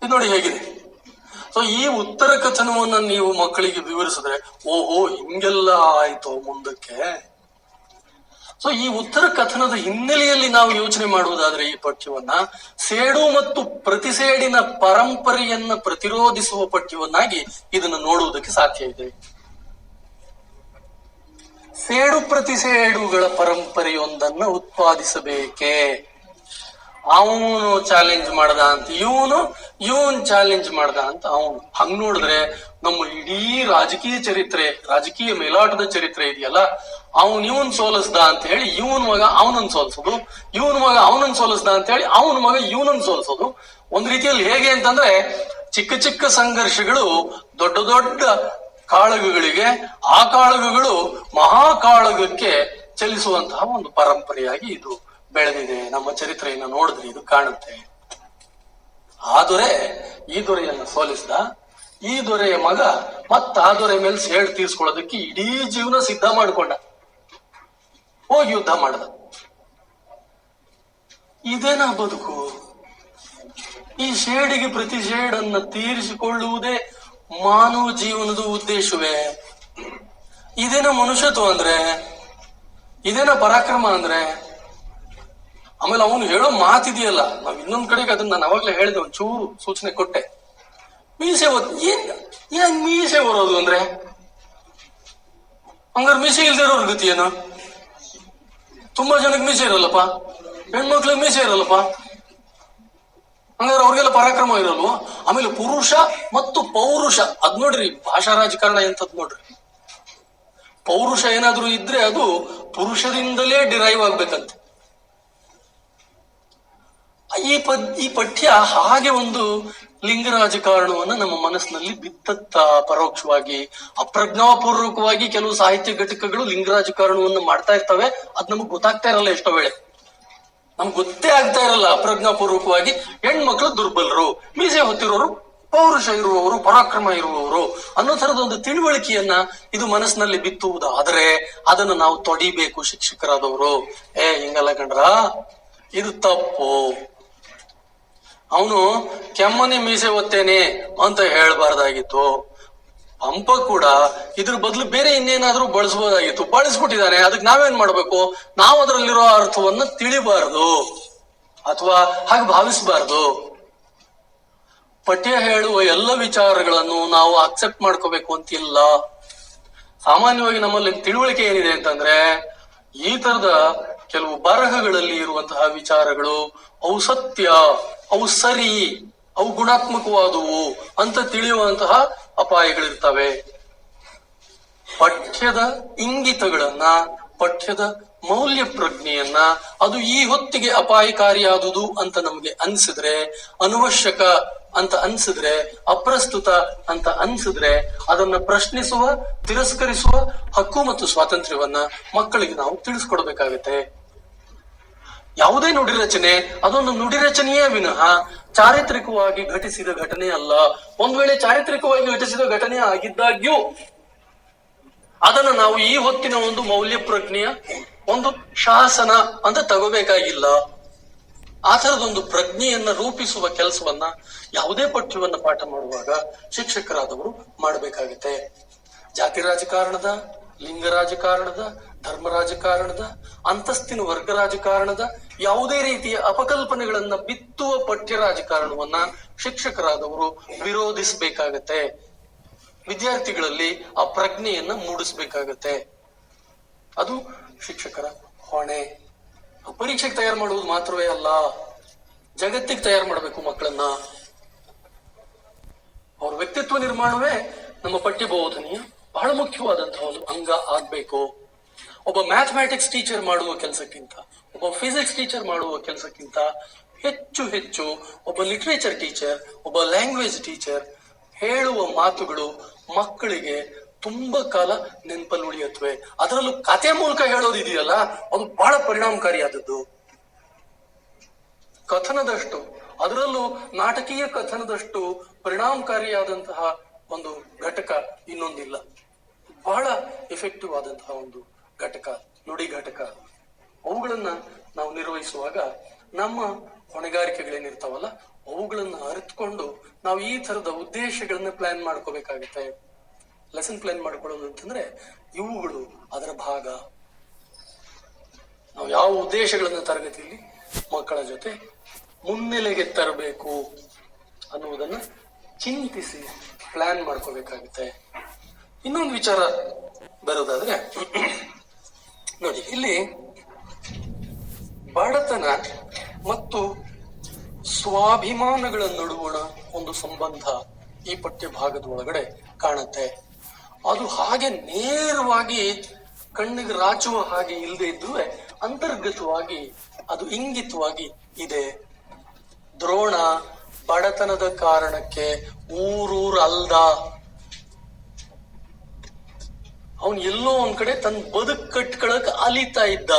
ಇದು ನೋಡಿ ಹೇಗಿದೆ. ಸೊ ಈ ಉತ್ತರ ಕಥನವನ್ನ ನೀವು ಮಕ್ಕಳಿಗೆ ವಿವರಿಸಿದ್ರೆ, ಓಹೋ ಹಿಂಗೆಲ್ಲ ಆಯ್ತು ಮುಂದಕ್ಕೆ. ಸೊ ಈ ಉತ್ತರ ಕಥನದ ಹಿನ್ನೆಲೆಯಲ್ಲಿ ನಾವು ಯೋಚನೆ ಮಾಡುವುದಾದ್ರೆ ಈ ಪಠ್ಯವನ್ನ ಸೇಡು ಮತ್ತು ಪ್ರತಿಸೇಡಿನ ಪರಂಪರೆಯನ್ನ ಪ್ರತಿರೋಧಿಸುವ ಪಠ್ಯವನ್ನಾಗಿ ಇದನ್ನು ನೋಡುವುದಕ್ಕೆ ಸಾಧ್ಯ ಇದೆ. ಸೇಡು ಪ್ರತಿಸೇಡುಗಳ ಪರಂಪರೆಯೊಂದನ್ನ ಉತ್ಪಾದಿಸಬೇಕೇ. ಅವನು ಚಾಲೆಂಜ್ ಮಾಡ್ದ ಅಂತ ಇವನ್ ಚಾಲೆಂಜ್ ಮಾಡ್ದ ಅಂತ ಅವನು. ಹಂಗ್ ನೋಡಿದ್ರೆ ನಮ್ಮ ಇಡೀ ರಾಜಕೀಯ ಮೇಲಾಟದ ಚರಿತ್ರೆ ಇದೆಯಲ್ಲ, ಇವನ್ ಸೋಲಿಸ್ದ ಅಂತ ಹೇಳಿ ಇವನ್ ಮಗ ಅವನನ್ನ ಸೋಲಿಸೋದು, ಇವನ್ ಮಗ ಅವನನ್ನ ಸೋಲಿಸ್ದ ಅಂತ ಹೇಳಿ ಅವನ ಮಗ ಇವನನ್ನ ಸೋಲಿಸೋದು. ಒಂದ್ ರೀತಿಯಲ್ಲಿ ಹೇಗೆ ಅಂತಂದ್ರೆ ಚಿಕ್ಕ ಚಿಕ್ಕ ಸಂಘರ್ಷಗಳು ದೊಡ್ಡ ದೊಡ್ಡ ಕಾಳಗಗಳಿಗೆ, ಆ ಕಾಳಗಗಳು ಮಹಾಕಾಳಗಕ್ಕೆ ಚಲಿಸುವಂತಹ ಒಂದು ಪರಂಪರೆಯಾಗಿ ಇದು ಬೆಳೆದಿದೆ. ನಮ್ಮ ಚರಿತ್ರೆಯನ್ನು ನೋಡಿದ್ರೆ ಇದು ಕಾಣುತ್ತೆ. ಆ ದೊರೆ ಈ ದೊರೆಯನ್ನು ಸೋಲಿಸಿದ, ಈ ದೊರೆಯ ಮಗ ಮತ್ತ ಆ ದೊರೆ ಮೇಲೆ ಸೇಡ್ ತೀರ್ಸ್ಕೊಳ್ಳೋದಕ್ಕೆ ಇಡೀ ಜೀವನ ಸಿದ್ಧ ಮಾಡ್ಕೊಂಡ, ಹೋಗಿ ಯುದ್ಧ ಮಾಡದ. ಇದೇನಾ ಬದುಕು? ಈ ಶೇಡಿಗೆ ಪ್ರತಿ ಶೇಡನ್ನ ತೀರಿಸಿಕೊಳ್ಳುವುದೇ ಮಾನವ ಜೀವನದ ಉದ್ದೇಶವೇ? ಇದೇನ ಮನುಷ್ಯತ್ವ ಅಂದ್ರೆ? ಇದೇನ ಪರಾಕ್ರಮ ಅಂದ್ರೆ? ಆಮೇಲೆ ಅವನು ಹೇಳೋ ಮಾತಿದೆಯಲ್ಲ, ನಾವ್ ಇನ್ನೊಂದ್ ಕಡೆಗೆ ಅದನ್ನ ನಾನು ಅವಾಗ್ಲೇ ಹೇಳಿದೆ, ಒಂಚೂರು ಸೂಚನೆ ಕೊಟ್ಟೆ. ಮೀಸೆ ಏನ್ ಮೀಸೆ ಬರೋದು ಅಂದ್ರೆ? ಹಂಗಾರೆ ಮೀಸೆ ಇಲ್ದೇ ಇರೋರ್ ಗತಿ ಏನು? ತುಂಬಾ ಜನಕ್ಕೆ ಮೀಸೆ ಇರಲ್ಲಪ್ಪ, ಹೆಣ್ಮಕ್ಳಿಗೆ ಮೀಸೆ ಇರಲ್ಲಪ್ಪ, ಹಂಗಾದ್ರೆ ಅವ್ರಿಗೆಲ್ಲ ಪರಾಕ್ರಮ ಇರಲ್ವ? ಆಮೇಲೆ ಪುರುಷ ಮತ್ತು ಪೌರುಷ, ಅದ್ ನೋಡ್ರಿ ಭಾಷಾ ರಾಜಕಾರಣ ಎಂತದ್ ನೋಡ್ರಿ. ಪೌರುಷ ಏನಾದ್ರೂ ಇದ್ರೆ ಅದು ಪುರುಷರಿಂದಲೇ ಡಿರೈವ್ ಆಗ್ಬೇಕಂತೆ. ಈ ಪಠ್ಯ ಹಾಗೆ ಒಂದು ಲಿಂಗ ರಾಜಕಾರಣವನ್ನ ನಮ್ಮ ಮನಸ್ಸಿನಲ್ಲಿ ಬಿತ್ತತ್ತ ಪರೋಕ್ಷವಾಗಿ, ಅಪ್ರಜ್ಞಾಪೂರ್ವಕವಾಗಿ ಕೆಲವು ಸಾಹಿತ್ಯ ಘಟಕಗಳು ಲಿಂಗ ರಾಜಕಾರಣವನ್ನ ಮಾಡ್ತಾ ಇರ್ತವೆ. ಅದ್ ನಮಗ್ ಗೊತ್ತಾಗ್ತಾ ಇರಲ್ಲ. ಎಷ್ಟೋ ವೇಳೆ ನಮ್ಗೆ ಗೊತ್ತೇ ಆಗ್ತಾ ಇರಲ್ಲ. ಅಪ್ರಜ್ಞಾಪೂರ್ವಕವಾಗಿ ಹೆಣ್ಮಕ್ಳು ದುರ್ಬಲರು, ಮೀಸೆ ಹೊತ್ತಿರೋರು ಪೌರುಷ ಇರುವವರು, ಪರಾಕ್ರಮ ಇರುವವರು ಅನ್ನೋ ತರದ ಒಂದು ತಿಳುವಳಿಕೆಯನ್ನ ಇದು ಮನಸ್ಸಿನಲ್ಲಿ ಬಿತ್ತುವುದಾದ್ರೆ ಅದನ್ನು ನಾವು ತೊಡಿಬೇಕು. ಶಿಕ್ಷಕರಾದವರು ಹಿಂಗಲ್ಲ ಕಂಡ್ರ, ಇದು ತಪ್ಪು. ಅವನು ಕೆಮ್ಮನೆ ಮೀಸೆ ಒತ್ತೇನೆ ಅಂತ ಹೇಳ್ಬಾರ್ದಾಗಿತ್ತು. ಪಂಪ ಕೂಡ ಇದ್ರ ಬದಲು ಬೇರೆ ಇನ್ನೇನಾದ್ರೂ ಬಳಸಬಹುದಾಗಿತ್ತು. ಬಳಸ್ಬಿಟ್ಟಿದ್ದಾನೆ. ಅದಕ್ಕೆ ನಾವೇನ್ ಮಾಡ್ಬೇಕು? ನಾವು ಅದರಲ್ಲಿರೋ ಅರ್ಥವನ್ನ ತಿಳಿಬಾರ್ದು ಅಥವಾ ಹಾಗೆ ಭಾವಿಸಬಾರ್ದು. ಪಠ್ಯ ಹೇಳುವ ಎಲ್ಲ ವಿಚಾರಗಳನ್ನು ನಾವು ಅಕ್ಸೆಪ್ಟ್ ಮಾಡ್ಕೋಬೇಕು ಅಂತಿಲ್ಲ. ಸಾಮಾನ್ಯವಾಗಿ ನಮ್ಮಲ್ಲಿ ತಿಳುವಳಿಕೆ ಏನಿದೆ ಅಂತಂದ್ರೆ, ಈ ತರದ ಕೆಲವು ಬರಹಗಳಲ್ಲಿ ಇರುವಂತಹ ವಿಚಾರಗಳು ಅವು ಸತ್ಯ, ಅವು ಸರಿ, ಅವು ಗುಣಾತ್ಮಕವಾದುವು ಅಂತ ತಿಳಿಯುವಂತಹ ಅಪಾಯಗಳಿರ್ತವೆ. ಪಠ್ಯದ ಇಂಗಿತಗಳನ್ನ, ಪಠ್ಯದ ಮೌಲ್ಯ ಪ್ರಜ್ಞೆಯನ್ನ ಅದು ಈ ಹೊತ್ತಿಗೆ ಅಪಾಯಕಾರಿಯಾದುದು ಅಂತ ನಮಗೆ ಅನ್ಸಿದ್ರೆ, ಅನವಶ್ಯಕ ಅಂತ ಅನ್ಸಿದ್ರೆ, ಅಪ್ರಸ್ತುತ ಅಂತ ಅನ್ಸಿದ್ರೆ ಅದನ್ನ ಪ್ರಶ್ನಿಸುವ, ತಿರಸ್ಕರಿಸುವ ಹಕ್ಕು ಮತ್ತು ಸ್ವಾತಂತ್ರ್ಯವನ್ನ ಮಕ್ಕಳಿಗೆ ನಾವು ತಿಳಿಸ್ಕೊಡ್ಬೇಕಾಗತ್ತೆ. ಯಾವುದೇ ನುಡಿ ರಚನೆ ಅದೊಂದು ನುಡಿ ರಚನೆಯೇ ವಿನಃ ಚಾರಿತ್ರಿಕವಾಗಿ ಘಟಿಸಿದ ಘಟನೆ ಅಲ್ಲ. ಒಂದ್ ವೇಳೆ ಚಾರಿತ್ರಿಕವಾಗಿ ಘಟಿಸಿದ ಘಟನೆ ಆಗಿದ್ದಾಗ್ಯೂ ಅದನ್ನು ನಾವು ಈ ಹೊತ್ತಿನ ಒಂದು ಮೌಲ್ಯ ಪ್ರಜ್ಞೆಯ ಒಂದು ಶಾಸನ ಅಂತ ತಗೋಬೇಕಾಗಿಲ್ಲ. ಆ ತರದೊಂದು ಪ್ರಜ್ಞೆಯನ್ನ ರೂಪಿಸುವ ಕೆಲಸವನ್ನ ಯಾವುದೇ ಪಠ್ಯವನ್ನ ಪಾಠ ಮಾಡುವಾಗ ಶಿಕ್ಷಕರಾದವರು ಮಾಡಬೇಕಾಗುತ್ತೆ. ಜಾತಿ ರಾಜಕಾರಣದ, ಲಿಂಗ ರಾಜಕಾರಣದ, ಧರ್ಮ ರಾಜಕಾರಣದ, ಅಂತಸ್ತಿನ ವರ್ಗ ರಾಜಕಾರಣದ ಯಾವುದೇ ರೀತಿಯ ಅಪಕಲ್ಪನೆಗಳನ್ನ ಬಿತ್ತುವ ಪಠ್ಯ ರಾಜಕಾರಣವನ್ನ ಶಿಕ್ಷಕರಾದವರು ವಿರೋಧಿಸಬೇಕಾಗತ್ತೆ. ವಿದ್ಯಾರ್ಥಿಗಳಲ್ಲಿ ಆ ಪ್ರಜ್ಞೆಯನ್ನ ಮೂಡಿಸ್ಬೇಕಾಗತ್ತೆ. ಅದು ಶಿಕ್ಷಕರ ಹೊಣೆ. ಪರೀಕ್ಷೆಗೆ ತಯಾರು ಮಾಡುವುದು ಮಾತ್ರವೇ ಅಲ್ಲ, ಜಗತ್ತಿಗೆ ತಯಾರು ಮಾಡಬೇಕು ಮಕ್ಕಳನ್ನ. ಅವ್ರ ವ್ಯಕ್ತಿತ್ವ ನಿರ್ಮಾಣವೇ ನಮ್ಮ ಪಠ್ಯ ಬೋಧನೆಯ ಬಹಳ ಮುಖ್ಯವಾದಂತಹ ಒಂದು ಅಂಗ ಆಗ್ಬೇಕು. ಒಬ್ಬ ಮ್ಯಾಥಮ್ಯಾಟಿಕ್ಸ್ ಟೀಚರ್ ಮಾಡುವ ಕೆಲಸಕ್ಕಿಂತ, ಒಬ್ಬ ಫಿಸಿಕ್ಸ್ ಟೀಚರ್ ಮಾಡುವ ಕೆಲಸಕ್ಕಿಂತ ಹೆಚ್ಚು ಒಬ್ಬ ಲಿಟ್ರೇಚರ್ ಟೀಚರ್, ಒಬ್ಬ ಲ್ಯಾಂಗ್ವೇಜ್ ಟೀಚರ್ ಹೇಳುವ ಮಾತುಗಳು ಮಕ್ಕಳಿಗೆ ತುಂಬಾ ಕಾಲ ನೆನಪಲ್ಲಿ ಉಳಿಯತ್ವೆ. ಅದರಲ್ಲೂ ಕಥೆ ಮೂಲಕ ಹೇಳೋದಿದೆಯಲ್ಲ, ಅದು ಬಹಳ ಪರಿಣಾಮಕಾರಿಯಾದದ್ದು. ಕಥನದಷ್ಟು, ಅದರಲ್ಲೂ ನಾಟಕೀಯ ಕಥನದಷ್ಟು ಪರಿಣಾಮಕಾರಿಯಾದಂತಹ ಒಂದು ಘಟಕ ಇನ್ನೊಂದಿಲ್ಲ. ಬಹಳ ಎಫೆಕ್ಟಿವ್ ಆದಂತಹ ಒಂದು ಘಟಕ ನುಡಿ ಘಟಕ. ಅವುಗಳನ್ನ ನಾವು ನಿರ್ವಹಿಸುವಾಗ ನಮ್ಮ ಹೊಣೆಗಾರಿಕೆಗಳೇನಿರ್ತಾವಲ್ಲ ಅವುಗಳನ್ನ ಅರಿತುಕೊಂಡು ನಾವು ಈ ತರದ ಉದ್ದೇಶಗಳನ್ನ ಪ್ಲಾನ್ ಮಾಡ್ಕೋಬೇಕಾಗತ್ತೆ. ಲೆಸನ್ ಪ್ಲಾನ್ ಮಾಡ್ಕೊಳ್ಳೋದು ಅಂತಂದ್ರೆ ಇವುಗಳು ಅದರ ಭಾಗ. ನಾವು ಯಾವ ಉದ್ದೇಶಗಳನ್ನ ತರಗತಿಯಲ್ಲಿ ಮಕ್ಕಳ ಜೊತೆ ಮುನ್ನೆಲೆಗೆ ತರಬೇಕು ಅನ್ನುವುದನ್ನ ಚಿಂತಿಸಿ ಪ್ಲಾನ್ ಮಾಡ್ಕೋಬೇಕಾಗುತ್ತೆ. ಇನ್ನೊಂದು ವಿಚಾರ ಬರೋದಾದ್ರೆ ನೋಡಿ, ಇಲ್ಲಿ ಬಡತನ ಮತ್ತು ಸ್ವಾಭಿಮಾನಗಳ ನಡುವಣ ಒಂದು ಸಂಬಂಧ ಈ ಪಠ್ಯ ಭಾಗದ ಒಳಗಡೆ ಕಾಣುತ್ತೆ. ಅದು ಹಾಗೆ ನೇರವಾಗಿ ಕಣ್ಣಿಗೆ ರಾಚುವ ಹಾಗೆ ಇಲ್ಲದೆ ಇದ್ರೂ ಅಂತರ್ಗತವಾಗಿ ಅದು ಇಂಗಿತವಾಗಿ ಇದೆ. ದ್ರೋಣ ಬಡತನದ ಕಾರಣಕ್ಕೆ ಊರೂರ್ ಅಲ್ದ, ಅವನ್ ಎಲ್ಲೋ ಒಂದ್ ಕಡೆ ತನ್ನ ಬದುಕು ಕಟ್ಕೊಳಕ್ ಅಲಿತಾ ಇದ್ದ.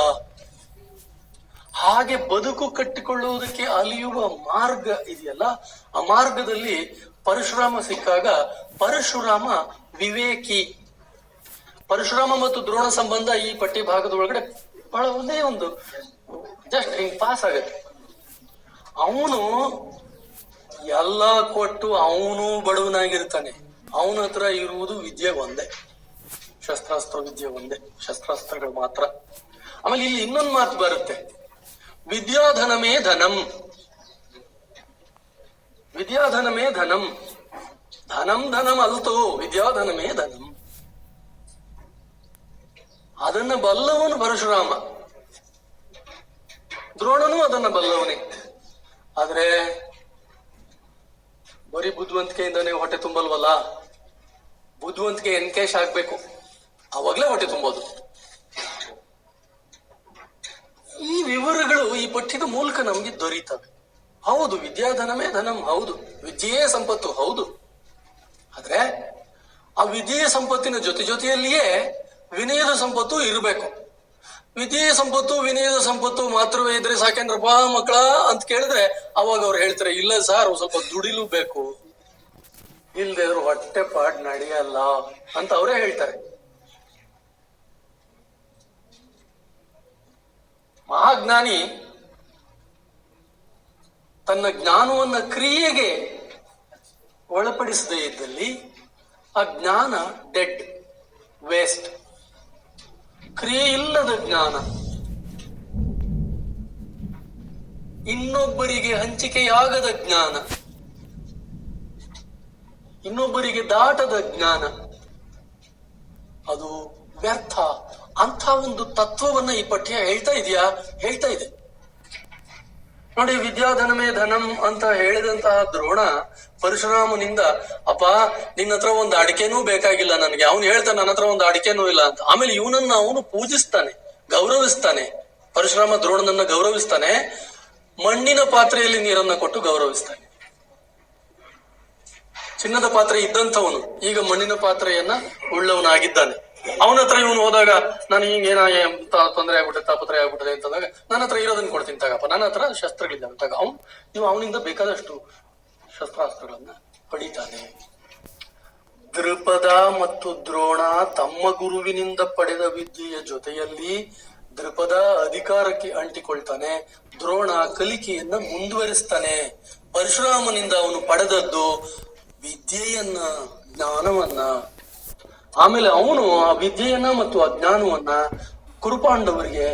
ಹಾಗೆ ಬದುಕು ಕಟ್ಟಿಕೊಳ್ಳುವುದಕ್ಕೆ ಅಲಿಯುವ ಮಾರ್ಗ ಇದೆಯಲ್ಲ, ಆ ಮಾರ್ಗದಲ್ಲಿ ಪರಶುರಾಮ ಸಿಕ್ಕಾಗ ಪರಶುರಾಮ ವಿವೇಕಿ. ಪರಶುರಾಮ ಮತ್ತು ದ್ರೋಣ ಸಂಬಂಧ ಈ ಪಠ್ಯ ಭಾಗದ ಒಳಗಡೆ ಬಹಳ ಒಂದೇ ಒಂದು ಜಸ್ಟ್ ಹಿಂಗ್ ಪಾಸ್ ಆಗತ್ತೆ. ಅವನು ಎಲ್ಲ ಕೊಟ್ಟು ಅವನು ಬಡವನಾಗಿರ್ತಾನೆ. ಅವನ ಹತ್ರ ಇರುವುದು ವಿದ್ಯೆ ಒಂದೇ, ಶಸ್ತ್ರಾಸ್ತ್ರ ವಿದ್ಯೆ ಒಂದೇ, ಶಸ್ತ್ರಾಸ್ತ್ರಗಳು ಮಾತ್ರ. ಆಮೇಲೆ ಇಲ್ಲಿ ಇನ್ನೊಂದು ಮಾತು ಬರುತ್ತೆ, ವಿದ್ಯಾಧನಮೇ ಧನಂ. ವಿದ್ಯಾಧನಮೇ ಧನಂ, ಧನಂ ಧನಂ ಅಲ್ತೋ ವಿದ್ಯಾಧನಮೇ ಧನಂ. ಅದನ್ನ ಬಲ್ಲವನು ಪರಶುರಾಮ, ದ್ರೋಣನು ಅದನ್ನ ಬಲ್ಲವನೇ. ಆದ್ರೆ ಬರೀ ಬುದ್ಧಿವಂತಿಕೆಯಿಂದಾನೇ ಹೊಟ್ಟೆ ತುಂಬಲ್ವಲ್ಲ, ಬುದ್ಧಿವಂತಿಕೆ ಎನ್ಕೇಶ್ ಆಗ್ಬೇಕು. ಅವಾಗ್ಲೇ ಹೊಟ್ಟೆ ತುಂಬೋದು. ಈ ವಿವರಗಳು ಈ ಪಠ್ಯದ ಮೂಲಕ ನಮಗೆ ದೊರೀತವೆ. ಹೌದು, ವಿದ್ಯಾಧನಮೇ ಧನಂ, ಹೌದು, ವಿದ್ಯೆಯೇ ಸಂಪತ್ತು, ಹೌದು. ಆದ್ರೆ ಆ ವಿದ್ಯೆಯ ಸಂಪತ್ತಿನ ಜೊತೆಯಲ್ಲಿಯೇ ವಿನಯದ ಸಂಪತ್ತು ಇರಬೇಕು. ವಿದ್ಯೆಯ ಸಂಪತ್ತು ವಿನಯದ ಸಂಪತ್ತು ಮಾತ್ರವೇ ಇದ್ರೆ ಸಾಕೇಂದ್ರಪ್ಪ ಮಕ್ಕಳ ಅಂತ ಕೇಳಿದ್ರೆ ಅವಾಗ ಅವ್ರು ಹೇಳ್ತಾರೆ, ಇಲ್ಲ ಸರ್ ಸ್ವಲ್ಪ ದುಡಿಲು ಬೇಕು, ಇಲ್ದೇ ಇದ್ರು ಹೊಟ್ಟೆ ಪಾಡ್ ನಡೆಯಲ್ಲ ಅಂತ ಅವರೇ ಹೇಳ್ತಾರೆ. ಮಹಾಜ್ಞಾನಿ ತನ್ನ ಜ್ಞಾನವನ್ನ ಕ್ರಿಯೆಗೆ ಒಳಪಡಿಸದೇ ಇದ್ದಲ್ಲಿ ಆ ಜ್ಞಾನ ಡೆಡ್, ವೇಸ್ಟ್. ಕ್ರಿಯೆ ಇಲ್ಲದ ಜ್ಞಾನ, ಇನ್ನೊಬ್ಬರಿಗೆ ಹಂಚಿಕೆಯಾಗದ ಜ್ಞಾನ, ಇನ್ನೊಬ್ಬರಿಗೆ ದಾಟದ ಜ್ಞಾನ, ಅದು ವ್ಯರ್ಥ. ಅಂಥ ಒಂದು ತತ್ವವನ್ನ ಈ ಪಠ್ಯ ಹೇಳ್ತಾ ಇದೆಯಾ? ಹೇಳ್ತಾ ಇದೆ. ನೋಡಿ, ವಿದ್ಯಾಧನಮೇ ಧನಂ ಅಂತ ಹೇಳಿದಂತಹ ದ್ರೋಣ ಪರಶುರಾಮನಿಂದ, ಅಪ್ಪ ನಿನ್ನ ಹತ್ರ ಒಂದು ಅಡಿಕೆನೂ ಬೇಕಾಗಿಲ್ಲ ನನಗೆ, ಅವನು ಹೇಳ್ತಾನೆ ನನ್ನ ಹತ್ರ ಒಂದು ಅಡಿಕೆನೂ ಇಲ್ಲ ಅಂತ. ಆಮೇಲೆ ಇವನನ್ನ ಅವನು ಪೂಜಿಸ್ತಾನೆ, ಗೌರವಿಸ್ತಾನೆ. ಪರಶುರಾಮ ದ್ರೋಣನನ್ನ ಗೌರವಿಸ್ತಾನೆ, ಮಣ್ಣಿನ ಪಾತ್ರೆಯಲ್ಲಿ ನೀರನ್ನ ಕೊಟ್ಟು ಗೌರವಿಸ್ತಾನೆ. ಚಿನ್ನದ ಪಾತ್ರೆ ಇದ್ದಂಥವನು ಈಗ ಮಣ್ಣಿನ ಪಾತ್ರೆಯನ್ನ ಉಳ್ಳವನಾಗಿದ್ದಾನೆ. ಅವನ ಹತ್ರ ಇವನು ಹೋದಾಗ, ನಾನು ಹಿಂಗೇನ ತೊಂದರೆ ಆಗ್ಬಿಟ್ಟೆ, ತಾಪತ್ರೆ ಆಗ್ಬಿಟ್ಟದೆ ಅಂತಂದಾಗ, ನನ್ನ ಹತ್ರ ಇರೋದನ್ನ ಕೊಡ್ತೀನಿ ತಗಪ್ಪ, ನನ್ನ ಹತ್ರ ಶಸ್ತ್ರಗಳಿದ್ದಾವೆ ತಗ. ನೀವು ಅವನಿಂದ ಬೇಕಾದಷ್ಟು ಶಸ್ತ್ರಾಸ್ತ್ರಗಳನ್ನ ಪಡಿತಾನೆ. ದೃಪದ ಮತ್ತು ದ್ರೋಣ ತಮ್ಮ ಗುರುವಿನಿಂದ ಪಡೆದ ವಿದ್ಯೆಯ ಜೊತೆಯಲ್ಲಿ ದೃಪದ ಅಧಿಕಾರಕ್ಕೆ ಅಂಟಿಕೊಳ್ತಾನೆ, ದ್ರೋಣ ಕಲಿಕೆಯನ್ನ ಮುಂದುವರಿಸ್ತಾನೆ. ಪರಶುರಾಮನಿಂದ ಅವನು ಪಡೆದದ್ದು ವಿದ್ಯೆಯನ್ನ, ಜ್ಞಾನವನ್ನ. ಆಮೇಲೆ ಅವನು ಆ ವಿದ್ಯೆಯನ್ನ ಮತ್ತು ಆ ಜ್ಞಾನವನ್ನ ಕುರುಪಾಂಡವರಿಗೆ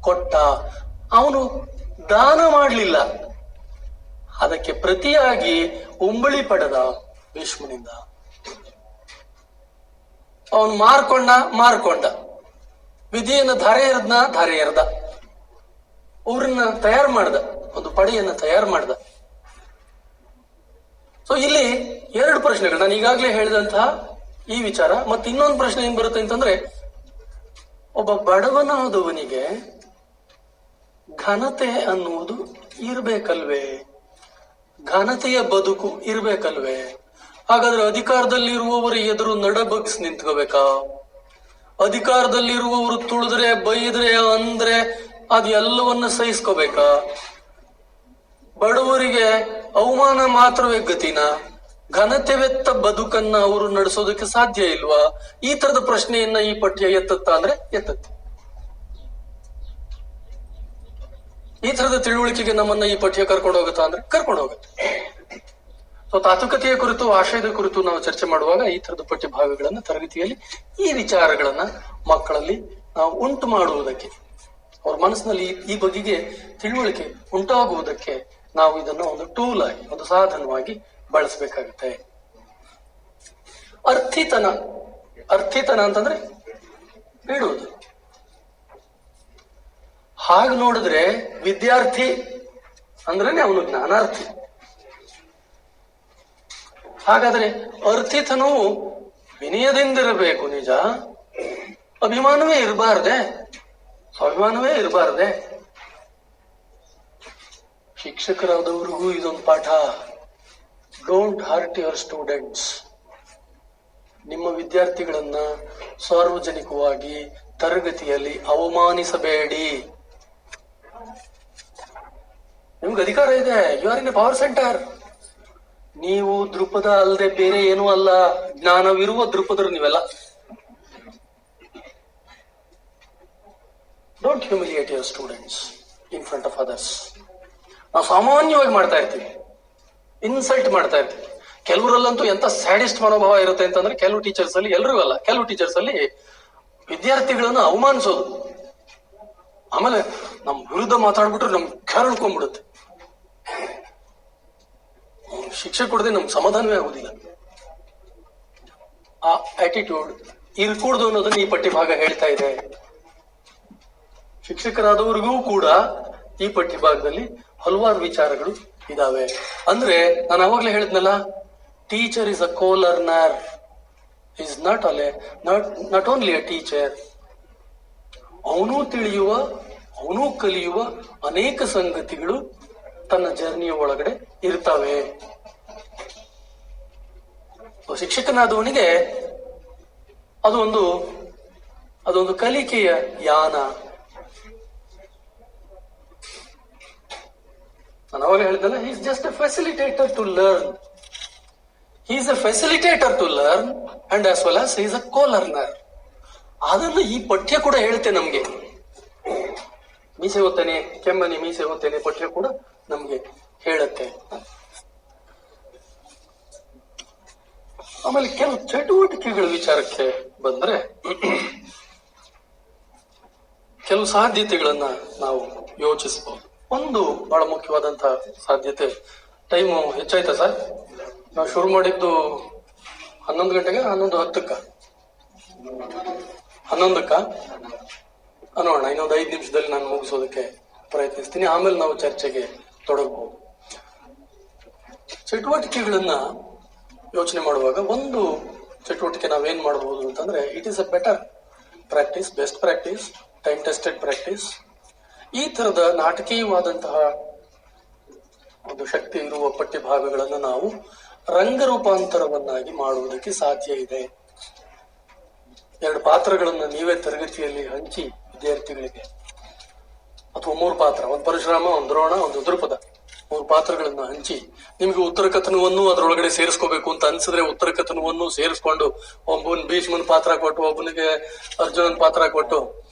ಕೊಟ್ಟ. ಅವನು ದಾನ ಮಾಡಲಿಲ್ಲ, ಅದಕ್ಕೆ ಪ್ರತಿಯಾಗಿ ಉಂಬಳಿ ಪಡೆದ ಭೀಷ್ಮನಿಂದ. ಅವನು ಮಾರ್ಕೊಂಡ ವಿದ್ಯೆಯನ್ನ ಧಾರೆ ಎರ್ದ, ಅವ್ರನ್ನ ತಯಾರು ಮಾಡ್ದ, ಒಂದು ಪಡೆಯನ್ನ ತಯಾರು ಮಾಡ್ದ. ಸೊ ಇಲ್ಲಿ ಎರಡು ಪ್ರಶ್ನೆಗಳು, ನಾನು ಈಗಾಗಲೇ ಹೇಳಿದಂತಹ ಈ ವಿಚಾರ. ಮತ್ತೆ ಇನ್ನೊಂದು ಪ್ರಶ್ನೆ ಏನ್ ಬರುತ್ತೆ ಅಂತಂದ್ರೆ, ಒಬ್ಬ ಬಡವನಾದವನಿಗೆ ಘನತೆ ಅನ್ನುವುದು ಇರ್ಬೇಕಲ್ವೇ? ಘನತೆಯ ಬದುಕು ಇರ್ಬೇಕಲ್ವೇ? ಹಾಗಾದ್ರೆ ಅಧಿಕಾರದಲ್ಲಿರುವವರ ಎದುರು ನಡಬಗ್ಸ್ ನಿಂತ್ಕೋಬೇಕಾ? ಅಧಿಕಾರದಲ್ಲಿರುವವರು ತುಳಿದ್ರೆ, ಬೈದ್ರೆ, ಅಂದ್ರೆ ಅದೆಲ್ಲವನ್ನ ಸಹಿಸ್ಕೋಬೇಕಾ? ಬಡವರಿಗೆ ಅವಮಾನ ಮಾತ್ರವೇ ಗತಿನ? ಘನತೆವೆತ್ತ ಬದುಕನ್ನ ಅವರು ನಡೆಸೋದಕ್ಕೆ ಸಾಧ್ಯ ಇಲ್ವಾ? ಈ ತರದ ಪ್ರಶ್ನೆಯನ್ನ ಈ ಪಠ್ಯ ಎತ್ತುತ್ತಾ ಅಂದ್ರೆ ಎತ್ತುತ್ತೆ. ಈ ತರದ ತಿಳುವಳಿಕೆಗೆ ನಮ್ಮನ್ನ ಈ ಪಠ್ಯ ಕರ್ಕೊಂಡು ಹೋಗುತ್ತಾ ಅಂದ್ರೆ ಕರ್ಕೊಂಡು ಹೋಗುತ್ತೆ. ಸೊ ತಾತ್ವಿಕತೆಯ ಕುರಿತು, ಆಶಯದ ಕುರಿತು ನಾವು ಚರ್ಚೆ ಮಾಡುವಾಗ ಈ ತರದ ಪಠ್ಯ ಭಾಗಗಳನ್ನ ತರಗತಿಯಲ್ಲಿ ಈ ವಿಚಾರಗಳನ್ನ ಮಕ್ಕಳಲ್ಲಿ ನಾವು ಉಂಟು ಮಾಡುವುದಕ್ಕೆ, ಅವ್ರ ಮನಸ್ಸಿನಲ್ಲಿ ಈ ಬಗೆಗೆ ತಿಳುವಳಿಕೆ ಉಂಟಾಗುವುದಕ್ಕೆ ನಾವು ಇದನ್ನ ಒಂದು ಟೂಲ್ ಆಗಿ, ಒಂದು ಸಾಧನವಾಗಿ ಬಳಸಬೇಕಾಗುತ್ತೆ. ಅರ್ಥಿತನ ಅಂತಂದ್ರೆ ಬಿಡುವುದು. ಹಾಗೆ ನೋಡಿದ್ರೆ ವಿದ್ಯಾರ್ಥಿ ಅಂದ್ರೇನೆ ಅವನು ಜ್ಞಾನಾರ್ಥಿ. ಹಾಗಾದ್ರೆ ಅರ್ಥಿತನು ವಿನಯದಿಂದಿರಬೇಕು, ನಿಜ. ಅಭಿಮಾನವೇ ಇರಬಾರ್ದೆ, ಸ್ವಾಭಿಮಾನವೇ ಇರಬಾರ್ದೆ. ಶಿಕ್ಷಕರಾದವ್ರಿಗೂ ಇದೊಂದು ಪಾಠ. Don't hurt your students. ನಿಮ್ಮ ವಿದ್ಯಾರ್ಥಿಗಳನ್ನ ಸಾರ್ವಜನಿಕವಾಗಿ ತರಗತಿಯಲ್ಲಿ ಅವಮಾನಿಸಬೇಡಿ. ನಿಮ್ಗೆ ಅಧಿಕಾರ ಇದೆ, you are in a power centre. ನೀವು ದೃಪದ ಅಲ್ಲದೆ ಬೇರೆ ಏನೂ ಅಲ್ಲ, ಜ್ಞಾನವಿರುವ ದೃಪದರು ನೀವೆಲ್ಲ. Don't humiliate your students in front of others. ನಾವು ಸಾಮಾನ್ಯವಾಗಿ ಮಾಡ್ತಾ ಇರ್ತೀವಿ, ಇನ್ಸಲ್ಟ್ ಮಾಡ್ತಾ ಇರ್ತೀವಿ. ಕೆಲವರಲ್ಲಂತೂ ಎಂತ ಸ್ಯಾಡಿಸ್ಟ್ ಮನೋಭಾವ ಇರುತ್ತೆ ಅಂತಂದ್ರೆ, ಕೆಲವು ಟೀಚರ್ಸ್ ಅಲ್ಲಿ, ಎಲ್ರಿಗೂ ಅಲ್ಲ, ಕೆಲವು ಟೀಚರ್ಸ್ ಅಲ್ಲಿ ವಿದ್ಯಾರ್ಥಿಗಳನ್ನು ಅವಮಾನಿಸೋದು. ಆಮೇಲೆ ನಮ್ ವಿರುದ್ಧ ಮಾತಾಡ್ಬಿಟ್ರೆ ನಮ್ ಕೆರಳ್ಕೊಂಡ್ಬಿಡುತ್ತೆ. ಶಿಕ್ಷೆ ಕೊಡದೆ ನಮ್ಗೆ ಸಮಾಧಾನವೇ ಆಗುದಿಲ್ಲ. ಆ ಆಟಿಟ್ಯೂಡ್ ಇರ್ಕೂಡ್ದು ಅನ್ನೋದನ್ನ ಈ ಪಠ್ಯ ಭಾಗ ಹೇಳ್ತಾ ಇದೆ. ಶಿಕ್ಷಕರಾದವರಿಗೂ ಕೂಡ ಈ ಪಠ್ಯ ಭಾಗದಲ್ಲಿ ಹಲವಾರು ವಿಚಾರಗಳು ಇದಾವೆ. ಅಂದ್ರೆ ನಾನು ಅವಾಗ್ಲೇ ಹೇಳಿದ್ನಲ್ಲ, teacher is a co learner. Is not only a teacher. ಅವನು ತಿಳಿಯುವ, ಅವನು ಕಲಿಯುವ ಅನೇಕ ಸಂಗತಿಗಳು ತನ್ನ ಜರ್ನಿಯ ಒಳಗಡೆ ಇರ್ತವೆ. ಶಿಕ್ಷಕನಾದವನಿಗೆ ಅದೊಂದು ಕಲಿಕೆಯ ಯಾನ. ನಾನು ಅವಾಗ ಹೇಳಿದ್ದಲ್ಲ, is just a facilitator to learn. Is a facilitator to learn and as well as is a co learner. ಅದನ್ನು ಈ ಪಠ್ಯ ಕೂಡ ಹೇಳುತ್ತೆ ನಮ್ಗೆ. ಮೀಸೆ ಹೊತ್ತೇನೆ, ಕೆಮ್ಮನಿ ಮೀಸೆ ಹೊತ್ತೇನೆ ಪಠ್ಯ ಕೂಡ ನಮ್ಗೆ ಹೇಳುತ್ತೆ. ಆಮೇಲೆ ಕೆಲವು ಚಟುವಟಿಕೆಗಳ ವಿಚಾರಕ್ಕೆ ಬಂದ್ರೆ, ಕೆಲವು ಸಾಧ್ಯತೆಗಳನ್ನ ನಾವು ಯೋಚಿಸಬಹುದು. ಒಂದು ಬಹಳ ಮುಖ್ಯವಾದಂತಹ ಸಾಧ್ಯತೆ, ಟೈಮು ಹೆಚ್ಚಾಯ್ತಾ ಸರ್? ನಾವು ಶುರು ಮಾಡಿದ್ದು 11 ಗಂಟೆಗೆ, 11:10ಕ್ಕ, 11ಕ್ಕ ಅನ್ನೋಣ. ಇನ್ನೊಂದು 5 ನಿಮಿಷದಲ್ಲಿ ನಾನು ಮುಗಿಸೋದಕ್ಕೆ ಪ್ರಯತ್ನಿಸ್ತೀನಿ. ಆಮೇಲೆ ನಾವು ಚರ್ಚೆಗೆ ತೊಡಗಬಹುದು. ಚಟುವಟಿಕೆಗಳನ್ನ ಯೋಚನೆ ಮಾಡುವಾಗ ಒಂದು ಚಟುವಟಿಕೆ ನಾವೇನ್ ಮಾಡಬಹುದು ಅಂತಂದ್ರೆ, it is a better practice, best practice, time tested practice. ಈ ತರದ ನಾಟಕೀಯವಾದಂತಹ ಒಂದು ಶಕ್ತಿ ಇರುವ ಪಠ್ಯ ಭಾಗಗಳನ್ನು ನಾವು ರಂಗರೂಪಾಂತರವನ್ನಾಗಿ ಮಾಡುವುದಕ್ಕೆ ಸಾಧ್ಯ ಇದೆ. 2 ಪಾತ್ರಗಳನ್ನ ನೀವೇ ತರಗತಿಯಲ್ಲಿ ಹಂಚಿ ವಿದ್ಯಾರ್ಥಿಗಳಿಗೆ, ಅಥವಾ 3 ಪಾತ್ರ, ಒಂದು ಪರಶುರಾಮ, ಒಂದು ದ್ರೋಣ, ಒಂದು ದ್ರುಪದ, 3 ಪಾತ್ರಗಳನ್ನ ಹಂಚಿ, ನಿಮ್ಗೆ ಉತ್ತರ ಕಥನವನ್ನು ಅದರೊಳಗಡೆ ಸೇರಿಸ್ಕೋಬೇಕು ಅಂತ ಅನ್ಸಿದ್ರೆ ಉತ್ತರ ಕಥನವನ್ನು ಸೇರಿಸ್ಕೊಂಡು, ಒಬ್ಬನ ಭೀಷ್ಮನ್ ಪಾತ್ರ ಕೊಟ್ಟು, ಒಬ್ಬನಿಗೆ ಅರ್ಜುನನ್ ಪಾತ್ರ ಕೊಟ್ಟು,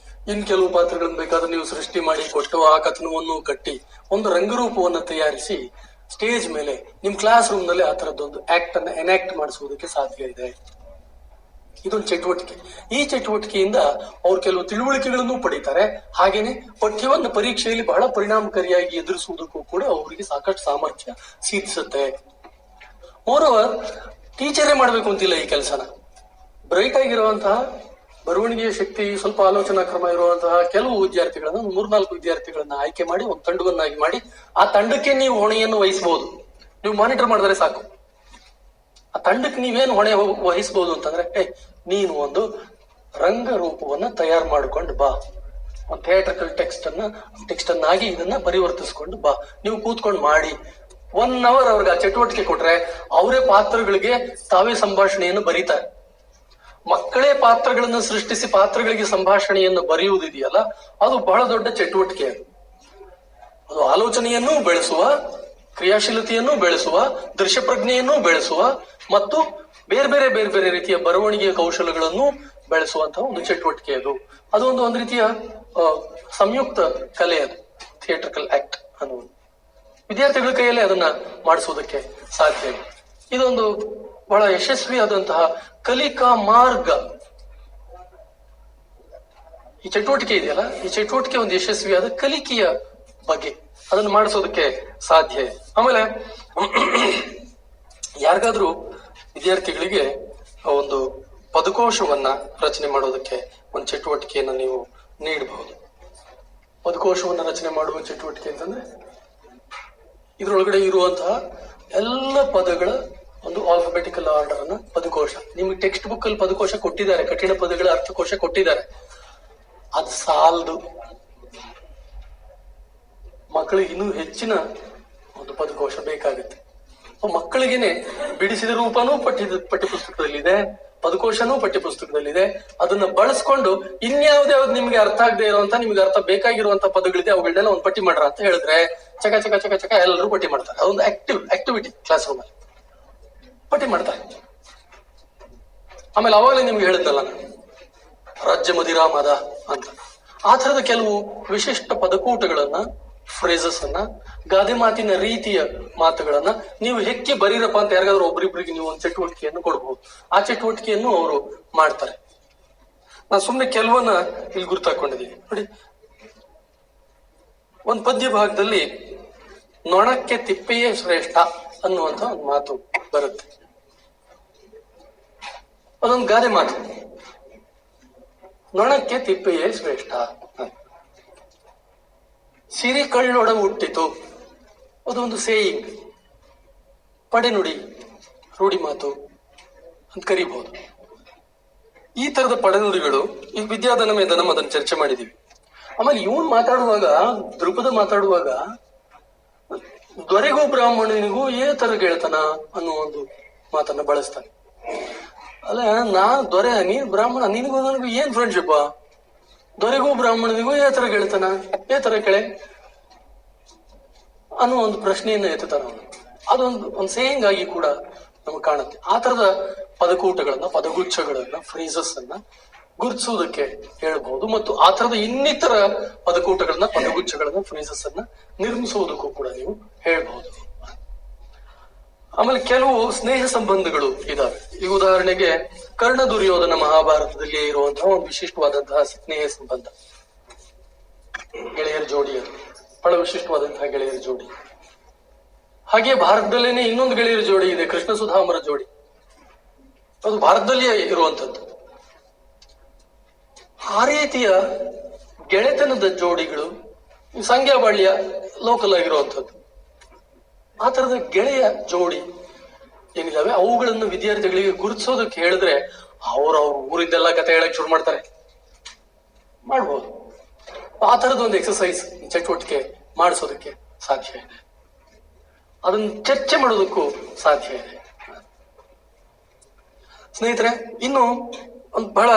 ಇನ್ ಕೆಲವು ಪಾತ್ರಗಳನ್ನ ಬೇಕಾದ್ರೆ ನೀವು ಸೃಷ್ಟಿ ಮಾಡಿ ಕೊಟ್ಟು, ಆ ಕಥನವನ್ನು ಕಟ್ಟಿ ಒಂದು ರಂಗರೂಪವನ್ನು ತಯಾರಿಸಿ ಸ್ಟೇಜ್ ಮೇಲೆ ನಿಮ್ ಕ್ಲಾಸ್ ರೂಮ್ ನಲ್ಲಿ ಆ ತರದ್ದೊಂದು ಆಕ್ಟ್ ಅನ್ನ ಎನಾಕ್ಟ್ ಮಾಡಿಸುವುದಕ್ಕೆ ಸಾಧ್ಯ ಇದೆ. ಇದೊಂದು ಚಟುವಟಿಕೆ. ಈ ಚಟುವಟಿಕೆಯಿಂದ ಅವ್ರು ಕೆಲವು ತಿಳುವಳಿಕೆಗಳನ್ನು ಪಡೀತಾರೆ. ಹಾಗೇನೆ ಪಠ್ಯವನ್ನು ಪರೀಕ್ಷೆಯಲ್ಲಿ ಬಹಳ ಪರಿಣಾಮಕಾರಿಯಾಗಿ ಎದುರಿಸುವುದಕ್ಕೂ ಕೂಡ ಅವರಿಗೆ ಸಾಕಷ್ಟು ಸಾಮರ್ಥ್ಯ ಸಿದ್ಧಿಸುತ್ತೆ. ಮೋರೋವರ್, ಟೀಚರೇ ಮಾಡ್ಬೇಕು ಅಂತಿಲ್ಲ ಈ ಕೆಲಸನ. ಬ್ರೈಟ್ ಆಗಿರುವಂತಹ, ಬರವಣಿಗೆಯ ಶಕ್ತಿ, ಸ್ವಲ್ಪ ಆಲೋಚನಾ ಕ್ರಮ ಇರುವಂತಹ ಕೆಲವು ವಿದ್ಯಾರ್ಥಿಗಳನ್ನ, 3-4 ವಿದ್ಯಾರ್ಥಿಗಳನ್ನ ಆಯ್ಕೆ ಮಾಡಿ ಒಂದು ತಂಡವನ್ನಾಗಿ ಮಾಡಿ, ಆ ತಂಡಕ್ಕೆ ನೀವು ಹೊಣೆಯನ್ನು ವಹಿಸಬಹುದು. ನೀವು ಮಾನಿಟರ್ ಮಾಡಿದ್ರೆ ಸಾಕು. ಆ ತಂಡಕ್ಕೆ ನೀವೇನು ಹೊಣೆ ವಹಿಸಬಹುದು ಅಂತಂದ್ರೆ, ನೀನು ಒಂದು ರಂಗರೂಪವನ್ನ ತಯಾರು ಮಾಡ್ಕೊಂಡು ಬಾ, ಒಂದು ಥಿಯೇಟ್ರಿಕಲ್ ಟೆಕ್ಸ್ಟ್ ಅನ್ನಾಗಿ ಇದನ್ನ ಪರಿವರ್ತಿಸ್ಕೊಂಡು ಬಾ. ನೀವು ಕೂತ್ಕೊಂಡು ಮಾಡಿ 1 hour ಅವ್ರಿಗೆ ಆ ಚಟುವಟಿಕೆ ಕೊಟ್ರೆ ಅವರೇ ಪಾತ್ರಗಳಿಗೆ ತಾವೇ ಸಂಭಾಷಣೆಯನ್ನು ಬರೀತಾರೆ. ಮಕ್ಕಳೇ ಪಾತ್ರಗಳನ್ನು ಸೃಷ್ಟಿಸಿ ಪಾತ್ರಗಳಿಗೆ ಸಂಭಾಷಣೆಯನ್ನು ಬರೆಯುವುದಿದೆಯಲ್ಲ, ಅದು ಬಹಳ ದೊಡ್ಡ ಚಟುವಟಿಕೆ. ಅದು ಆಲೋಚನೆಯನ್ನು ಬೆಳೆಸುವ, ಕ್ರಿಯಾಶೀಲತೆಯನ್ನು ಬೆಳೆಸುವ, ದೃಶ್ಯ ಪ್ರಜ್ಞೆಯನ್ನು ಬೆಳೆಸುವ ಮತ್ತು ಬೇರೆ ಬೇರೆ ರೀತಿಯ ಬರವಣಿಗೆಯ ಕೌಶಲಗಳನ್ನು ಬೆಳೆಸುವಂತಹ ಒಂದು ಚಟುವಟಿಕೆ ಅದು. ಅದು ಒಂದು ರೀತಿಯ ಸಂಯುಕ್ತ ಕಲೆ. ಅದು ಥಿಯೇಟ್ರಿಕಲ್ ಆಕ್ಟ್ ಅನ್ನುವುದು ವಿದ್ಯಾರ್ಥಿಗಳ ಕೈಯಲ್ಲೇ ಅದನ್ನ ಮಾಡಿಸುವುದಕ್ಕೆ ಸಾಧ್ಯ ಇದೆ. ಇದೊಂದು ಬಹಳ ಯಶಸ್ವಿಯಾದಂತಹ ಕಲಿಕಾ ಮಾರ್ಗ. ಈ ಚಟುವಟಿಕೆ ಇದೆಯಲ್ಲ, ಈ ಚಟುವಟಿಕೆ ಒಂದು ಯಶಸ್ವಿಯಾದ ಕಲಿಕೆಯ ಬಗ್ಗೆ, ಅದನ್ನು ಮಾಡಿಸೋದಕ್ಕೆ ಸಾಧ್ಯ ಇದೆ. ಆಮೇಲೆ ಯಾರಿಗಾದ್ರೂ ವಿದ್ಯಾರ್ಥಿಗಳಿಗೆ ಒಂದು ಪದಕೋಶವನ್ನ ರಚನೆ ಮಾಡೋದಕ್ಕೆ ಒಂದು ಚಟುವಟಿಕೆಯನ್ನು ನೀವು ನೀಡಬಹುದು. ಪದಕೋಶವನ್ನ ರಚನೆ ಮಾಡುವ ಚಟುವಟಿಕೆ ಅಂತಂದ್ರೆ, ಇದರೊಳಗಡೆ ಇರುವಂತಹ ಎಲ್ಲ ಪದಗಳ ಒಂದು ಆಲ್ಫಾಬೆಟಿಕಲ್ ಆರ್ಡರ್ ಅನ್ನ ಪದಕೋಶ. ನಿಮ್ಗೆ ಟೆಕ್ಸ್ಟ್ ಬುಕ್ ಅಲ್ಲಿ ಪದಕೋಶ ಕೊಟ್ಟಿದ್ದಾರೆ, ಕಠಿಣ ಪದಗಳ ಅರ್ಥಕೋಶ ಕೊಟ್ಟಿದ್ದಾರೆ. ಅದು ಸಾಲದು. ಮಕ್ಕಳಿಗೆ ಇನ್ನೂ ಹೆಚ್ಚಿನ ಒಂದು ಪದಕೋಶ ಬೇಕಾಗುತ್ತೆ. ಮಕ್ಕಳಿಗೇನೆ ಬಿಡಿಸಿದ ರೂಪನೂ ಪಠ್ಯಪುಸ್ತಕದಲ್ಲಿದೆ, ಪದಕೋಶನೂ ಪಠ್ಯಪುಸ್ತಕದಲ್ಲಿದೆ. ಅದನ್ನ ಬಳಸ್ಕೊಂಡು ಇನ್ಯಾವ್ದ್ಯಾವ್ದು ನಿಮ್ಗೆ ಅರ್ಥ ಆಗದೆ ಇರುವಂತ, ನಿಮ್ಗೆ ಅರ್ಥ ಬೇಕಾಗಿರುವಂತ ಪದಗಳಿದೆ, ಅವುಗಳನ್ನೆಲ್ಲ ಒಂದು ಪಟ್ಟಿ ಮಾಡ್ರ ಅಂತ ಹೇಳಿದ್ರೆ ಚಕ ಚಕ ಚಕ ಚಕ ಎಲ್ಲರೂ ಪಟ್ಟಿ ಮಾಡ್ತಾರೆ. ಅದೊಂದು ಆಕ್ಟಿವಿಟಿ ಕ್ಲಾಸ್ ರೂಮ್ ಅಲ್ಲಿ ಪಟ್ಟಿ ಮಾಡ್ತಾರೆ. ಆಮೇಲೆ ಅವಾಗಲೇ ನಿಮ್ಗೆ ಹೇಳಿದ್ನಲ್ಲ ನಾನು, ರಾಜ್ಯ ಮದಿರಾಮದ ಅಂತ ಆ ತರದ ಕೆಲವು ವಿಶಿಷ್ಟ ಪದಕೂಟಗಳನ್ನ, ಫ್ರೇಸಸ್ ಅನ್ನ, ಗಾದೆ ಮಾತಿನ ರೀತಿಯ ಮಾತುಗಳನ್ನ ನೀವು ಹೆಕ್ಕಿ ಬರೀರಪ್ಪ ಅಂತ ಯಾರಿಗಾದ್ರೂ ಒಬ್ರಿಬ್ರಿಗೆ ನೀವು ಒಂದು ಚಟುವಟಿಕೆಯನ್ನು ಕೊಡಬಹುದು. ಆ ಚಟುವಟಿಕೆಯನ್ನು ಅವರು ಮಾಡ್ತಾರೆ. ನಾನು ಸುಮ್ಮನೆ ಕೆಲವನ್ನ ಇಲ್ಲಿ ಗುರ್ತಾಕೊಂಡಿದ್ದೀನಿ ನೋಡಿ. ಒಂದು ಪದ್ಯ ಭಾಗದಲ್ಲಿ ನೊಣಕ್ಕೆ ತಿಪ್ಪೆಯೇ ಶ್ರೇಷ್ಠ ಅನ್ನುವಂತ ಒಂದು ಮಾತು ಬರುತ್ತೆ. ಅದೊಂದು ಗಾದೆ ಮಾತು, ನೊಣಕ್ಕೆ ತಿಪ್ಪೆಯೇ ಶ್ರೇಷ್ಠ. ಸಿರಿ ಕಳ್ಳೊಡ ಹುಟ್ಟಿತು, ಅದೊಂದು ಸೇಯಿಂಗ್, ಪಡೆನುಡಿ, ರೂಢಿ ಮಾತು ಅಂತ ಕರಿಬಹುದು. ಈ ತರದ ಪಡೆನುಡಿಗಳು ಈ ವಿದ್ಯಾಧನ ಮೇಧನಂ ಅದನ್ನ ಚರ್ಚೆ ಮಾಡಿದೀವಿ. ಆಮೇಲೆ ಇವನ್ ಮಾತಾಡುವಾಗ ದೃಪದ ಮಾತಾಡುವಾಗ ದೊರೆಗೂ ಬ್ರಾಹ್ಮಣನಿಗೂ ತರ ಗೆಳತನ ಅನ್ನೋ ಒಂದು ಮಾತನ್ನ ಬಳಸ್ತಾನೆ. ಅಲ್ಲ, ದೊರೆ, ನೀನ್ ಬ್ರಾಹ್ಮಣ, ನಿನಗೂ ನನಗೂ ಏನ್ ಫ್ರೆಂಡ್ಶಿಪ್? ದೊರೆಗೂ ಬ್ರಾಹ್ಮಣನಿಗೂ ತರ ಗೆಳತನ, ತರ ಕೆಳೆ ಅನ್ನೋ ಒಂದು ಪ್ರಶ್ನೆಯನ್ನ ಎತ್ತುತ್ತಾನ ಅವನು. ಅದೊಂದು ಸೇಯಿಂಗ್ ಆಗಿ ಕೂಡ ನಮ್ಗೆ ಕಾಣುತ್ತೆ. ಆ ತರದ ಪದಕೂಟಗಳನ್ನ, ಪದಗುಚ್ಛಗಳನ್ನ, ಫ್ರೇಸಸ್ ಅನ್ನ ಗುರುತಿಸುವುದಕ್ಕೆ ಹೇಳ್ಬಹುದು. ಮತ್ತು ಆ ತರದ ಇನ್ನಿತರ ಪದಕೂಟಗಳನ್ನ, ಪದಗುಚ್ಛಗಳನ್ನ, ಫ್ರೇಸಸ್ ಅನ್ನ ನಿರ್ಮಿಸುವುದಕ್ಕೂ ಕೂಡ ನೀವು ಹೇಳ್ಬಹುದು. ಆಮೇಲೆ ಕೆಲವು ಸ್ನೇಹ ಸಂಬಂಧಗಳು ಇದಾವೆ. ಈ ಉದಾಹರಣೆಗೆ ಕರ್ಣ ದುರ್ಯೋಧನ ಮಹಾಭಾರತದಲ್ಲಿ ಇರುವಂತಹ ಒಂದು ವಿಶಿಷ್ಟವಾದಂತಹ ಸ್ನೇಹ ಸಂಬಂಧ, ಗೆಳೆಯರ ಜೋಡಿ, ಅದು ಬಹಳ ವಿಶಿಷ್ಟವಾದಂತಹ ಗೆಳೆಯರ ಜೋಡಿ. ಹಾಗೆ ಭಾರತದಲ್ಲೇನೆ ಇನ್ನೊಂದು ಗೆಳೆಯರ ಜೋಡಿ ಇದೆ, ಕೃಷ್ಣ ಸುಧಾಮರ ಜೋಡಿ. ಅದು ಭಾರತದಲ್ಲಿಯೇ ಇರುವಂತದ್ದು. ಆ ರೀತಿಯ ಗೆಳೆತನದ ಜೋಡಿಗಳು ಸಂಖ್ಯಾಬಾಳ್ಯ ಲೋಕಲ್ ಆಗಿರುವಂಥದ್ದು. ಆ ತರದ ಗೆಳೆಯ ಜೋಡಿ ಏನಿದಾವೆ ಅವುಗಳನ್ನು ವಿದ್ಯಾರ್ಥಿಗಳಿಗೆ ಗುರುತಿಸೋದಕ್ಕೆ ಹೇಳಿದ್ರೆ ಅವ್ರವ್ರ ಊರಿಂದೆಲ್ಲ ಕತೆ ಹೇಳಕ್ ಶುರು ಮಾಡ್ಬೋದು. ಆ ತರದ ಒಂದು ಎಕ್ಸರ್ಸೈಸ್, ಚಟುವಟಿಕೆ ಮಾಡಿಸೋದಕ್ಕೆ ಸಾಧ್ಯ ಇದೆ. ಅದನ್ನ ಚರ್ಚೆ ಮಾಡೋದಕ್ಕೂ ಸಾಧ್ಯ ಇದೆ. ಸ್ನೇಹಿತರೆ, ಇನ್ನು ಒಂದು ಬಹಳ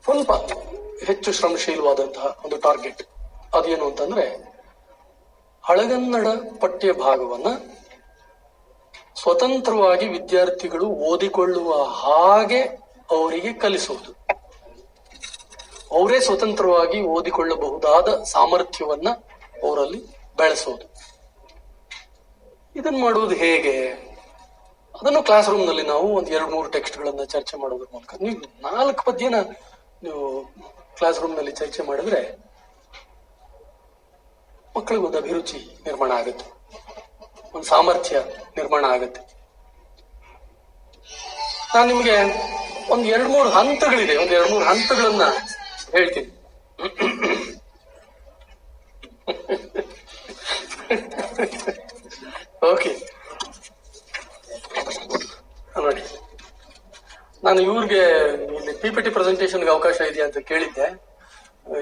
ಸ್ವಲ್ಪ ಹೆಚ್ಚು ಶ್ರಮಶೀಲವಾದಂತಹ ಒಂದು ಟಾರ್ಗೆಟ್ ಅದೇನು ಅಂತಂದ್ರೆ, ಹಳಗನ್ನಡ ಪಠ್ಯ ಭಾಗವನ್ನ ಸ್ವತಂತ್ರವಾಗಿ ವಿದ್ಯಾರ್ಥಿಗಳು ಓದಿಕೊಳ್ಳುವ ಹಾಗೆ ಅವರಿಗೆ ಕಲಿಸುವುದು. ಅವರೇ ಸ್ವತಂತ್ರವಾಗಿ ಓದಿಕೊಳ್ಳಬಹುದಾದ ಸಾಮರ್ಥ್ಯವನ್ನ ಅವರಲ್ಲಿ ಬೆಳೆಸೋದು. ಇದನ್ನ ಮಾಡುವುದು ಹೇಗೆ? ಅದನ್ನು ಕ್ಲಾಸ್ ರೂಮ್ ನಲ್ಲಿ ನಾವು ಒಂದು 2-3 ಟೆಕ್ಸ್ಟ್ ಗಳನ್ನ ಚರ್ಚೆ ಮಾಡೋದ್ರ ಮೂಲಕ, ನೀವು 4 ಪದ್ಯನ ನೀವು ಕ್ಲಾಸ್ ರೂಮ್ ನಲ್ಲಿ ಚರ್ಚೆ ಮಾಡಿದ್ರೆ ಮಕ್ಕಳಿಗೆ ಒಂದು ಅಭಿರುಚಿ ನಿರ್ಮಾಣ ಆಗುತ್ತೆ, ಒಂದು ಸಾಮರ್ಥ್ಯ ನಿರ್ಮಾಣ ಆಗುತ್ತೆ. ನಾನು ನಿಮ್ಗೆ ಒಂದು 2-3 ಹಂತಗಳಿದೆ, ಒಂದು 2-3 ಹಂತಗಳನ್ನ ಹೇಳ್ತೀನಿ. ಓಕೆ, ನೋಡಿ, ನಾನು ಇವ್ರಿಗೆ ಇಲ್ಲಿ PPT ಪ್ರೆಸೆಂಟೇಷನ್ಗೆ ಅವಕಾಶ ಇದೆಯಾ ಅಂತ ಕೇಳಿದ್ದೆ.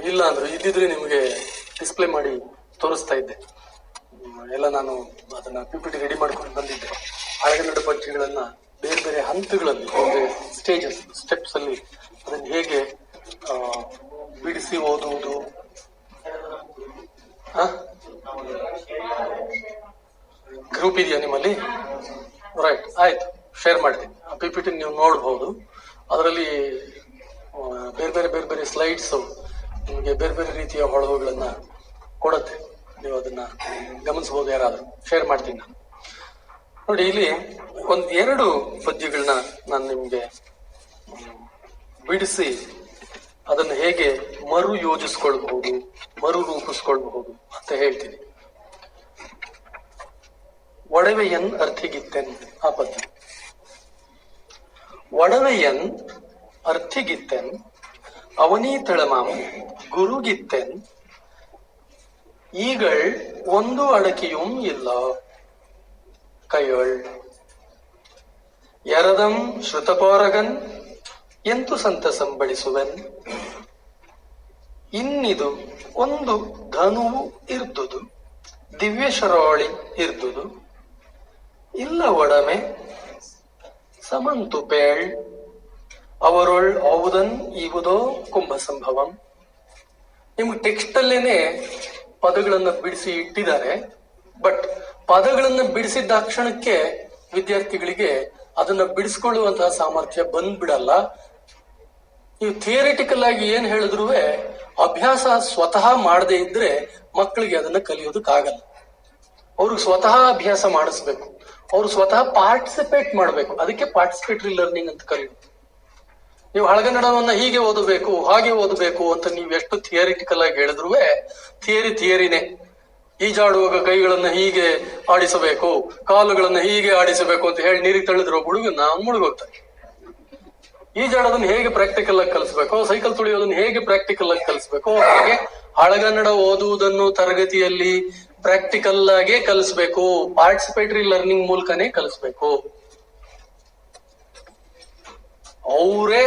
ಇಲ್ಲ ಅಂದ್ರು. ಇದ್ದಿದ್ರೆ ನಿಮ್ಗೆ ಡಿಸ್ಪ್ಲೇ ಮಾಡಿ ತೋರಿಸ್ತಾ ಇದ್ದೆ. ಎಲ್ಲ ನಾನು ಅದನ್ನ PPT ರೆಡಿ ಮಾಡ್ಕೊಂಡು ಬಂದಿದ್ದೆ. ಹಳಗನ್ನಡ ಪಠ್ಯಗಳನ್ನ ಬೇರೆ ಬೇರೆ ಹಂತಗಳಲ್ಲಿ, ಒಂದು ಸ್ಟೆಪ್ಸ್ ಅಲ್ಲಿ ಅದನ್ನ ಹೇಗೆ ಬಿಡಿಸಿ ಓದುವುದು. ಗ್ರೂಪ್ ಇದೆಯಾ ನಿಮ್ಮಲ್ಲಿ? ರೈಟ್, ಆಯ್ತು, ಶೇರ್ ಮಾಡ್ತೀನಿ. ಆ PPT ನೀವು ನೋಡಬಹುದು. ಅದರಲ್ಲಿ ಬೇರೆ ಬೇರೆ ಸ್ಲೈಡ್ಸ್ ನಿಮಗೆ ಬೇರೆ ಬೇರೆ ರೀತಿಯ ಹೊಳವುಗಳನ್ನ ಕೊಡುತ್ತೆ. ನೀವು ಅದನ್ನ ಗಮನಿಸಬಹುದು. ಯಾರಾದ್ರೂ ಶೇರ್ ಮಾಡ್ತೀನಿ ನಾನು. ನೋಡಿ, ಇಲ್ಲಿ 1-2 ಪದ್ಯಗಳನ್ನ ನಾನು ನಿಮ್ಗೆ ಬಿಡಿಸಿ ಅದನ್ನ ಹೇಗೆ ಮರು ಯೋಜಿಸ್ಕೊಳ್ಬಹುದು, ಮರು ರೂಪಿಸ್ಕೊಳ್ಬಹುದು ಅಂತ ಹೇಳ್ತೀನಿ. ಒಡವೆಯನ್ ಅರ್ಥಿಗಿತ್ತೆನ್, ಆ ಪದ್ಯ. ಒಡವೆಯನ್ ಅರ್ಥಿಗಿತ್ತೆನ್ ಅವನೀತಳಮಾಂ ಗುರುಗಿತ್ತೆನ್ ಈಗಳ್ ಒಂದು ಅಡಕೆயும் ಇಲ್ಲ ಕೈಯೊಳ್ ಎರದಂ ಶ್ರುತಪೋರಗನ್ ಎಂತು ಸಂತಸಂ ಬಡಿಸುವೆನ್ ಇನ್ನಿದು ಒಂದು ಧನುವು ಇರ್ದುದು ದಿವ್ಯ ಶರಾಳಿ ಇರ್ದುದು ಇಲ್ಲ ಒಡಮೆ ಸಮಂತು ಪೇಳ್ ಅವರೊಳ್ ಔದನ್ ಈಗುದೋ ಕುಂಭ ಸಂಭವಂ. ನಿಮ್ಗೆ ಟೆಕ್ಸ್ಟ್ ಅಲ್ಲೇನೆ ಪದಗಳನ್ನ ಬಿಡಿಸಿ ಇಟ್ಟಿದ್ದಾರೆ. ಬಟ್ ಪದಗಳನ್ನ ಬಿಡಿಸಿದ ಕ್ಷಣಕ್ಕೆ ವಿದ್ಯಾರ್ಥಿಗಳಿಗೆ ಅದನ್ನ ಬಿಡಿಸ್ಕೊಳ್ಳುವಂತಹ ಸಾಮರ್ಥ್ಯ ಬಂದ್ಬಿಡಲ್ಲ. ನೀವು ಥಿಯರಿಟಿಕಲ್ ಆಗಿ ಏನ್ ಹೇಳಿದ್ರು ಅಭ್ಯಾಸ ಸ್ವತಃ ಮಾಡದೇ ಇದ್ರೆ ಮಕ್ಕಳಿಗೆ ಅದನ್ನ ಕಲಿಯೋದಕ್ಕಾಗಲ್ಲ. ಅವ್ರಿಗೆ ಸ್ವತಃ ಅಭ್ಯಾಸ ಮಾಡಿಸ್ಬೇಕು, ಅವ್ರು ಸ್ವತಃ ಪಾರ್ಟಿಸಿಪೇಟ್ ಮಾಡ್ಬೇಕು. ಅದಕ್ಕೆ ಪಾರ್ಟಿಸಿಪೇಟರಿ ಲರ್ನಿಂಗ್ ಅಂತ ಕರೆಯೋದು. ನೀವು ಹಳಗನ್ನಡವನ್ನ ಹೀಗೆ ಓದಬೇಕು, ಹಾಗೆ ಓದಬೇಕು ಅಂತ ನೀವು ಎಷ್ಟು ಥಿಯರಿಟಿಕಲ್ ಆಗಿ ಹೇಳಿದ್ರು ಥಿಯರಿನೇ. ಈಜಾಡುವಾಗ ಕೈಗಳನ್ನ ಹೀಗೆ ಆಡಿಸಬೇಕು, ಕಾಲುಗಳನ್ನ ಹೀಗೆ ಆಡಿಸಬೇಕು ಅಂತ ಹೇಳಿ ನೀರಿಗೆ ತಳ್ಳಿದ್ರು ಹುಡುಗ ನಾನು ಮುಳುಗೋಗ್ತಾರೆ. ಈಜಾಡೋದನ್ನ ಹೇಗೆ ಪ್ರಾಕ್ಟಿಕಲ್ ಆಗಿ ಕಲಿಸ್ಬೇಕು, ಸೈಕಲ್ ತುಳಿಯೋದನ್ನ ಹೇಗೆ ಪ್ರಾಕ್ಟಿಕಲ್ ಆಗಿ ಕಲಿಸ್ಬೇಕು, ಹಾಗೆ ಹಳಗನ್ನಡ ಓದುವುದನ್ನು ತರಗತಿಯಲ್ಲಿ ಪ್ರಾಕ್ಟಿಕಲ್ ಆಗೇ ಕಲಿಸ್ಬೇಕು. ಪಾರ್ಟಿಸಿಪೇಟರಿ ಲರ್ನಿಂಗ್ ಮೂಲಕನೇ ಕಲಿಸ್ಬೇಕು. ಅವರೇ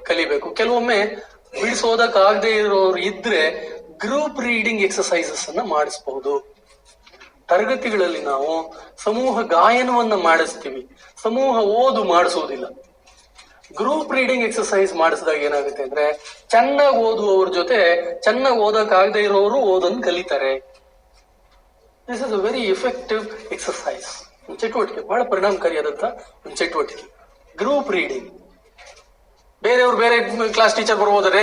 ಕಲಿಬೇಕು. ಕೆಲವೊಮ್ಮೆ ಬಿಡಿಸೋದಕ್ಕಾಗದೇ ಇರೋರು ಇದ್ರೆ ಗ್ರೂಪ್ ರೀಡಿಂಗ್ ಎಕ್ಸಸೈಸಸ್ ಅನ್ನ ಮಾಡಿಸಬಹುದು. ತರಗತಿಗಳಲ್ಲಿ ನಾವು ಸಮೂಹ ಗಾಯನವನ್ನ ಮಾಡಿಸ್ತೀವಿ, ಸಮೂಹ ಓದು ಮಾಡಿಸೋದಿಲ್ಲ. ಗ್ರೂಪ್ ರೀಡಿಂಗ್ ಎಕ್ಸಸೈಸ್ ಮಾಡಿಸಿದಾಗ ಏನಾಗುತ್ತೆ ಅಂದ್ರೆ ಚೆನ್ನಾಗಿ ಓದುವವ್ರ ಜೊತೆ ಚೆನ್ನಾಗಿ ಓದಕ್ಕಾಗದೇ ಇರೋರು ಓದನ್ನು ಕಲಿತಾರೆ. This is a very effective exercise. ಚಟುವಟಿಕೆ ಬಹಳ ಪರಿಣಾಮಕಾರಿಯಾದಂತ ಒಂದು ಚಟುವಟಿಕೆ ಗ್ರೂಪ್ ರೀಡಿಂಗ್. ಬೇರೆಯವ್ರು ಬೇರೆ ಕ್ಲಾಸ್ ಟೀಚರ್ ಬರ್ಬೋದು, ರೇ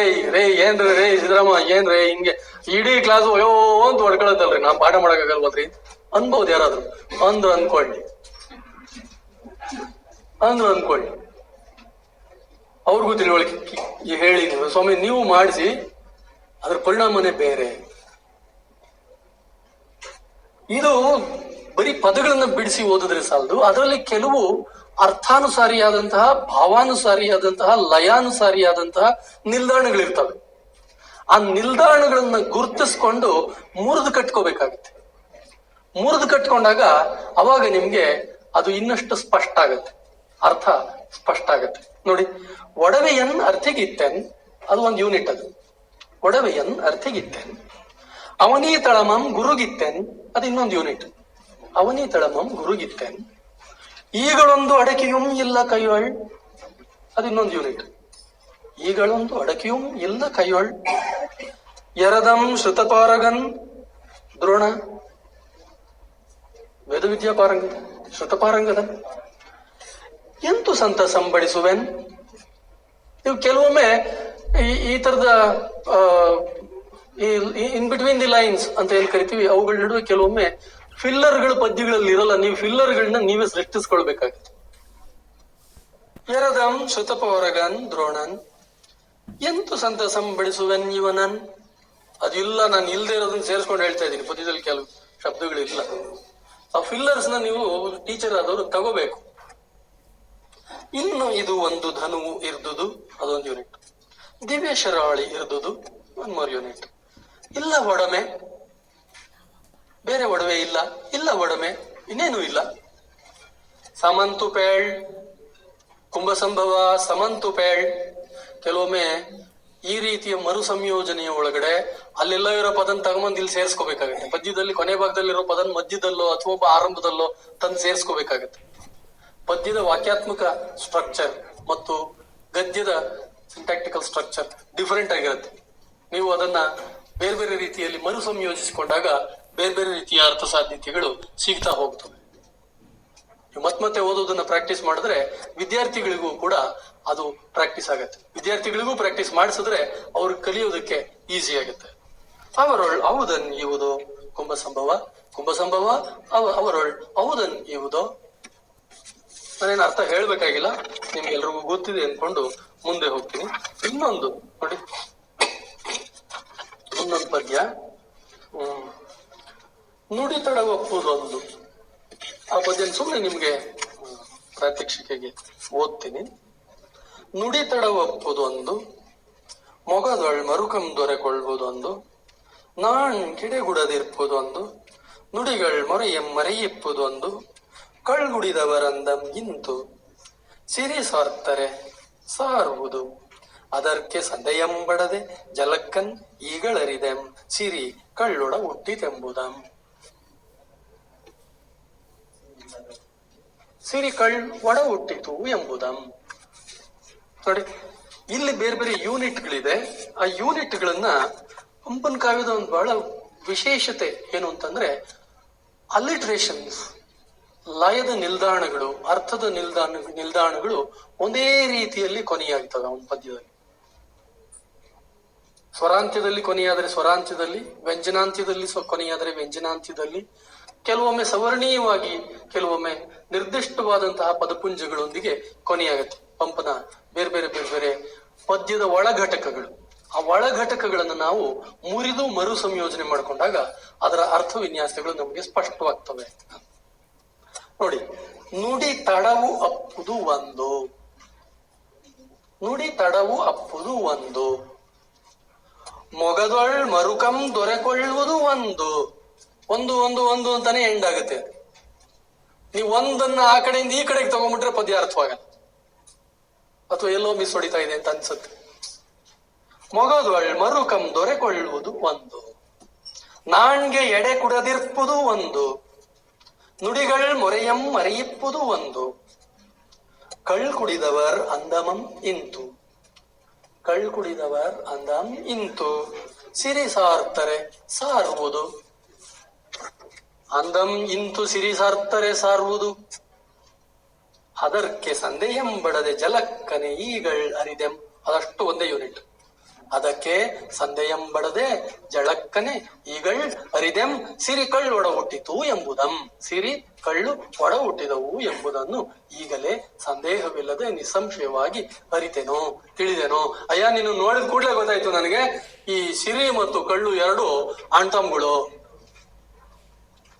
ಏನ್ರಿ ರೇ ಸಿದ್ದರಾಮ ಏನ್ರಿ ಹಿಂಗೆ ಇಡೀ ಕ್ಲಾಸ್ ಅಯ್ಯೋ ಅಂತ ಹೊಡ್ಕೊಳತ್ತಲ್ರಿ, ನಾನ್ ಪಾಠ ಮಾಡಕ್ಕಾಗಲ್ವಲ್ರಿ ಅನ್ಬಹುದು ಯಾರಾದ್ರು. ಅನ್ಕೊಳ್ಳಿ ಅವ್ರಿಗೂ ತಿಳುವಳಿಕೆ ಹೇಳಿ ನೀವು, ಸ್ವಾಮಿ ನೀವು ಮಾಡಿಸಿ, ಅದ್ರ ಪರಿಣಾಮನೇ ಬೇರೆ. ಇದು ಬರೀ ಪದಗಳನ್ನ ಬಿಡಿಸಿ ಓದಿದ್ರೆ ಸಾಲದು, ಅದರಲ್ಲಿ ಕೆಲವು ಅರ್ಥಾನುಸಾರಿಯಾದಂತಹ, ಭಾವಾನುಸಾರಿಯಾದಂತಹ, ಲಯಾನುಸಾರಿಯಾದಂತಹ ನಿಲ್ದಾಣಗಳಿರ್ತವೆ. ಆ ನಿಲ್ದಾಣಗಳನ್ನ ಗುರುತಿಸ್ಕೊಂಡು ಮುರಿದು ಕಟ್ಕೋಬೇಕಾಗತ್ತೆ. ಮುರಿದು ಕಟ್ಕೊಂಡಾಗ ಅವಾಗ ನಿಮ್ಗೆ ಅದು ಇನ್ನಷ್ಟು ಸ್ಪಷ್ಟ ಆಗತ್ತೆ, ಅರ್ಥ ಸ್ಪಷ್ಟ ಆಗತ್ತೆ. ನೋಡಿ, ಒಡವೆಯನ್ ಅರ್ಥಿಗಿತ್ತೇನ್ ಅದು ಒಂದು ಯೂನಿಟ್. ಅದು ಒಡವೆಯನ್ ಅರ್ಥಿಗಿತ್ತೇನ್. ಅವನೀ ತಳಮಂ ಗುರುಗಿತ್ತೇನ್ ಅದು ಇನ್ನೊಂದು ಯೂನಿಟ್. ಅವನೀ ತಳಮಂ ಗುರುಗಿತ್ತೇನ್. ಈಗಳೊಂದು ಅಡಕೆಯುಂ ಇಲ್ಲ ಕೈಯೊಳ್ ಅದು ಇನ್ನೊಂದು ಯೂನಿಟ್. ಈಗಳೊಂದು ಅಡಕೆಯುಂ ಇಲ್ಲ ಕೈಯೊಳ್. ಎರದಂ ಶ್ರುತಪಾರಗನ್ ದ್ರೋಣ ವೇದ ವಿದ್ಯಾಪಾರಂಗದ ಶ್ರುತಪಾರಂಗದ ಎಂತು ಸಂತ ಸಂಬಡಿಸುವೆನ್. ನೀವು ಕೆಲವೊಮ್ಮೆ ಈ ತರದ ಇನ್ ಬಿಟ್ವೀನ್ ದಿ ಲೈನ್ಸ್ ಅಂತ ಏನ್ ಕರಿತೀವಿ, ಅವುಗಳ ನಡುವೆ ಕೆಲವೊಮ್ಮೆ ಫಿಲ್ಲರ್ಗಳು ಪದ್ಯಗಳಲ್ಲಿ ಇರಲ್ಲ. ನೀವು ಫಿಲ್ಲರ್ಗಳನ್ನ ನೀವೇ ಸೃಷ್ಟಿಸ್ಕೊಳ್ಬೇಕಾಗುತ್ತೆ. ಎರದಂ ಶ್ರುತಪವರಗನ್ ದ್ರೋಣನ್ ಎಂತು ಸಂತ ಸಂಬಡಿಸುವೆನ್ ಇವನನ್. ಅದಿಲ್ಲ, ನಾನು ಇಲ್ದೇ ಇರೋದನ್ನ ಸೇರಿಸ್ಕೊಂಡು ಹೇಳ್ತಾ ಇದ್ದೀನಿ. ಪದ್ಯದಲ್ಲಿ ಕೆಲವು ಶಬ್ದಗಳಿಲ್ಲ. ಆ ಫಿಲ್ಲರ್ಸ್ ನ ನೀವು ಟೀಚರ್ ಆದವರು ತಗೋಬೇಕು. ಇನ್ನು ಇದು ಒಂದು ಧನುವು ಇರ್ದುದು ಅದೊಂದು ಯೂನಿಟ್. ದಿವ್ಯ ಶರಾಳಿ ಇರ್ದುದು ಒಂದ್ ಮೂರು ಯೂನಿಟ್. ಇಲ್ಲ ಒಡಮೆ, ಬೇರೆ ಒಡವೆ ಇಲ್ಲ, ಇಲ್ಲ ಒಡಮೆ ಇನ್ನೇನು ಇಲ್ಲ. ಸಮಂತು ಪೇಳ್ ಕುಂಭ ಸಂಭವ ಸಮಂತು ಪೇಳ್. ಕೆಲವೊಮ್ಮೆ ಈ ರೀತಿಯ ಮರು ಸಂಯೋಜನೆಯ ಒಳಗಡೆ ಅಲ್ಲೆಲ್ಲ ಇರೋ ಪದನ್ ತಗೊಂಬಂದು ಇಲ್ಲಿ ಸೇರಿಸ್ಕೋಬೇಕಾಗತ್ತೆ. ಪದ್ಯದಲ್ಲಿ ಕೊನೆ ಭಾಗದಲ್ಲಿರೋ ಪದನ್ ಮಧ್ಯದಲ್ಲೋ ಅಥವಾ ಆರಂಭದಲ್ಲೋ ತಂದು ಸೇರಿಸ್ಕೋಬೇಕಾಗತ್ತೆ. ಪದ್ಯದ ವಾಕ್ಯಾತ್ಮಕ ಸ್ಟ್ರಕ್ಚರ್ ಮತ್ತು ಗದ್ಯದ ಸಿಂಟ್ಯಾಕ್ಟಿಕಲ್ ಸ್ಟ್ರಕ್ಚರ್ ಡಿಫರೆಂಟ್ ಆಗಿರುತ್ತೆ. ನೀವು ಅದನ್ನ ಬೇರೆ ಬೇರೆ ರೀತಿಯಲ್ಲಿ ಮರು ಸಂಯೋಜಿಸಿಕೊಂಡಾಗ ಬೇರೆ ಬೇರೆ ರೀತಿಯ ಅರ್ಥ ಸಾಧ್ಯತೆಗಳು ಸಿಗ್ತಾ ಹೋಗ್ತವೆ. ಮತ್ತೆ ಓದೋದನ್ನ ಪ್ರಾಕ್ಟೀಸ್ ಮಾಡಿದ್ರೆ ವಿದ್ಯಾರ್ಥಿಗಳಿಗೂ ಕೂಡ ಅದು ಪ್ರಾಕ್ಟೀಸ್ ಆಗತ್ತೆ. ವಿದ್ಯಾರ್ಥಿಗಳಿಗೂ ಪ್ರಾಕ್ಟೀಸ್ ಮಾಡಿಸಿದ್ರೆ ಅವ್ರು ಕಲಿಯೋದಕ್ಕೆ ಈಸಿ ಆಗುತ್ತೆ. ಅವರೊಳ್ ಔದನ್ ಇವುದೋ ಕುಂಭ ಸಂಭವ, ಕುಂಭ ಸಂಭವ ಅವರೊಳ್ ಔದನ್ ಇವುದೋ. ನಾನೇನು ಅರ್ಥ ಹೇಳ್ಬೇಕಾಗಿಲ್ಲ, ನಿಮ್ಗೆಲ್ರಿಗೂ ಗೊತ್ತಿದೆ ಅನ್ಕೊಂಡು ಮುಂದೆ ಹೋಗ್ತೀನಿ. ಇನ್ನೊಂದು ನೋಡಿ, ಇನ್ನೊಂದು ಪದ್ಯ ನುಡಿ ತಡ ಒಪ್ಪುವುದು ಒಂದು. ಆ ಪದ್ಯ ಸುಮ್ಮನೆ ನಿಮ್ಗೆ ಪ್ರಾತ್ಯಕ್ಷಿಕೆಗೆ ಓದ್ತೀನಿ. ನುಡಿ ತಡ ಒಪ್ಪುವುದು ಒಂದು, ಮೊಗದೊಳ್ ಮರುಕಂ ದೊರೆಕೊಳ್ಳುವುದು ಒಂದು, ನಾಣ್ ಕಿಡೆಗುಡದಿರ್ಪುದು ಒಂದು, ನುಡಿಗಳ್ ಮೊರೆಯಂ ಮರೆಯಿಪ್ಪುದು ಒಂದು, ಕಳ್ಗುಡಿದವರಂದಂ ಇಂತು ಸಿರಿ ಸಾರ್ತರೆ ಸಾರುವುದು, ಅದರ್ಕೆ ಸಂದೆಯಂಬಡದೆ ಜಲಕ್ಕನ್ ಈಗಳರಿದೆಂ ಸಿರಿ ಕಳ್ಳೊಡ ಹುಟ್ಟಿತೆಂಬುದಂ. ಸಿರಿ ಕಳ್ ಒಡ ಹುಟ್ಟಿತು ಎಂಬುದಂ. ನೋಡಿ, ಇಲ್ಲಿ ಬೇರೆ ಬೇರೆ ಯೂನಿಟ್ಗಳಿದೆ. ಆ ಯೂನಿಟ್ಗಳನ್ನ ಪಂಪನ್ ಕಾವ್ಯದ ಒಂದು ಬಹಳ ವಿಶೇಷತೆ ಏನು ಅಂತಂದ್ರೆ ಅಲಿಟ್ರೇಷನ್ಸ್, ಲಯದ ನಿಲ್ದಾಣಗಳು, ಅರ್ಥದ ನಿಲ್ದಾಣಗಳು ಒಂದೇ ರೀತಿಯಲ್ಲಿ ಕೊನೆಯಾಗ್ತವೆ ಅವನ ಪದ್ಯದಲ್ಲಿ. ಸ್ವರಾಂತ್ಯದಲ್ಲಿ ಕೊನೆಯಾದರೆ ಸ್ವರಾಂತ್ಯದಲ್ಲಿ, ವ್ಯಂಜನಾಂತ್ಯದಲ್ಲಿ ಕೊನೆಯಾದರೆ ವ್ಯಂಜನಾಂತ್ಯದಲ್ಲಿ, ಕೆಲವೊಮ್ಮೆ ಸವರ್ಣೀಯವಾಗಿ, ಕೆಲವೊಮ್ಮೆ ನಿರ್ದಿಷ್ಟವಾದಂತಹ ಪದಪುಂಜಗಳೊಂದಿಗೆ ಕೊನೆಯಾಗತ್ತೆ. ಪಂಪನ ಬೇರೆ ಬೇರೆ ಬೇರೆ ಬೇರೆ ಪದ್ಯದ ಒಳಘಟಕಗಳು. ಆ ಒಳಘಟಕಗಳನ್ನು ನಾವು ಮುರಿದು ಮರು ಸಂಯೋಜನೆ ಮಾಡಿಕೊಂಡಾಗ ಅದರ ಅರ್ಥ ವಿನ್ಯಾಸಗಳು ನಮಗೆ ಸ್ಪಷ್ಟವಾಗ್ತವೆ. ನೋಡಿ, ನುಡಿ ತಡವು ಅಪ್ಪುದು ಒಂದು, ನುಡಿ ತಡವು ಅಪ್ಪುದು ಒಂದು, ಮೊಗದೊಳ್ ಮರುಕಂ ದೊರೆಕೊಳ್ಳುವುದು ಒಂದು. ಒಂದು ಒಂದು ಒಂದು ಅಂತಾನೆ ಎಂಡ್ ಆಗುತ್ತೆ. ನೀವು ಒಂದನ್ನ ಆ ಕಡೆಯಿಂದ ಈ ಕಡೆಗೆ ತಗೊಂಡ್ಬಿಟ್ರೆ ಪದ್ಯ ಅರ್ಥವಾಗಲ್ಲ. ಅಥವಾ ಎಲ್ಲೋ ಮಿಸ್ ಹೊಡಿತಾ ಇದೆ ಅಂತ ಅನ್ಸುತ್ತೆ. ಮೊಗದೊಳ್ ಮರುಕಂ ದೊರೆಕೊಳ್ಳುವುದು ಒಂದು, ನಾಣ್ಗೆ ಎಡೆ ಕುಡದಿರ್ಪುದು ಒಂದು, ನುಡಿಗಳ್ ಮೊರೆಯಂ ಮರೆಯಿಪ್ಪುದು ಒಂದು, ಕಳ್ ಕುಡಿದವರ್ ಅಂದಮಂ ಇಂತು, ಕಳ್ ಕುಡಿದವರ್ ಅಂದಂ ಇಂತು, ಸಿರಿ ಸಾರ್ತರೆ ಸಾರುವುದು, ಅಂದಂ ಇಂತು ಸಿರಿ ಸಾರ್ತರೆ ಸಾರುವುದು, ಅದಕ್ಕೆ ಸಂದೇಯಂಬಡದೆ ಜಲಕ್ಕನೆ ಈಗಳ್ ಅರಿದೆಂ. ಅದಷ್ಟು ಒಂದೇ ಯೂನಿಟ್. ಅದಕ್ಕೆ ಸಂದೇಯಂಬಡದೆ ಜಳಕ್ಕನೆ ಈಗಳ್ ಅರಿದೆಂ, ಸಿರಿ ಕಳ್ಳು ಒಡ ಹುಟ್ಟಿತು ಎಂಬುದಂ. ಸಿರಿ ಕಳ್ಳು ಒಡ ಹುಟ್ಟಿದವು ಎಂಬುದನ್ನು ಈಗಲೇ ಸಂದೇಹವಿಲ್ಲದೆ ನಿಸ್ಸಂಶಯವಾಗಿ ಅರಿತೆನೋ, ತಿಳಿದೆನೋ. ಅಯ್ಯ, ನೀನು ನೋಡಿದ ಕೂಡಲೇ ಗೊತ್ತಾಯ್ತು ನನಗೆ, ಈ ಸಿರಿ ಮತ್ತು ಕಳ್ಳು ಎರಡು ಅಣ್ತಮ್ಗಳು,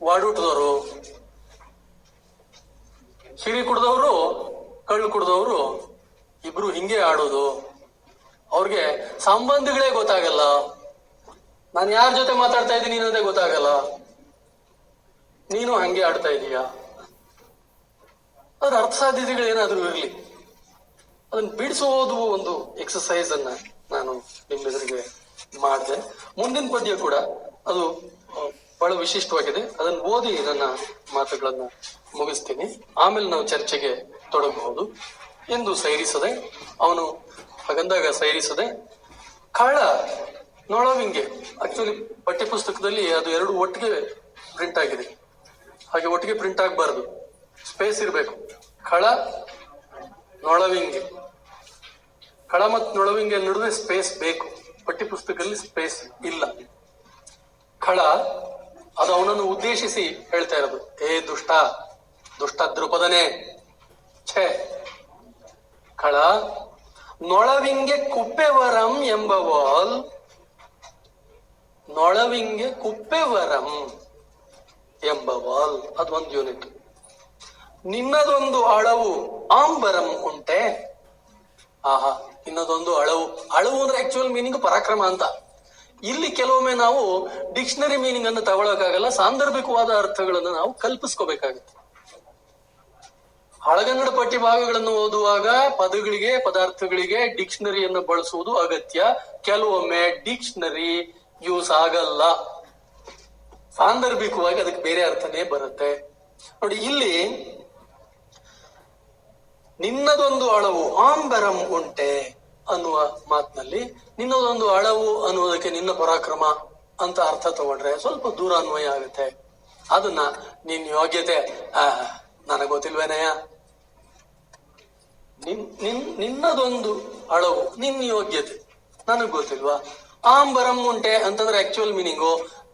ಒಡಹುಟ್ಟಿದವರು. ಸಿರಿ ಕುಡ್ದವರು ಕಳ್ಳು ಕುಡ್ದವರು ಇಬ್ರು ಹಿಂಗೆ ಆಡೋದು. ಅವ್ರಿಗೆ ಸಂಬಂಧಗಳೇ ಗೊತ್ತಾಗಲ್ಲ. ನಾನು ಯಾರ ಜೊತೆ ಮಾತಾಡ್ತಾ ಇದ್ದೀನಿ ಅನ್ನೋದೇ ಗೊತ್ತಾಗಲ್ಲ. ನೀನು ಹಂಗೆ ಆಡ್ತಾ ಇದೀಯಾ. ಅದ್ರ ಅರ್ಥ ಸಾಧ್ಯತೆಗಳು ಏನಾದ್ರೂ ಇರ್ಲಿ, ಅದನ್ನ ಬಿಡಿಸೋದು ಒಂದು ಎಕ್ಸಸೈಸ್ ಅನ್ನ ನಾನು ನಿಮ್ಮೆದುರಿಗೆ ಮಾಡಿದೆ. ಮುಂದಿನ ಪದ್ಯ ಕೂಡ ಅದು ಬಹಳ ವಿಶಿಷ್ಟವಾಗಿದೆ. ಅದನ್ನ ಓದಿ ನನ್ನ ಮಾತುಗಳನ್ನ ಮುಗಿಸ್ತೀನಿ. ಆಮೇಲೆ ನಾವು ಚರ್ಚೆಗೆ ತೊಡಗಬಹುದು. ಎಂದು ಸೈರಿಸದೆ, ಅವನು ಹಾಗಂದಾಗ ಸೈರಿಸದೆ, ಕಾಳ ನೊಳವಿಂಗೆ. ಆಕ್ಚುಲಿ ಪಠ್ಯಪುಸ್ತಕದಲ್ಲಿ ಅದು ಎರಡು ಒಟ್ಟಿಗೆ ಪ್ರಿಂಟ್ ಆಗಿದೆ. ಹಾಗೆ ಒಟ್ಟಿಗೆ ಪ್ರಿಂಟ್ ಆಗಬಾರ್ದು, ಸ್ಪೇಸ್ ಇರಬೇಕು. ಕಳ ನೊಳವಿಂಗೆ, ಕಳ ಮತ್ತು ನೊಳವಿಂಗೆ ನಡುವೆ ಸ್ಪೇಸ್ ಬೇಕು. ಪಠ್ಯಪುಸ್ತಕದಲ್ಲಿ ಸ್ಪೇಸ್ ಇಲ್ಲ. ಕಳ ಅದು ಅವನನ್ನು ಉದ್ದೇಶಿಸಿ ಹೇಳ್ತಾ ಇರೋದು. ಏ ದುಷ್ಟ, ದುಷ್ಟ ದೃಪದನೇ, ಛೇ ಕಳ ನೊಳವಿಂಗೆ ಕುಪ್ಪೆವರಂ ಎಂಬವಾಲ್, ನೊಳವಿಂಗೆ ಕುಪ್ಪೆವರಂ ಎಂಬವಾಲ್. ಅದೊಂದು ಯೂನಿಟ್. ನಿನ್ನದೊಂದು ಅಳವು ಆಂಬರಂ ಉಂಟೆ. ಆಹಾ, ಇನ್ನದೊಂದು ಅಳವು. ಅಳವು ಅಂದ್ರೆ ಆಕ್ಚುಯಲ್ ಮೀನಿಂಗ್ ಪರಾಕ್ರಮ ಅಂತ. ಇಲ್ಲಿ ಕೆಲವೊಮ್ಮೆ ನಾವು ಡಿಕ್ಷನರಿ ಮೀನಿಂಗ್ ಅನ್ನು ತಗೊಳಕಾಗಲ್ಲ, ಸಾಂದರ್ಭಿಕವಾದ ಅರ್ಥಗಳನ್ನು ನಾವು ಕಲ್ಪಿಸ್ಕೋಬೇಕಾಗುತ್ತೆ. ಹಳಗನ್ನಡ ಪಠ್ಯ ಭಾಗಗಳನ್ನು ಓದುವಾಗ ಪದಗಳಿಗೆ, ಪದಾರ್ಥಗಳಿಗೆ ಡಿಕ್ಷನರಿಯನ್ನು ಬಳಸುವುದು ಅಗತ್ಯ. ಕೆಲವೊಮ್ಮೆ ಡಿಕ್ಷನರಿ ಯೂಸ್ ಆಗಲ್ಲ, ಸಾಂದರ್ಭಿಕವಾಗಿ ಅದಕ್ಕೆ ಬೇರೆ ಅರ್ಥನೇ ಬರುತ್ತೆ. ನೋಡಿ, ಇಲ್ಲಿ ನಿನ್ನದೊಂದು ಅಳವು ಆಂಬರಂ ಉಂಟೆ ಅನ್ನುವ ಮಾತಿನಲ್ಲಿ ನಿನ್ನದೊಂದು ಅಳವು ಅನ್ನುವುದಕ್ಕೆ ನಿನ್ನ ಪರಾಕ್ರಮ ಅಂತ ಅರ್ಥ ತಗೊಂಡ್ರೆ ಸ್ವಲ್ಪ ದೂರ ಅನ್ವಯ ಆಗುತ್ತೆ. ಅದನ್ನ ನಿನ್ ಯೋಗ್ಯತೆ ನನಗ್ ಗೊತ್ತಿಲ್ವೇನಯ್ಯ, ನಿನ್ನದೊಂದು ಅಳವು, ನಿನ್ನ ಯೋಗ್ಯತೆ ನನಗ್ ಗೊತ್ತಿಲ್ವಾ. ಆಂಬರಂ ಉಂಟೆ ಅಂತಂದ್ರೆ ಆಕ್ಚುಯಲ್ ಮೀನಿಂಗು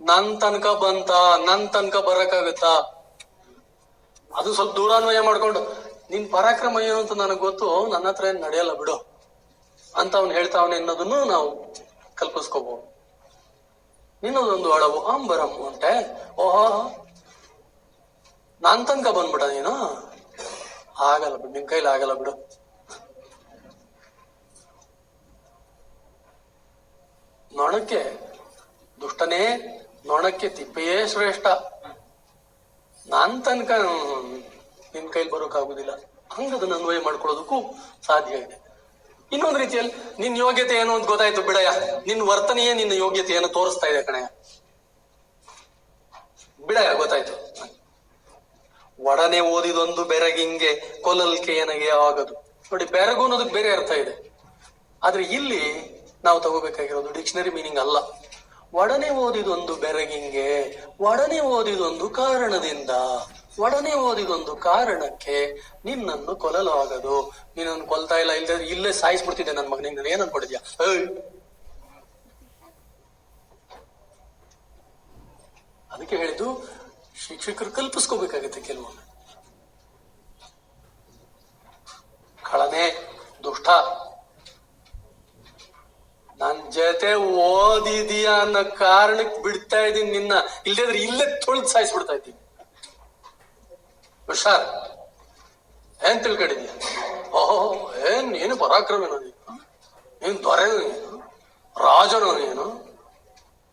ನನ್ ತನಕ ಬಂತ, ನನ್ ತನಕ ಬರಕ್ಕಾಗತ್ತಾ. ಅದು ಸ್ವಲ್ಪ ದೂರಾನ್ವಯ ಮಾಡ್ಕೊಂಡು ನಿನ್ ಪರಾಕ್ರಮ ಏನು ಅಂತ ನನಗ್ ಗೊತ್ತು, ನನ್ನ ಹತ್ರ ಏನ್ ನಡೆಯಲ್ಲ ಬಿಡು ಅಂತ ಅವ್ನು ಹೇಳ್ತಾವನೆ ಅನ್ನೋದನ್ನು ನಾವು ಕಲ್ಪಿಸ್ಕೋಬಹುದು. ನಿನ್ನದೊಂದು ಅಳವು ಆಂಬರಂ ಉಂಟೆ, ಓಹೋ ನಾನ್ ತನಕ ಬಂದ್ಬಿಡ ನೀನು, ಆಗಲ್ಲ ಬಿಡು, ನಿನ್ ಕೈಲಿ ಆಗಲ್ಲ ಬಿಡು. ನೊಣಕ್ಕೆ, ದುಷ್ಟನೇ ನೊಣಕ್ಕೆ ತಿಪ್ಪೆಯೇ ಶ್ರೇಷ್ಠ, ನಾನ್ ತನಕ ನಿನ್ ಕೈಲಿ ಬರೋಕ್ಕಾಗುದಿಲ್ಲ. ಹಂಗದನ್ನ ಅನ್ವಯ ಮಾಡ್ಕೊಳ್ಳೋದಕ್ಕೂ ಸಾಧ್ಯ ಇದೆ. ಇನ್ನೊಂದು ರೀತಿಯಲ್ಲಿ ನಿನ್ ಯೋಗ್ಯತೆ ಏನು ಅಂತ ಗೊತ್ತಾಯ್ತು ಬಿಡಯ್ಯ, ನಿನ್ ವರ್ತನೆಯೇ ನಿನ್ನ ಯೋಗ್ಯತೆಯನ್ನು ತೋರಿಸ್ತಾ ಇದೆ ಕಣಯ್ಯ, ಬಿಡಯ್ಯ ಗೊತ್ತಾಯ್ತು. ಒಡನೆ ಓದಿದೊಂದು ಬೆರಗಿಂಗೆ ಕೊಲಲ್ಕೆ ನನಗೆ ಆಗದು. ನೋಡಿ, ಬೆರಗು ಅನ್ನೋದಕ್ಕೆ ಬೇರೆ ಅರ್ಥ ಇದೆ. ಆದ್ರೆ ಇಲ್ಲಿ ನಾವು ತಗೋಬೇಕಾಗಿರೋದು ಡಿಕ್ಷನರಿ ಮೀನಿಂಗ್ ಅಲ್ಲ. ಒಡನೆ ಓದಿದೊಂದು ಬೆರಗಿಂಗೆ, ಒಡನೆ ಓದಿದೊಂದು ಕಾರಣದಿಂದ, ಒಡನೆ ಓದಿದೊಂದು ಕಾರಣಕ್ಕೆ ನಿನ್ನನ್ನು ಕೊಲ್ಲಲು ಆಗದು. ನೀನನ್ನು ಕೊಲ್ತಾ ಇಲ್ಲ, ಇಲ್ಲದ್ರೆ ಇಲ್ಲೇ ಸಾಯಿಸ್ಬಿಡ್ತಿದ್ದೆ ನನ್ನ ಮಗನಿಗೆ. ನಾನು ಏನ್ ಅನ್ಕೊಂಡಿದ್ಯಾ? ಅದಕ್ಕೆ ಹೇಳಿದ್ದು ಶಿಕ್ಷಕರು ಕಲ್ಪಿಸ್ಕೋಬೇಕಾಗತ್ತೆ ಕೆಲವೊಮ್ಮೆ. ಕಳನೆ, ದುಷ್ಟ, ನನ್ ಜೊತೆ ಓದಿದೀಯ ಅನ್ನೋ ಕಾರಣಕ್ಕೆ ಬಿಡ್ತಾ ಇದ್ದೀನಿ ನಿನ್ನ, ಇಲ್ಲದ್ರೆ ಇಲ್ಲೇ ತೊಳೆದು ಸಾಯಿಸ್ಬಿಡ್ತಾ ಇದ್ದೀನಿ. ಹುಷಾರ್, ಏನ್ ತಿಳ್ಕೊಂಡಿದ್ಯ? ಓಹೋ, ಏನ್ ನೀನು ಪರಾಕ್ರಮನೋ, ನೀನು ದೊರೆನೋ, ನೀನು ರಾಜನೋ, ನೀನು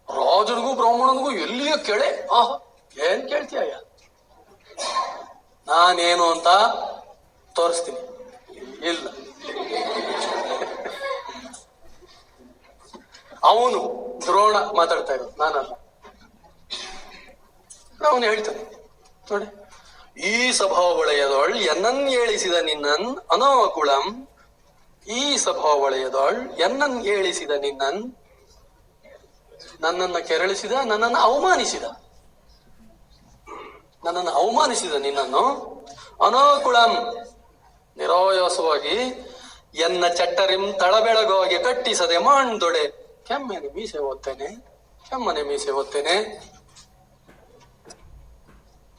ರಾಜನಿಗೂ ಬ್ರಾಹ್ಮಣನಿಗೂ ಎಲ್ಲಿಯ ಕೆಳೆ. ಆಹಾ, ಏನ್ ಕೇಳ್ತೀಯ? ನಾನೇನು ಅಂತ ತೋರಿಸ್ತೀನಿ. ಇಲ್ಲ, ಅವನು ದ್ರೋಣ ಮಾತಾಡ್ತಾ ಇರೋದು, ನಾನಲ್ಲ. ಅವನು ಹೇಳ್ತಾನೆ ನೋಡಿ, ಈ ಸಭಾವಳಯದೊಳ್ ಎನ್ನನ್ ಏಳಿಸಿದ ನಿನ್ನನ್ ಅನಾಕುಳಂ, ಈ ಸಭಾವಳಯದೊಳ್ ಎನ್ನನ್ ಏಳಿಸಿದ ನಿನ್ನನ್, ನನ್ನನ್ನ ಕೆರಳಿಸಿದ, ನನ್ನನ್ನು ಅವಮಾನಿಸಿದ, ನನ್ನನ್ನು ಅವಮಾನಿಸಿದ ನಿನ್ನನ್ನು ಅನಾಕುಳಂ ನಿರಾಯಾಸವಾಗಿ ಎನ್ನ ಚಟ್ಟರಿಂ ತಳಬೆಳಗಾಗಿ ಕಟ್ಟಿಸದೆ ಮಾಂದೊಡೆ ಕೆಮ್ಮನೆ ಮೀಸೆ ಓದ್ತೇನೆ, ಕೆಮ್ಮನೆ ಮೀಸೆ ಓದ್ತೇನೆ.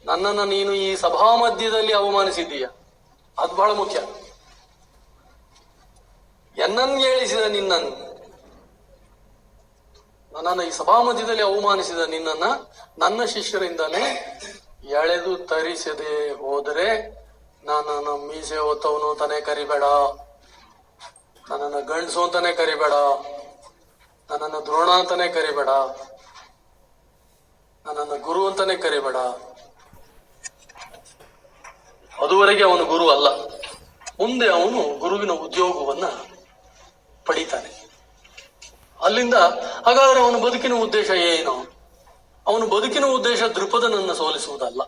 ನನ್ನನ್ನು ನೀನು ಈ ಸಭಾ ಮಧ್ಯದಲ್ಲಿ ಅವಮಾನಿಸಿದ್ದೀಯ, ಅದು ಬಹಳ ಮುಖ್ಯ. ಎನ್ನನ್ ಏಳಿಸಿದ ನಿನ್ನನ್ನು, ನನ್ನನ್ನು ಈ ಸಭಾ ಮಧ್ಯದಲ್ಲಿ ಅವಮಾನಿಸಿದ ನಿನ್ನನ್ನ ನನ್ನ ಶಿಷ್ಯರಿಂದಾನೇ ಎಳೆದು ತರಿಸದೆ ಹೋದರೆ ನನ್ನನ್ನು ಮೀಸೆ ಹೊತ್ತವನು ಅಂತಾನೆ ಕರಿಬೇಡ, ನನ್ನನ್ನು ಗಂಡಸು ಅಂತಾನೆ ಕರಿಬೇಡ, ನನ್ನನ್ನು ದ್ರೋಣ ಅಂತಾನೆ ಕರಿಬೇಡ, ನನ್ನನ್ನು ಗುರು ಅಂತಾನೆ ಕರಿಬೇಡ. ಅದುವರೆಗೆ ಅವನು ಗುರು ಅಲ್ಲ, ಮುಂದೆ ಅವನು ಗುರುವಿನ ಉದ್ಯೋಗವನ್ನ ಪಡಿತಾನೆ. ಅಲ್ಲಿಂದ ಹಾಗಾದ್ರೆ ಅವನ ಬದುಕಿನ ಉದ್ದೇಶ ಏನು? ಅವನ ಬದುಕಿನ ಉದ್ದೇಶ ದೃಪದನನ್ನ ಸೋಲಿಸುವುದಲ್ಲ,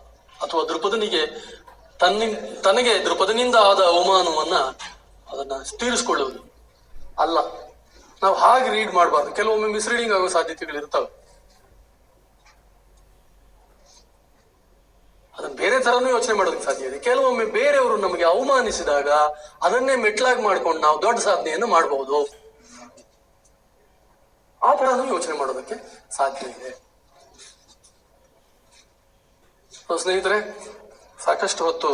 ಅಥವಾ ದೃಪದನಿಗೆ ತನಗೆ ದೃಪದನಿಂದ ಆದ ಅವಮಾನವನ್ನ ಅದನ್ನ ತೀರಿಸಿಕೊಳ್ಳುವುದು ಅಲ್ಲ. ನಾವು ಹಾಗೆ ರೀಡ್ ಮಾಡಬಾರ್ದು, ಕೆಲವೊಮ್ಮೆ ಮಿಸ್ರೀಡಿಂಗ್ ಆಗೋ ಸಾಧ್ಯತೆಗಳಿರ್ತವೆ. ಅದನ್ನ ಬೇರೆ ತರನು ಯೋಚನೆ ಮಾಡೋದಕ್ಕೆ ಸಾಧ್ಯ ಇದೆ. ಕೆಲವೊಮ್ಮೆ ಬೇರೆಯವರು ನಮಗೆ ಅವಮಾನಿಸಿದಾಗ ಅದನ್ನೇ ಮೆಟ್ಲಾಗಿ ಮಾಡ್ಕೊಂಡು ನಾವು ದೊಡ್ಡ ಸಾಧನೆಯನ್ನು ಮಾಡಬಹುದು, ಆ ತರನು ಯೋಚನೆ ಮಾಡೋದಕ್ಕೆ ಸಾಧ್ಯ ಇದೆ. ಸ್ನೇಹಿತರೆ, ಸಾಕಷ್ಟು ಹೊತ್ತು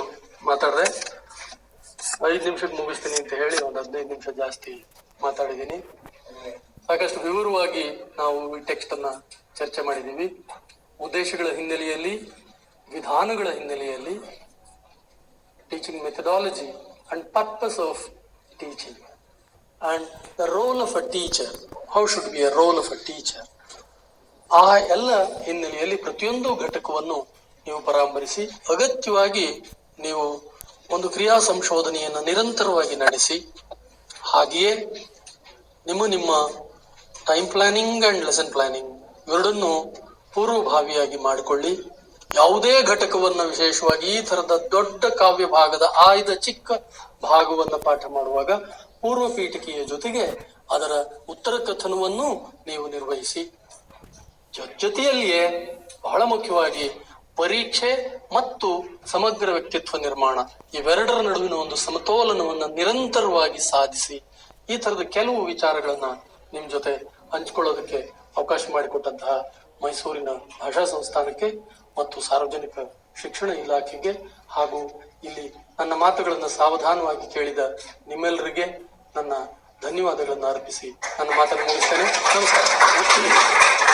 ಮಾತಾಡಿದೆ. 5 ನಿಮಿಷಕ್ಕೆ ಮುಗಿಸ್ತೀನಿ ಅಂತ ಹೇಳಿ ಒಂದು 15 ನಿಮಿಷ ಜಾಸ್ತಿ ಮಾತಾಡಿದ್ದೀನಿ. ಸಾಕಷ್ಟು ವಿವರವಾಗಿ ನಾವು ಈ ಟೆಕ್ಸ್ಟ್ ಅನ್ನ ಚರ್ಚೆ ಮಾಡಿದ್ದೀವಿ. ಉದ್ದೇಶಗಳ ಹಿನ್ನೆಲೆಯಲ್ಲಿ, ವಿಧಾನಗಳ ಹಿನ್ನೆಲೆಯಲ್ಲಿ, teaching methodology and purpose of teaching and the role of a teacher, how should be a role of a teacher, ಆ ಎಲ್ಲ ಹಿನ್ನೆಲೆಯಲ್ಲಿ ಪ್ರತಿಯೊಂದು ಘಟಕವನ್ನು ನೀವು ಪರಾಮರಿಸಿ, ಅಗತ್ಯವಾಗಿ ನೀವು ಒಂದು ಕ್ರಿಯಾ ಸಂಶೋಧನೆಯನ್ನು ನಿರಂತರವಾಗಿ ನಡೆಸಿ, ಹಾಗೆಯೇ ನಿಮ್ಮ time planning and lesson planning ಎರಡನ್ನು ಪೂರ್ವಭಾವಿಯಾಗಿ ಮಾಡಿಕೊಳ್ಳಿ. ಯಾವುದೇ ಘಟಕವನ್ನ, ವಿಶೇಷವಾಗಿ ಈ ತರದ ದೊಡ್ಡ ಕಾವ್ಯ ಭಾಗದ ಆಯ್ದ ಚಿಕ್ಕ ಭಾಗವನ್ನ ಪಾಠ ಮಾಡುವಾಗ ಪೂರ್ವ ಪೀಠಿಕೆಯ ಜೊತೆಗೆ ಅದರ ಉತ್ತರ ಕಥನವನ್ನು ನೀವು ನಿರ್ವಹಿಸಿ. ಜೊತೆಯಲ್ಲಿಯೇ ಬಹಳ ಮುಖ್ಯವಾಗಿ ಪರೀಕ್ಷೆ ಮತ್ತು ಸಮಗ್ರ ವ್ಯಕ್ತಿತ್ವ ನಿರ್ಮಾಣ, ಇವೆರಡರ ನಡುವಿನ ಒಂದು ಸಮತೋಲನವನ್ನ ನಿರಂತರವಾಗಿ ಸಾಧಿಸಿ. ಈ ತರದ ಕೆಲವು ವಿಚಾರಗಳನ್ನ ನಿಮ್ ಜೊತೆ ಹಂಚಿಕೊಳ್ಳೋದಕ್ಕೆ ಅವಕಾಶ ಮಾಡಿಕೊಟ್ಟಂತಹ ಮೈಸೂರಿನ ಭಾಷಾ ಸಂಸ್ಥಾನಕ್ಕೆ ಮತ್ತು ಸಾರ್ವಜನಿಕ ಶಿಕ್ಷಣ ಇಲಾಖೆಗೆ, ಹಾಗೂ ಇಲ್ಲಿ ನನ್ನ ಮಾತುಗಳನ್ನು ಸಾವಧಾನವಾಗಿ ಕೇಳಿದ ನಿಮ್ಮೆಲ್ಲರಿಗೆ ನನ್ನ ಧನ್ಯವಾದಗಳನ್ನು ಅರ್ಪಿಸಿ ನನ್ನ ಮಾತನ್ನು ಮುಗಿಸ್ತೇನೆ. ನಮಸ್ಕಾರ.